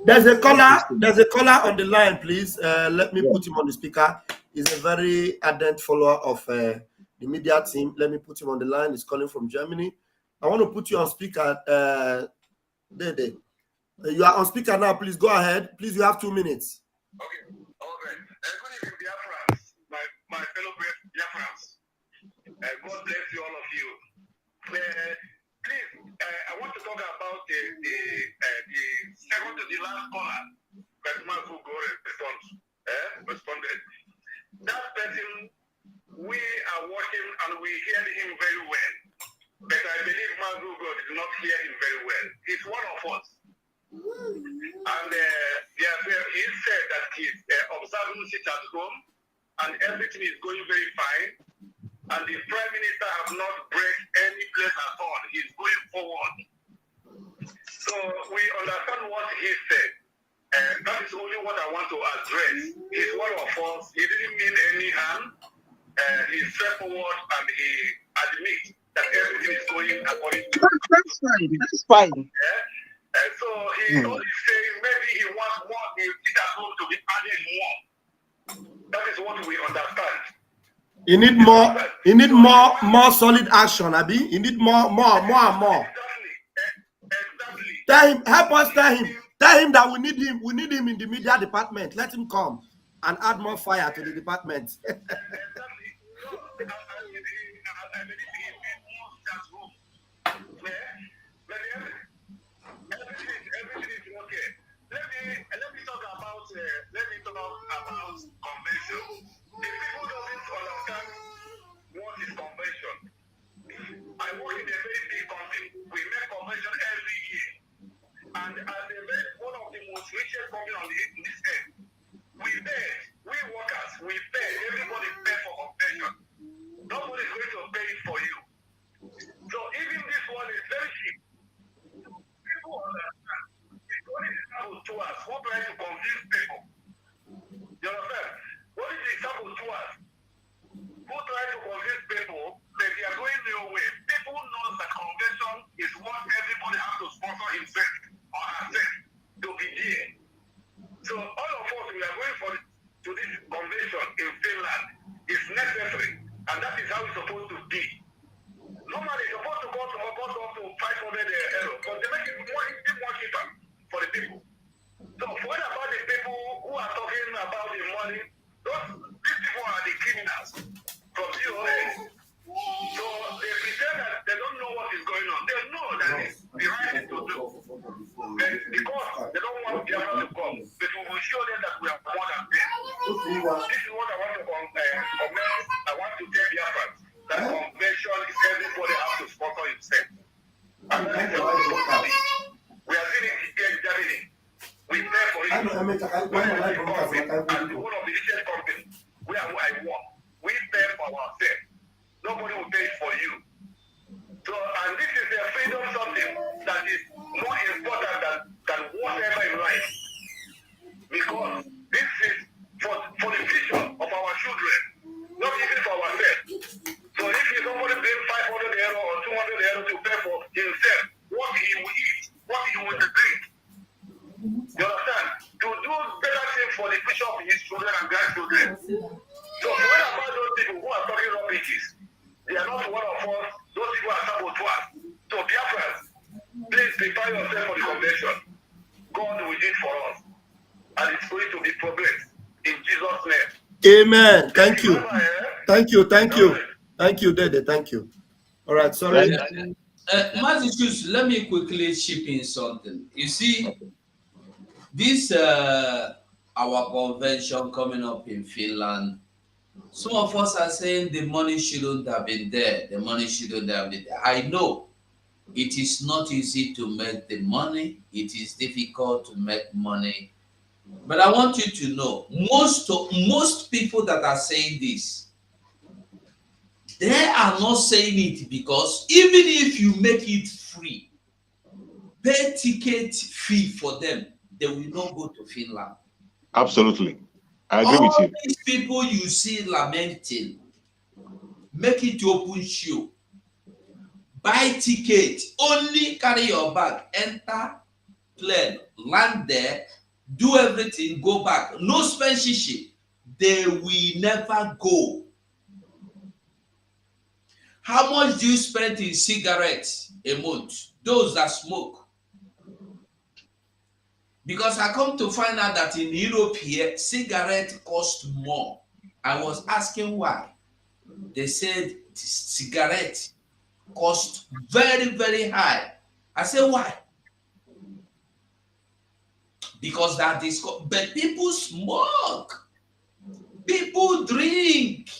Speaker 14: There's a caller. There's a caller on the line, please. Let me put him on the speaker. He's a very ardent follower of the media team. Let me put him on the line. He's calling from Germany. I want to put you on speaker. You are on speaker now. Please go ahead. Please, you have 2 minutes.
Speaker 15: Okay. All right. Good evening, BIAFRANS, my fellow BIAFRANS. God bless you, all of you. Please, I want to talk about the second to the last caller that Mazugo responded. That person, we are watching and we hear him very well. But I believe Mazugo did not hear him very well. He's one of us. And he said that he's observing it at home and everything is going very fine. And the Prime Minister has not break any place at all. He's going forward. So we understand what he said. That is only what I want to address. He's one of us. He didn't mean any harm. He straightforward and he admits that everything is going according to.
Speaker 11: That's fine. That's fine.
Speaker 15: So he's only saying maybe he wants more. He sit at home to be added more. That is what we understand.
Speaker 14: You need more. You need more solid action, Abi. You need more and more.
Speaker 15: Exactly.
Speaker 14: Tell him. Help us. Tell him. Tell him that we need him. We need him in the media department. Let him come and add more fire to the department.
Speaker 15: Let me talk about convention. The people don't understand what is convention. I work in a very big company. We make convention every year. And as one of the most richest companies on this earth, we pay, we workers, we pay, everybody pay for convention. Nobody is going to pay it for you. So even this one is very cheap. People understand. It's only example to us who try to convince people. You understand? What is the example to us? Who try to convince people that they are going their way? People know that convention is what everybody has to sponsor himself or herself to be there. So all of us, we are going to this convention in Finland. It's necessary, and that is how it's supposed to be. Normally, it's supposed to cost up to 500 euros, but they make it more cheaper for the people. So what about the people who are talking about the money? These people are the criminals from UOA. So they pretend that they don't know what is going on. They know that it's the right thing to do. But because they don't want Biafra to come, but we will show them that we are more than them. This is what I want to comment. I want to tell Biafra that convention is everybody has to sponsor himself. And that is how it's supposed to be. We are seeing it here in Germany. We pay for it. And one of the richest companies where I work, we pay for ourselves. Nobody will pay for you. So, and this is a freedom something that is more important than whatever in life. Because this is for the future of our children, not even for ourselves. So if somebody pays 500 euro or 200 euro to pay for himself, what he will eat, what he will drink. You understand? To do better things for the future of his children and grandchildren. So what about those people who are talking rubbish? They are not one of us. Those people are saboteurs. So Biafrans, please prepare yourself for the convention. God will do it for us. And it's going to be progress.
Speaker 9: Amen. Thank you. Thank you. Thank you. Thank you, Dede. Thank you. All right. Sorry.
Speaker 8: Massachusetts, let me quickly chip in something. You see, this our convention coming up in Finland. Some of us are saying the money shouldn't have been there. The money shouldn't have been there. I know it is not easy to make the money. It is difficult to make money. But I want you to know, most people that are saying this, they are not saying it because even if you make it free, pay ticket fee for them, they will not go to Finland.
Speaker 7: Absolutely. I agree with you.
Speaker 8: These people you see lamenting, make it open show, buy ticket, only carry your bag, enter plane, land there, do everything, go back. No sponsorship. They will never go. How much do you spend in cigarettes a month? Those that smoke. Because I come to find out that in Europe here, cigarette cost more. I was asking why. They said cigarette cost very, very high. I said why? Because that is, but people smoke, people drink,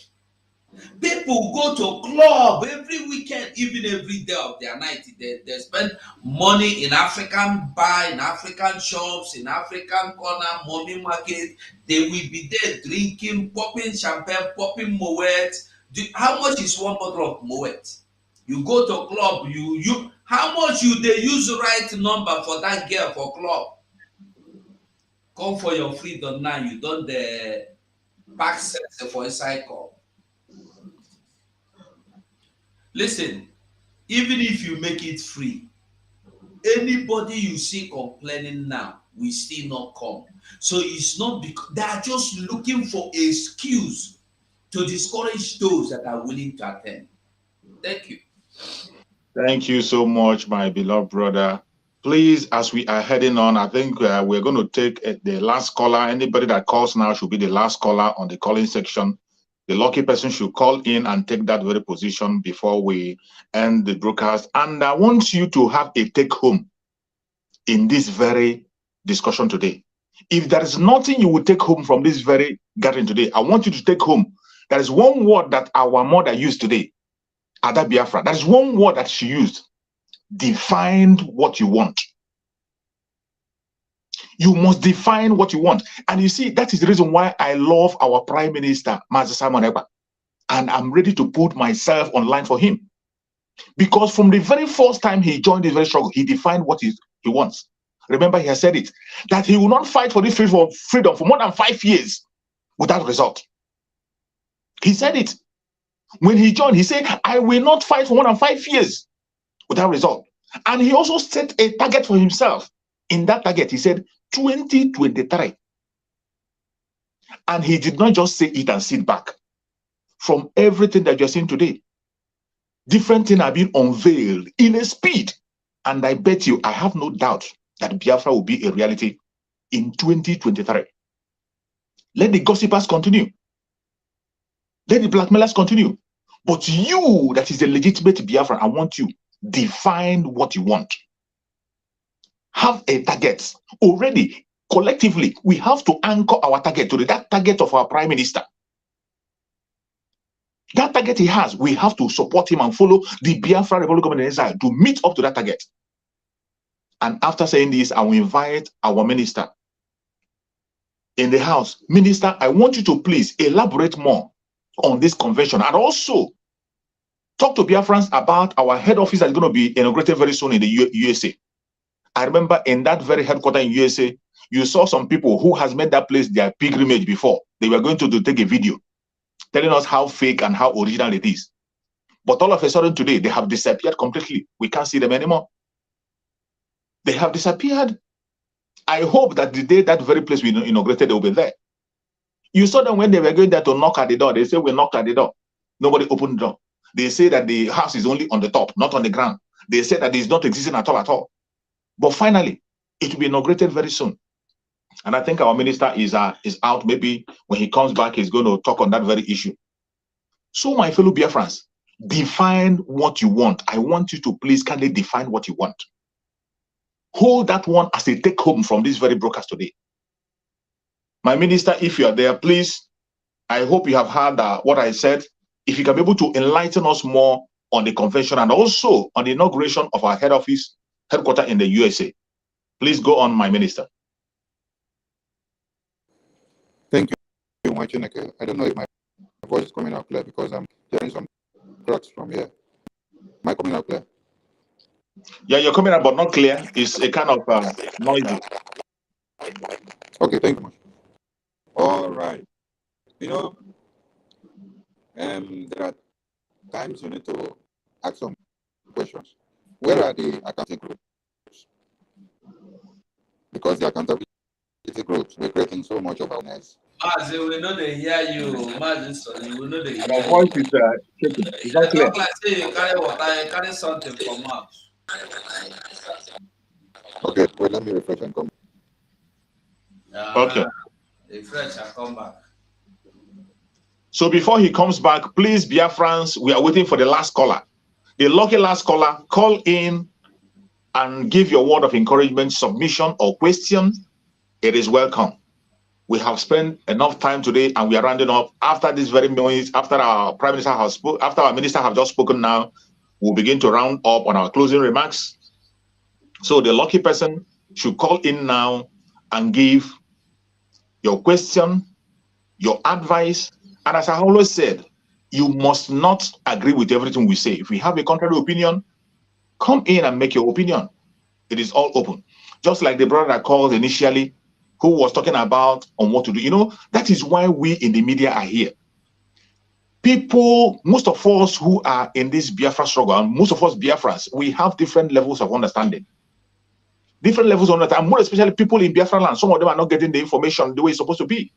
Speaker 8: people go to club every weekend, even every day of their night. They spend money in African bar, in African shops, in African corner, mommy market. They will be there drinking, popping champagne, popping Moet. How much is one bottle of Moet? You go to club, you how much you they use right number for that girl for club? Come for your freedom now. You don't pack sex for a cycle. Listen, even if you make it free, anybody you see complaining now will still not come. So it's not because they are just looking for an excuse to discourage those that are willing to attend. Thank you.
Speaker 7: Thank you so much, my beloved brother. Please, as we are heading on, I think we're going to take the last caller. Anybody that calls now should be the last caller on the calling section. The lucky person should call in and take that very position before we end the broadcast. And I want you to have a take home in this very discussion today. If there is nothing you will take home from this very gathering today, I want you to take home. There is one word that our mother used today, Ada Biafra. That is one word that she used. Define what you want. You must define what you want. And you see, that is the reason why I love our Prime Minister, Mazi Simon Ekpa. And I'm ready to put myself online for him. Because from the very first time he joined this very struggle, he defined what he wants. Remember, he has said it, that he will not fight for this freedom for more than 5 years without result. He said it. When he joined, he said, I will not fight for more than 5 years without result. And he also set a target for himself. In that target, he said 2023. And he did not just say it and sit back. From everything that you're seeing today, different things are being unveiled in a speed. And I bet you, I have no doubt that Biafra will be a reality in 2023. Let the gossipers continue. Let the blackmailers continue. But you, that is a legitimate Biafra, I want you, define what you want. Have a target. Already, collectively, we have to anchor our target to that target of our Prime Minister. That target he has, we have to support him and follow the Biafra Republic Government in Exile to meet up to that target. And after saying this, I will invite our minister in the house. Minister, I want you to please elaborate more on this convention and also talk to Biafrans about our head office that is going to be inaugurated very soon in the USA. I remember in that very headquarters in USA, you saw some people who has made that place their pilgrimage before. They were going to take a video telling us how fake and how original it is. But all of a sudden today, they have disappeared completely. We can't see them anymore. They have disappeared. I hope that the day that very place we inaugurated, they will be there. You saw them when they were going there to knock at the door. They say, we knocked at the door. Nobody opened the door. They say that the house is only on the top, not on the ground. They say that it's not existing at all. But finally, it will be inaugurated very soon. And I think our minister is out. Maybe when he comes back, he's going to talk on that very issue. So, my fellow Biafrans, define what you want. I want you to please kindly define what you want. Hold that one as a take home from this very broadcast today. My minister, if you are there, please, I hope you have heard what I said. If you can be able to enlighten us more on the convention and also on the inauguration of our headquarters in the USA. Please go on, my minister.
Speaker 16: Thank you, Machineke. I don't know if my voice is coming out clear because I'm hearing some cracks from here. Am I coming out clear?
Speaker 7: Yeah, you're coming out, but not clear. It's a kind of noisy.
Speaker 16: Okay, thank you much. All right. You know, there are times you need to ask some questions. Where are the accounting groups? Because the accountability groups, we're creating so much of awareness.
Speaker 8: Mazi, we know they hear you. Mazi, sorry, we know they hear
Speaker 7: Your
Speaker 8: you.
Speaker 7: voice is shaking. Is that clear?
Speaker 8: Talk like say you carry water, you carry something from out.
Speaker 16: Okay, well, let me refresh and come.
Speaker 7: Okay.
Speaker 8: Refresh and come back.
Speaker 7: So before he comes back, please, Biafrans, we are waiting for the last caller. The lucky last caller, call in and give your word of encouragement, submission, or question. It is welcome. We have spent enough time today and we are rounding up. After this very minute, after our Prime Minister has spoken, after our Minister have just spoken now, we'll begin to round up on our closing remarks. So the lucky person should call in now and give your question, your advice. And as I always said, you must not agree with everything we say. If we have a contrary opinion, come in and make your opinion. It is all open. Just like the brother that called initially, who was talking about on what to do. You know, that is why we in the media are here. People, most of us who are in this Biafra struggle, and most of us Biafrans, we have different levels of understanding. Different levels of understanding, more especially people in Biafra land. Some of them are not getting the information the way it's supposed to be.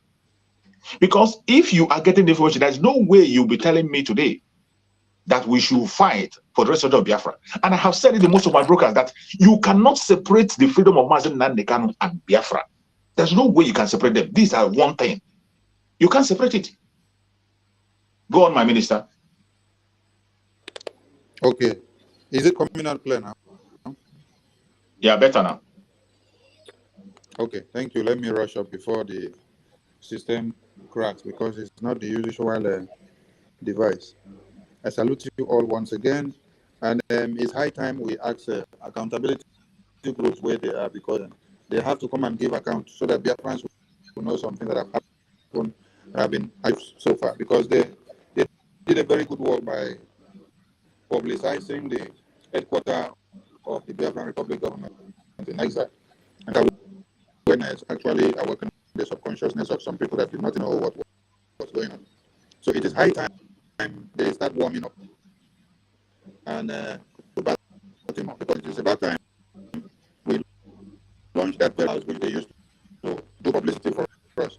Speaker 7: Because if you are getting the information, there's no way you'll be telling me today that we should fight for the rest of Biafra. And I have said it to most of my brokers that you cannot separate the freedom of Mazi Nnamdi Kanu and Biafra. There's no way you can separate them. These are one thing. You can't separate it. Go on, my minister.
Speaker 16: Okay. Is it coming out clear now?
Speaker 7: Yeah, better now.
Speaker 16: Okay, thank you. Let me rush up before the system cracks because it's not the usual device. I salute you all once again. And it's high time we ask accountability groups where they are because they have to come and give account so that Biafrans will know something that have been so far because they did a very good work by publicizing the headquarters of the Biafran Republic government in exile. And that awareness actually awakened the subconsciousness of some people that did not know what was going on. So it is high time they start warming up and because it is about time we launch that house which they used to do publicity for us.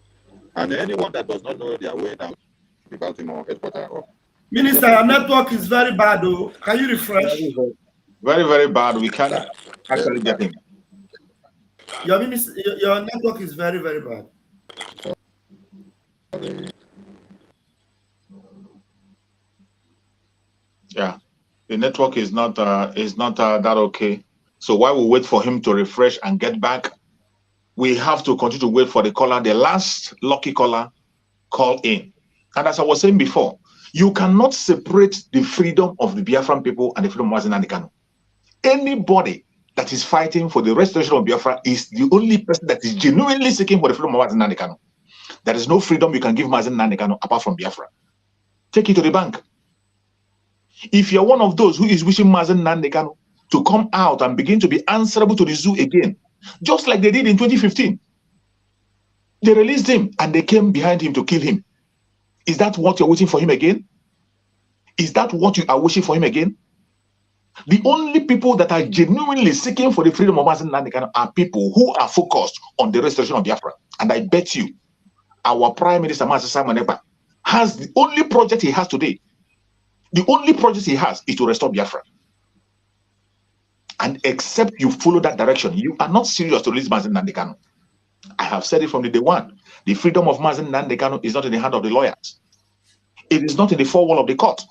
Speaker 16: And anyone that does not know their way down the Baltimore headquarters or
Speaker 14: Minister, your network is very bad, though. Can you refresh?
Speaker 7: Very, very bad. We can't actually get him.
Speaker 14: Your network is very, very bad.
Speaker 7: Yeah, the network is not that okay. So while we wait for him to refresh and get back, we have to continue to wait for the caller, the last lucky caller, call in. And as I was saying before, you cannot separate the freedom of the Biafran people and the freedom of Mazi Nnamdi Kanu. Anybody that is fighting for the restoration of Biafra is the only person that is genuinely seeking for the freedom of Mazi Nnamdi Kanu. There is no freedom you can give Mazi Nnamdi Kanu apart from Biafra. Take it to the bank. If you're one of those who is wishing Mazi Nnamdi Kanu to come out and begin to be answerable to the zoo again, just like they did in 2015, they released him and they came behind him to kill him. Is that what you're waiting for him again? Is that what you are wishing for him again? The only people that are genuinely seeking for the freedom of Mazi Nnamdi Kanu are people who are focused on the restoration of Biafra. And I bet you, our Prime Minister, Mazi Simon Ekpa, has the only project he has today. The only project he has is to restore Biafra. And except you follow that direction, you are not serious to release Mazi Nnamdi Kanu. I have said it from the day one. The freedom of Mazen Nnamdi Kanu is not in the hand of the lawyers. It is not in the four wall of the court.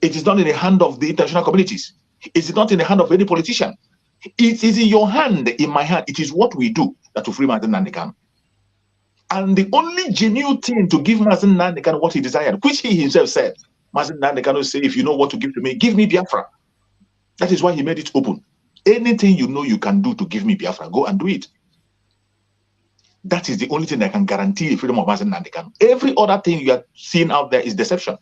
Speaker 7: It is not in the hand of the international communities. It is not in the hand of any politician. It is in your hand, in my hand. It is what we do that will free Mazen Nnamdi Kanu. And the only genuine thing to give Mazen Nnamdi Kanu what he desired, which he himself said, Mazen Nnamdi Kanu said, if you know what to give to me, give me Biafra. That is why he made it open. Anything you know you can do to give me Biafra, go and do it. That is the only thing that can guarantee the freedom of Mazen Nnamdi Kanu. Every other thing you are seeing out there is deception.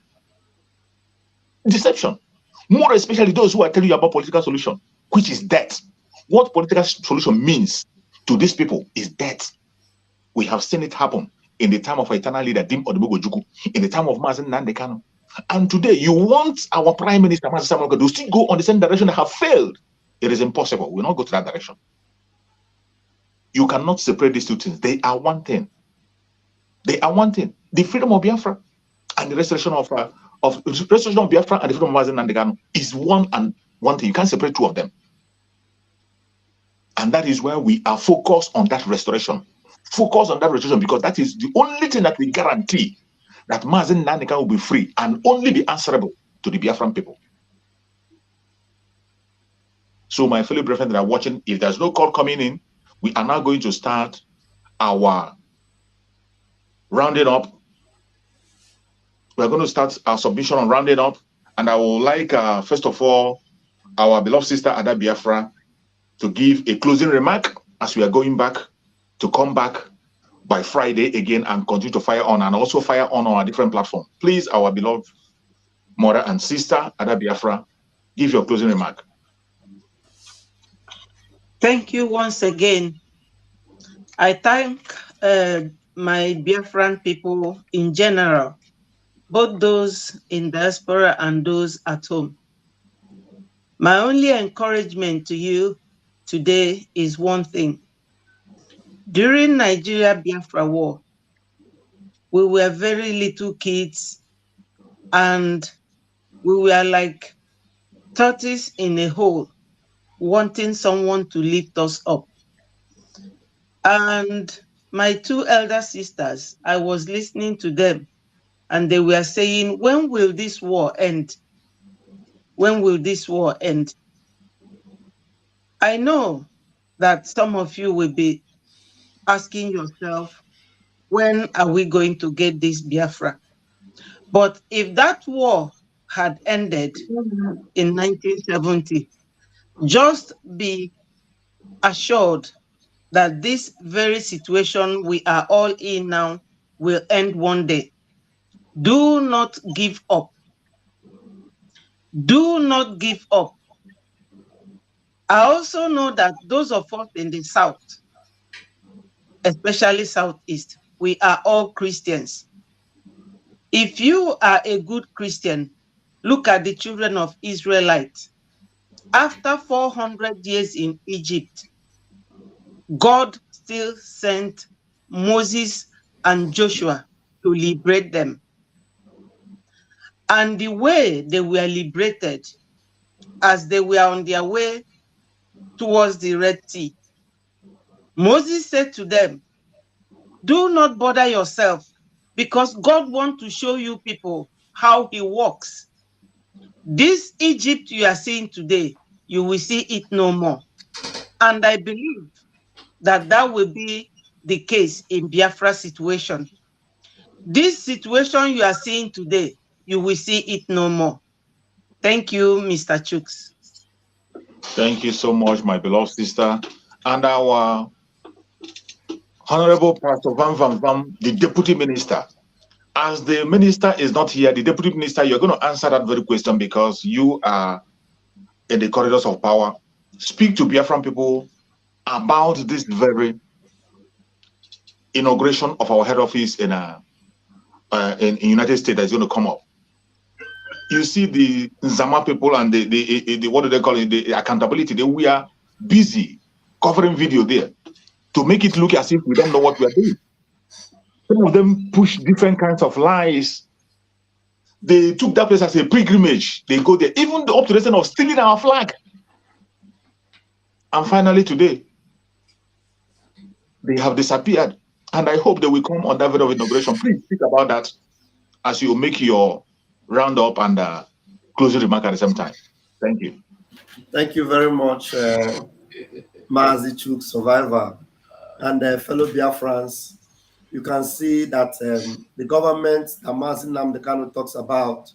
Speaker 7: Deception. More especially those who are telling you about political solution, which is death. What political solution means to these people is death. We have seen it happen in the time of our eternal leader, Dim Odebogo Juku, in the time of Mazen Nnamdi Kanu. And today, you want our Prime Minister, Mazen Simon Ekpa, to still go on the same direction that have failed. It is impossible. We will not go to that direction. You cannot separate these two things. They are one thing. They are one thing. The freedom of Biafra and the restoration of Biafra and the freedom of Mazen Nnamdi Kanu is one and one thing. You can't separate two of them. And that is where we are focused on that restoration. Focus on that restoration because that is the only thing that we guarantee that Mazen Nnamdi Kanu will be free and only be answerable to the Biafran people. So my fellow brethren that are watching, if there's no call coming in, we are now going to start our rounding up. We're going to start our submission on rounding up. And I would like, first of all, our beloved sister Ada Biafra to give a closing remark as we are going back to come back by Friday again and continue to fire on and also fire on our different platforms. Please, our beloved mother and sister Ada Biafra, give your closing remark.
Speaker 11: Thank you once again. I thank my Biafran people in general, both those in diaspora and those at home. My only encouragement to you today is one thing. During Nigeria Biafra war, we were very little kids and we were like tortoise in a hole, wanting someone to lift us up. And my two elder sisters, I was listening to them and they were saying, when will this war end? When will this war end? I know that some of you will be asking yourself, when are we going to get this Biafra? But if that war had ended in 1970, just be assured that this very situation we are all in now will end one day. Do not give up. Do not give up. I also know that those of us in the South, especially Southeast, we are all Christians. If you are a good Christian, look at the children of Israelites. After 400 years in Egypt, God still sent Moses and Joshua to liberate them. And the way they were liberated, as they were on their way towards the Red Sea, Moses said to them, do not bother yourself, because God wants to show you people how he works. This Egypt you are seeing today, you will see it no more. And I believe that that will be the case in Biafra situation. This situation you are seeing today, you will see it no more. Thank you, Mr. Chooks.
Speaker 7: Thank you so much, my beloved sister. And our Honorable Pastor Van Van, the Deputy Minister. As the Minister is not here, the Deputy Minister, you're going to answer that very question because you are in the corridors of power. Speak to Biafran people about this very inauguration of our head office in United States that's going to come up. You see the Nzama people and the what do they call it, the accountability, we are busy covering video there to make it look as if we don't know what we are doing. Some of them push different kinds of lies. They took that place as a pilgrimage. They go there, even up to the extent of stealing our flag. And finally today, They have disappeared. And I hope they will come on that video of inauguration. Please speak about that as you make your roundup and closing remark at the same time. Thank you.
Speaker 9: Thank you very much, Mazi Chuk, survivor, and fellow Biafrans. You can see that the government that Mazi Nnamdi talks about,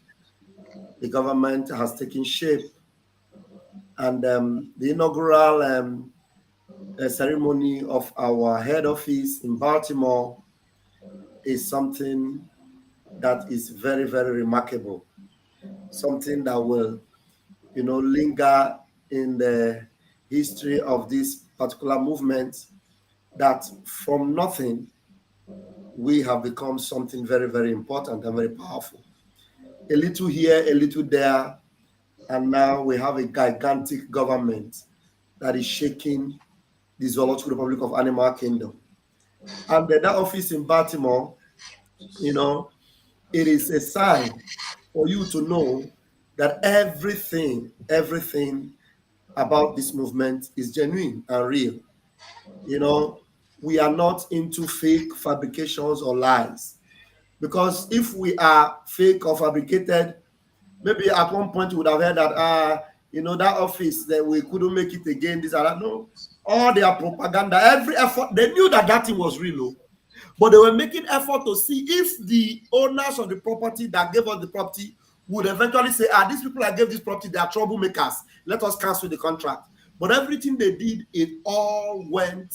Speaker 9: the government has taken shape. And the inaugural ceremony of our head office in Baltimore is something that is very, very remarkable. Something that will, linger in the history of this particular movement, that from nothing, we have become something very, very important and very powerful. A little here, a little there, and now we have a gigantic government that is shaking the Zoological Republic of Animal Kingdom. And that office in Baltimore, it is a sign for you to know that everything about this movement is genuine and real. We are not into fake fabrications or lies. Because if we are fake or fabricated, maybe at one point we would have heard that, that office, that we couldn't make it again, this and that. No, all their propaganda, every effort, they knew that thing was real. But they were making effort to see if the owners of the property that gave us the property would eventually say, these people that gave this property, they are troublemakers. Let us cancel the contract. But everything they did, it all went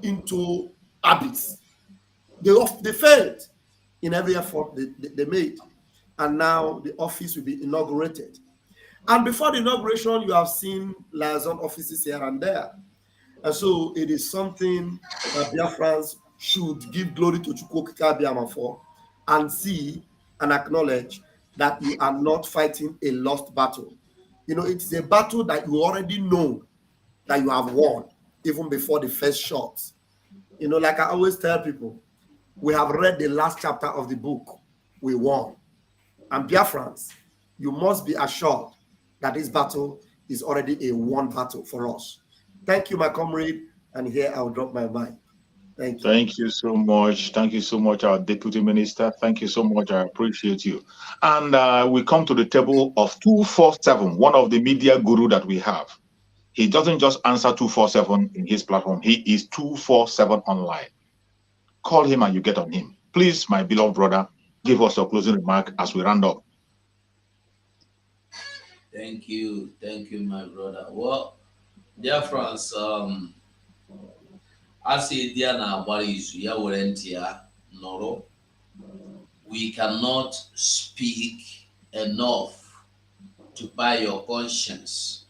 Speaker 9: into abyss. They failed in every effort they made. And now the office will be inaugurated. And before the inauguration, you have seen liaison offices here and there. And so it is something that Biafrans should give glory to Chukwuokike Abiyama for, and see and acknowledge that you are not fighting a lost battle. It's a battle that you already know that you have won, even before the first shot. Like I always tell people, we have read the last chapter of the book, we won. And Biafrans, you must be assured that this battle is already a won battle for us. Thank you, my comrade. And here I'll drop my mic. Thank you.
Speaker 7: Thank you so much. Thank you so much, our Deputy Minister. Thank you so much. I appreciate you. And we come to the table of 247, one of the media guru that we have. He doesn't just answer 247 in his platform. He is 247 online. Call him and you get on him. Please, my beloved brother, give us your closing remark as we round up.
Speaker 8: Thank you, my brother. Well, dear friends, as Diana Noro, we cannot speak enough to buy your conscience.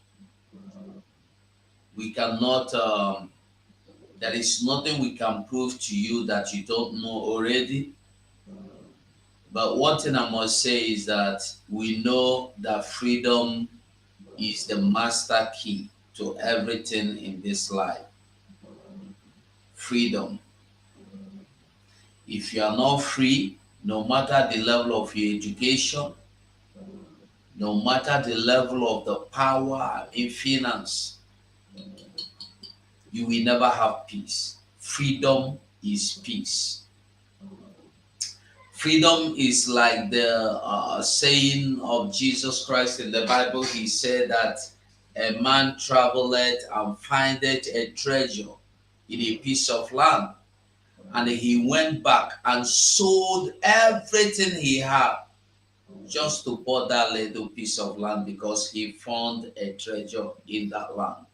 Speaker 8: We cannot, there is nothing we can prove to you that you don't know already. But one thing I must say is that we know that freedom is the master key to everything in this life. Freedom. If you are not free, no matter the level of your education, no matter the level of the power in finance, you will never have peace. Freedom is peace. Freedom is like the saying of Jesus Christ in the Bible. He said that a man traveleth and findeth a treasure in a piece of land. And he went back and sold everything he had just to buy that little piece of land because he found a treasure in that land.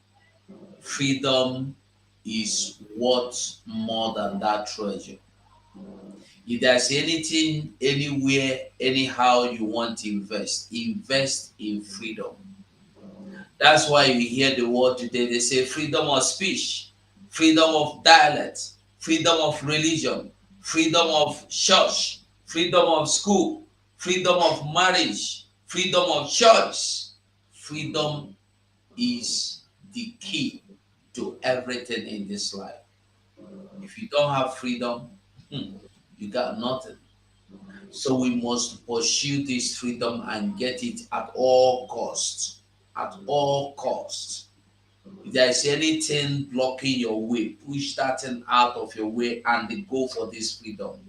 Speaker 8: Freedom is worth more than that treasure. If there's anything, anywhere, anyhow you want to invest in freedom. That's why you hear the word today, they say freedom of speech, freedom of dialect, freedom of religion, freedom of church, freedom of school, freedom of marriage, freedom of choice. Freedom is the key to everything in this life. If you don't have freedom, you got nothing. So we must pursue this freedom and get it at all costs. At all costs. If there is anything blocking your way, push that thing out of your way and go for this freedom.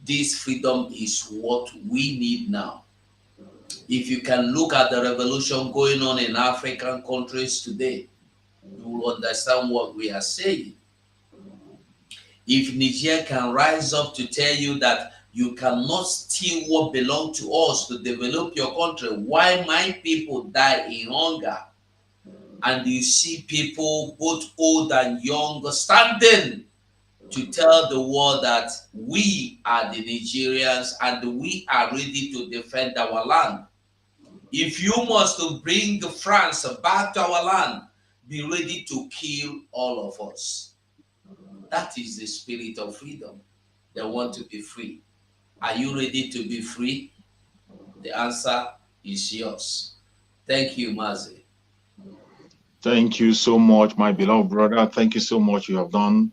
Speaker 8: This freedom is what we need now. If you can look at the revolution going on in African countries today, you will understand what we are saying. If Niger can rise up to tell you that you cannot steal what belongs to us to develop your country, why my people die in hunger? And you see people, both old and young, standing to tell the world that we are the Nigerians and we are ready to defend our land. If you must bring France back to our land, be ready to kill all of us. That is the spirit of freedom. They want to be free. Are you ready to be free? The answer is yours. Thank you, Mazi.
Speaker 6: Thank you so much, my beloved brother. Thank you so much. You have done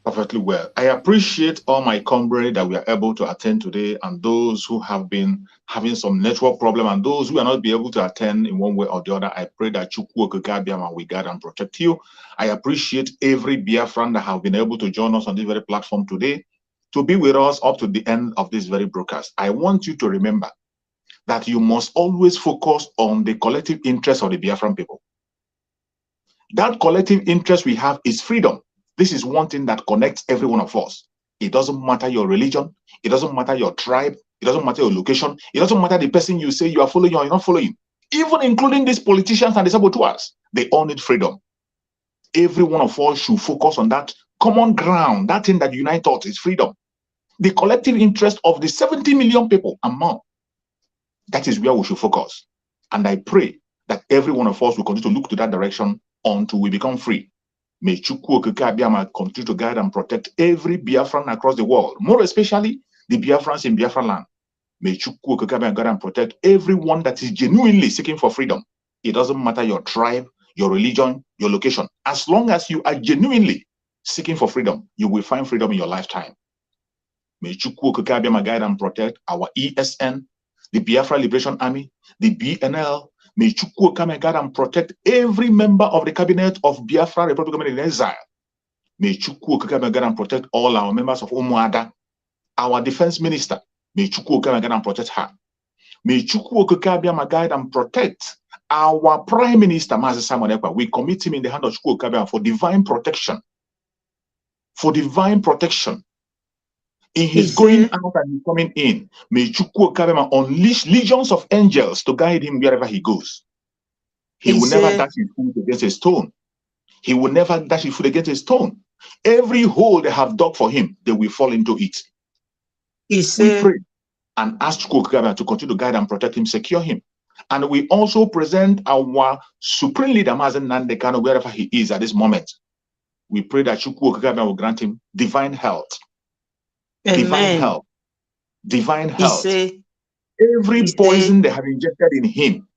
Speaker 6: perfectly well. I appreciate all my comrades that we are able to attend today, and those who have been having some network problem, and those who are not be able to attend in one way or the other. I pray that Chukwu Okekabiama will guide and protect you. I appreciate every Biafran that have been able to join us on this very platform today to be with us up to the end of this very broadcast. I want you to remember that you must always focus on the collective interest of the Biafran people. That collective interest we have is freedom. This is one thing that connects every one of us. It doesn't matter your religion. It doesn't matter your tribe. It doesn't matter your location. It doesn't matter the person you say you are following or you're not following. Even including these politicians and the saboteurs, they all need freedom. Every one of us should focus on that common ground. That thing that unites us is freedom. The collective interest of the 70 million people and more. That is where we should focus. And I pray that every one of us will continue to look to that direction until we become free. May Chukwu Okekabiama continue to guide and protect every Biafran across the world, more especially the Biafrans in Biafran land. May Chukwu Okekabiama guide and protect everyone that is genuinely seeking for freedom. It doesn't matter your tribe, your religion, your location. As long as you are genuinely seeking for freedom, you will find freedom in your lifetime. May Chukwu Okekabiama guide and protect our ESN, the Biafra Liberation Army, the BNL. May Chukwu Okekabiama guide and protect every member of the cabinet of Biafra Republic Government in Exile. May Chukwu Okekabiama guide and protect all our members of Umuada, our defense minister. May Chukwu Okekabiama guide and protect her. May Chukwu Okekabiama guide and protect our prime minister, Mazi Simon Ekpa. We commit him in the hand of Chukwu Okekabiama for divine protection. For divine protection. In his going out and his coming in, may Chukwu Okekabiama unleash legions of angels to guide him wherever he goes. He will never dash his foot against a stone. He will never dash his foot against a stone. Every hole they have dug for him, they will fall into it. We pray and ask Chukwu Okekabiama to continue to guide and protect him, secure him. And we also present our supreme leader, Mazi Nnamdi Kanu, wherever he is at this moment. We pray that Chukwu Okekabiama will grant him divine health.
Speaker 11: Amen.
Speaker 6: Divine health. Divine health. Every poison they have injected in him,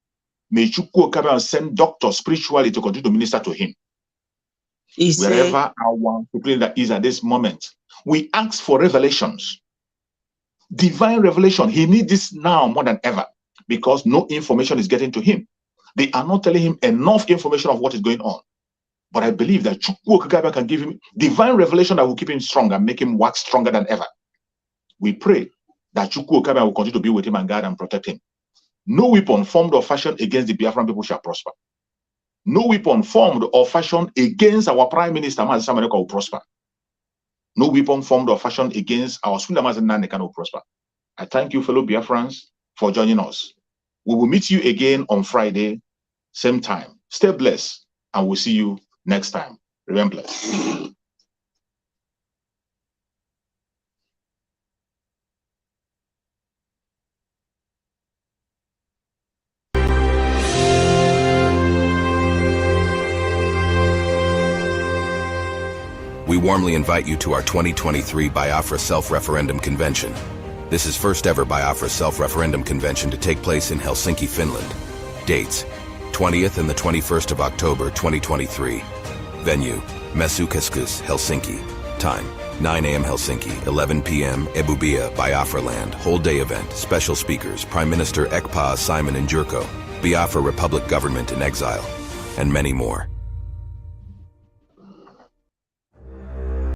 Speaker 6: may Chukwu Okekabiama send doctors spiritually to continue to minister to him. Wherever our supreme leader is at this moment, we ask for revelations. Divine revelation. He needs this now more than ever because no information is getting to him. They are not telling him enough information of what is going on. But I believe that Chukwu Okekabiama can give him divine revelation that will keep him strong and make him wax stronger than ever. We pray that Chukwu Okekabiama will continue to be with him and guide and protect him. No weapon formed or fashioned against the Biafran people shall prosper. No weapon formed or fashioned against our Prime Minister, Mazi Simon Ekpa, will prosper. No weapon formed or fashioned against our Sunda Mazi Nnamdi Kanu will prosper. I thank you, fellow Biafrans, for joining us. We will meet you again on Friday, same time. Stay blessed, and we'll see you next time. Remain blessed.
Speaker 17: We warmly invite you to our 2023 Biafra Self-Referendum Convention. This is first ever Biafra Self-Referendum Convention to take place in Helsinki, Finland. Dates: 20th and the 21st of October 2023. Venue: Mesukeskus, Helsinki. Time: 9 a.m. Helsinki, 11 p.m. Ebubia, Biafra Land. Whole day event. Special speakers: Prime Minister Ekpa Simon Njurko, Biafra Republic Government in Exile. and many more.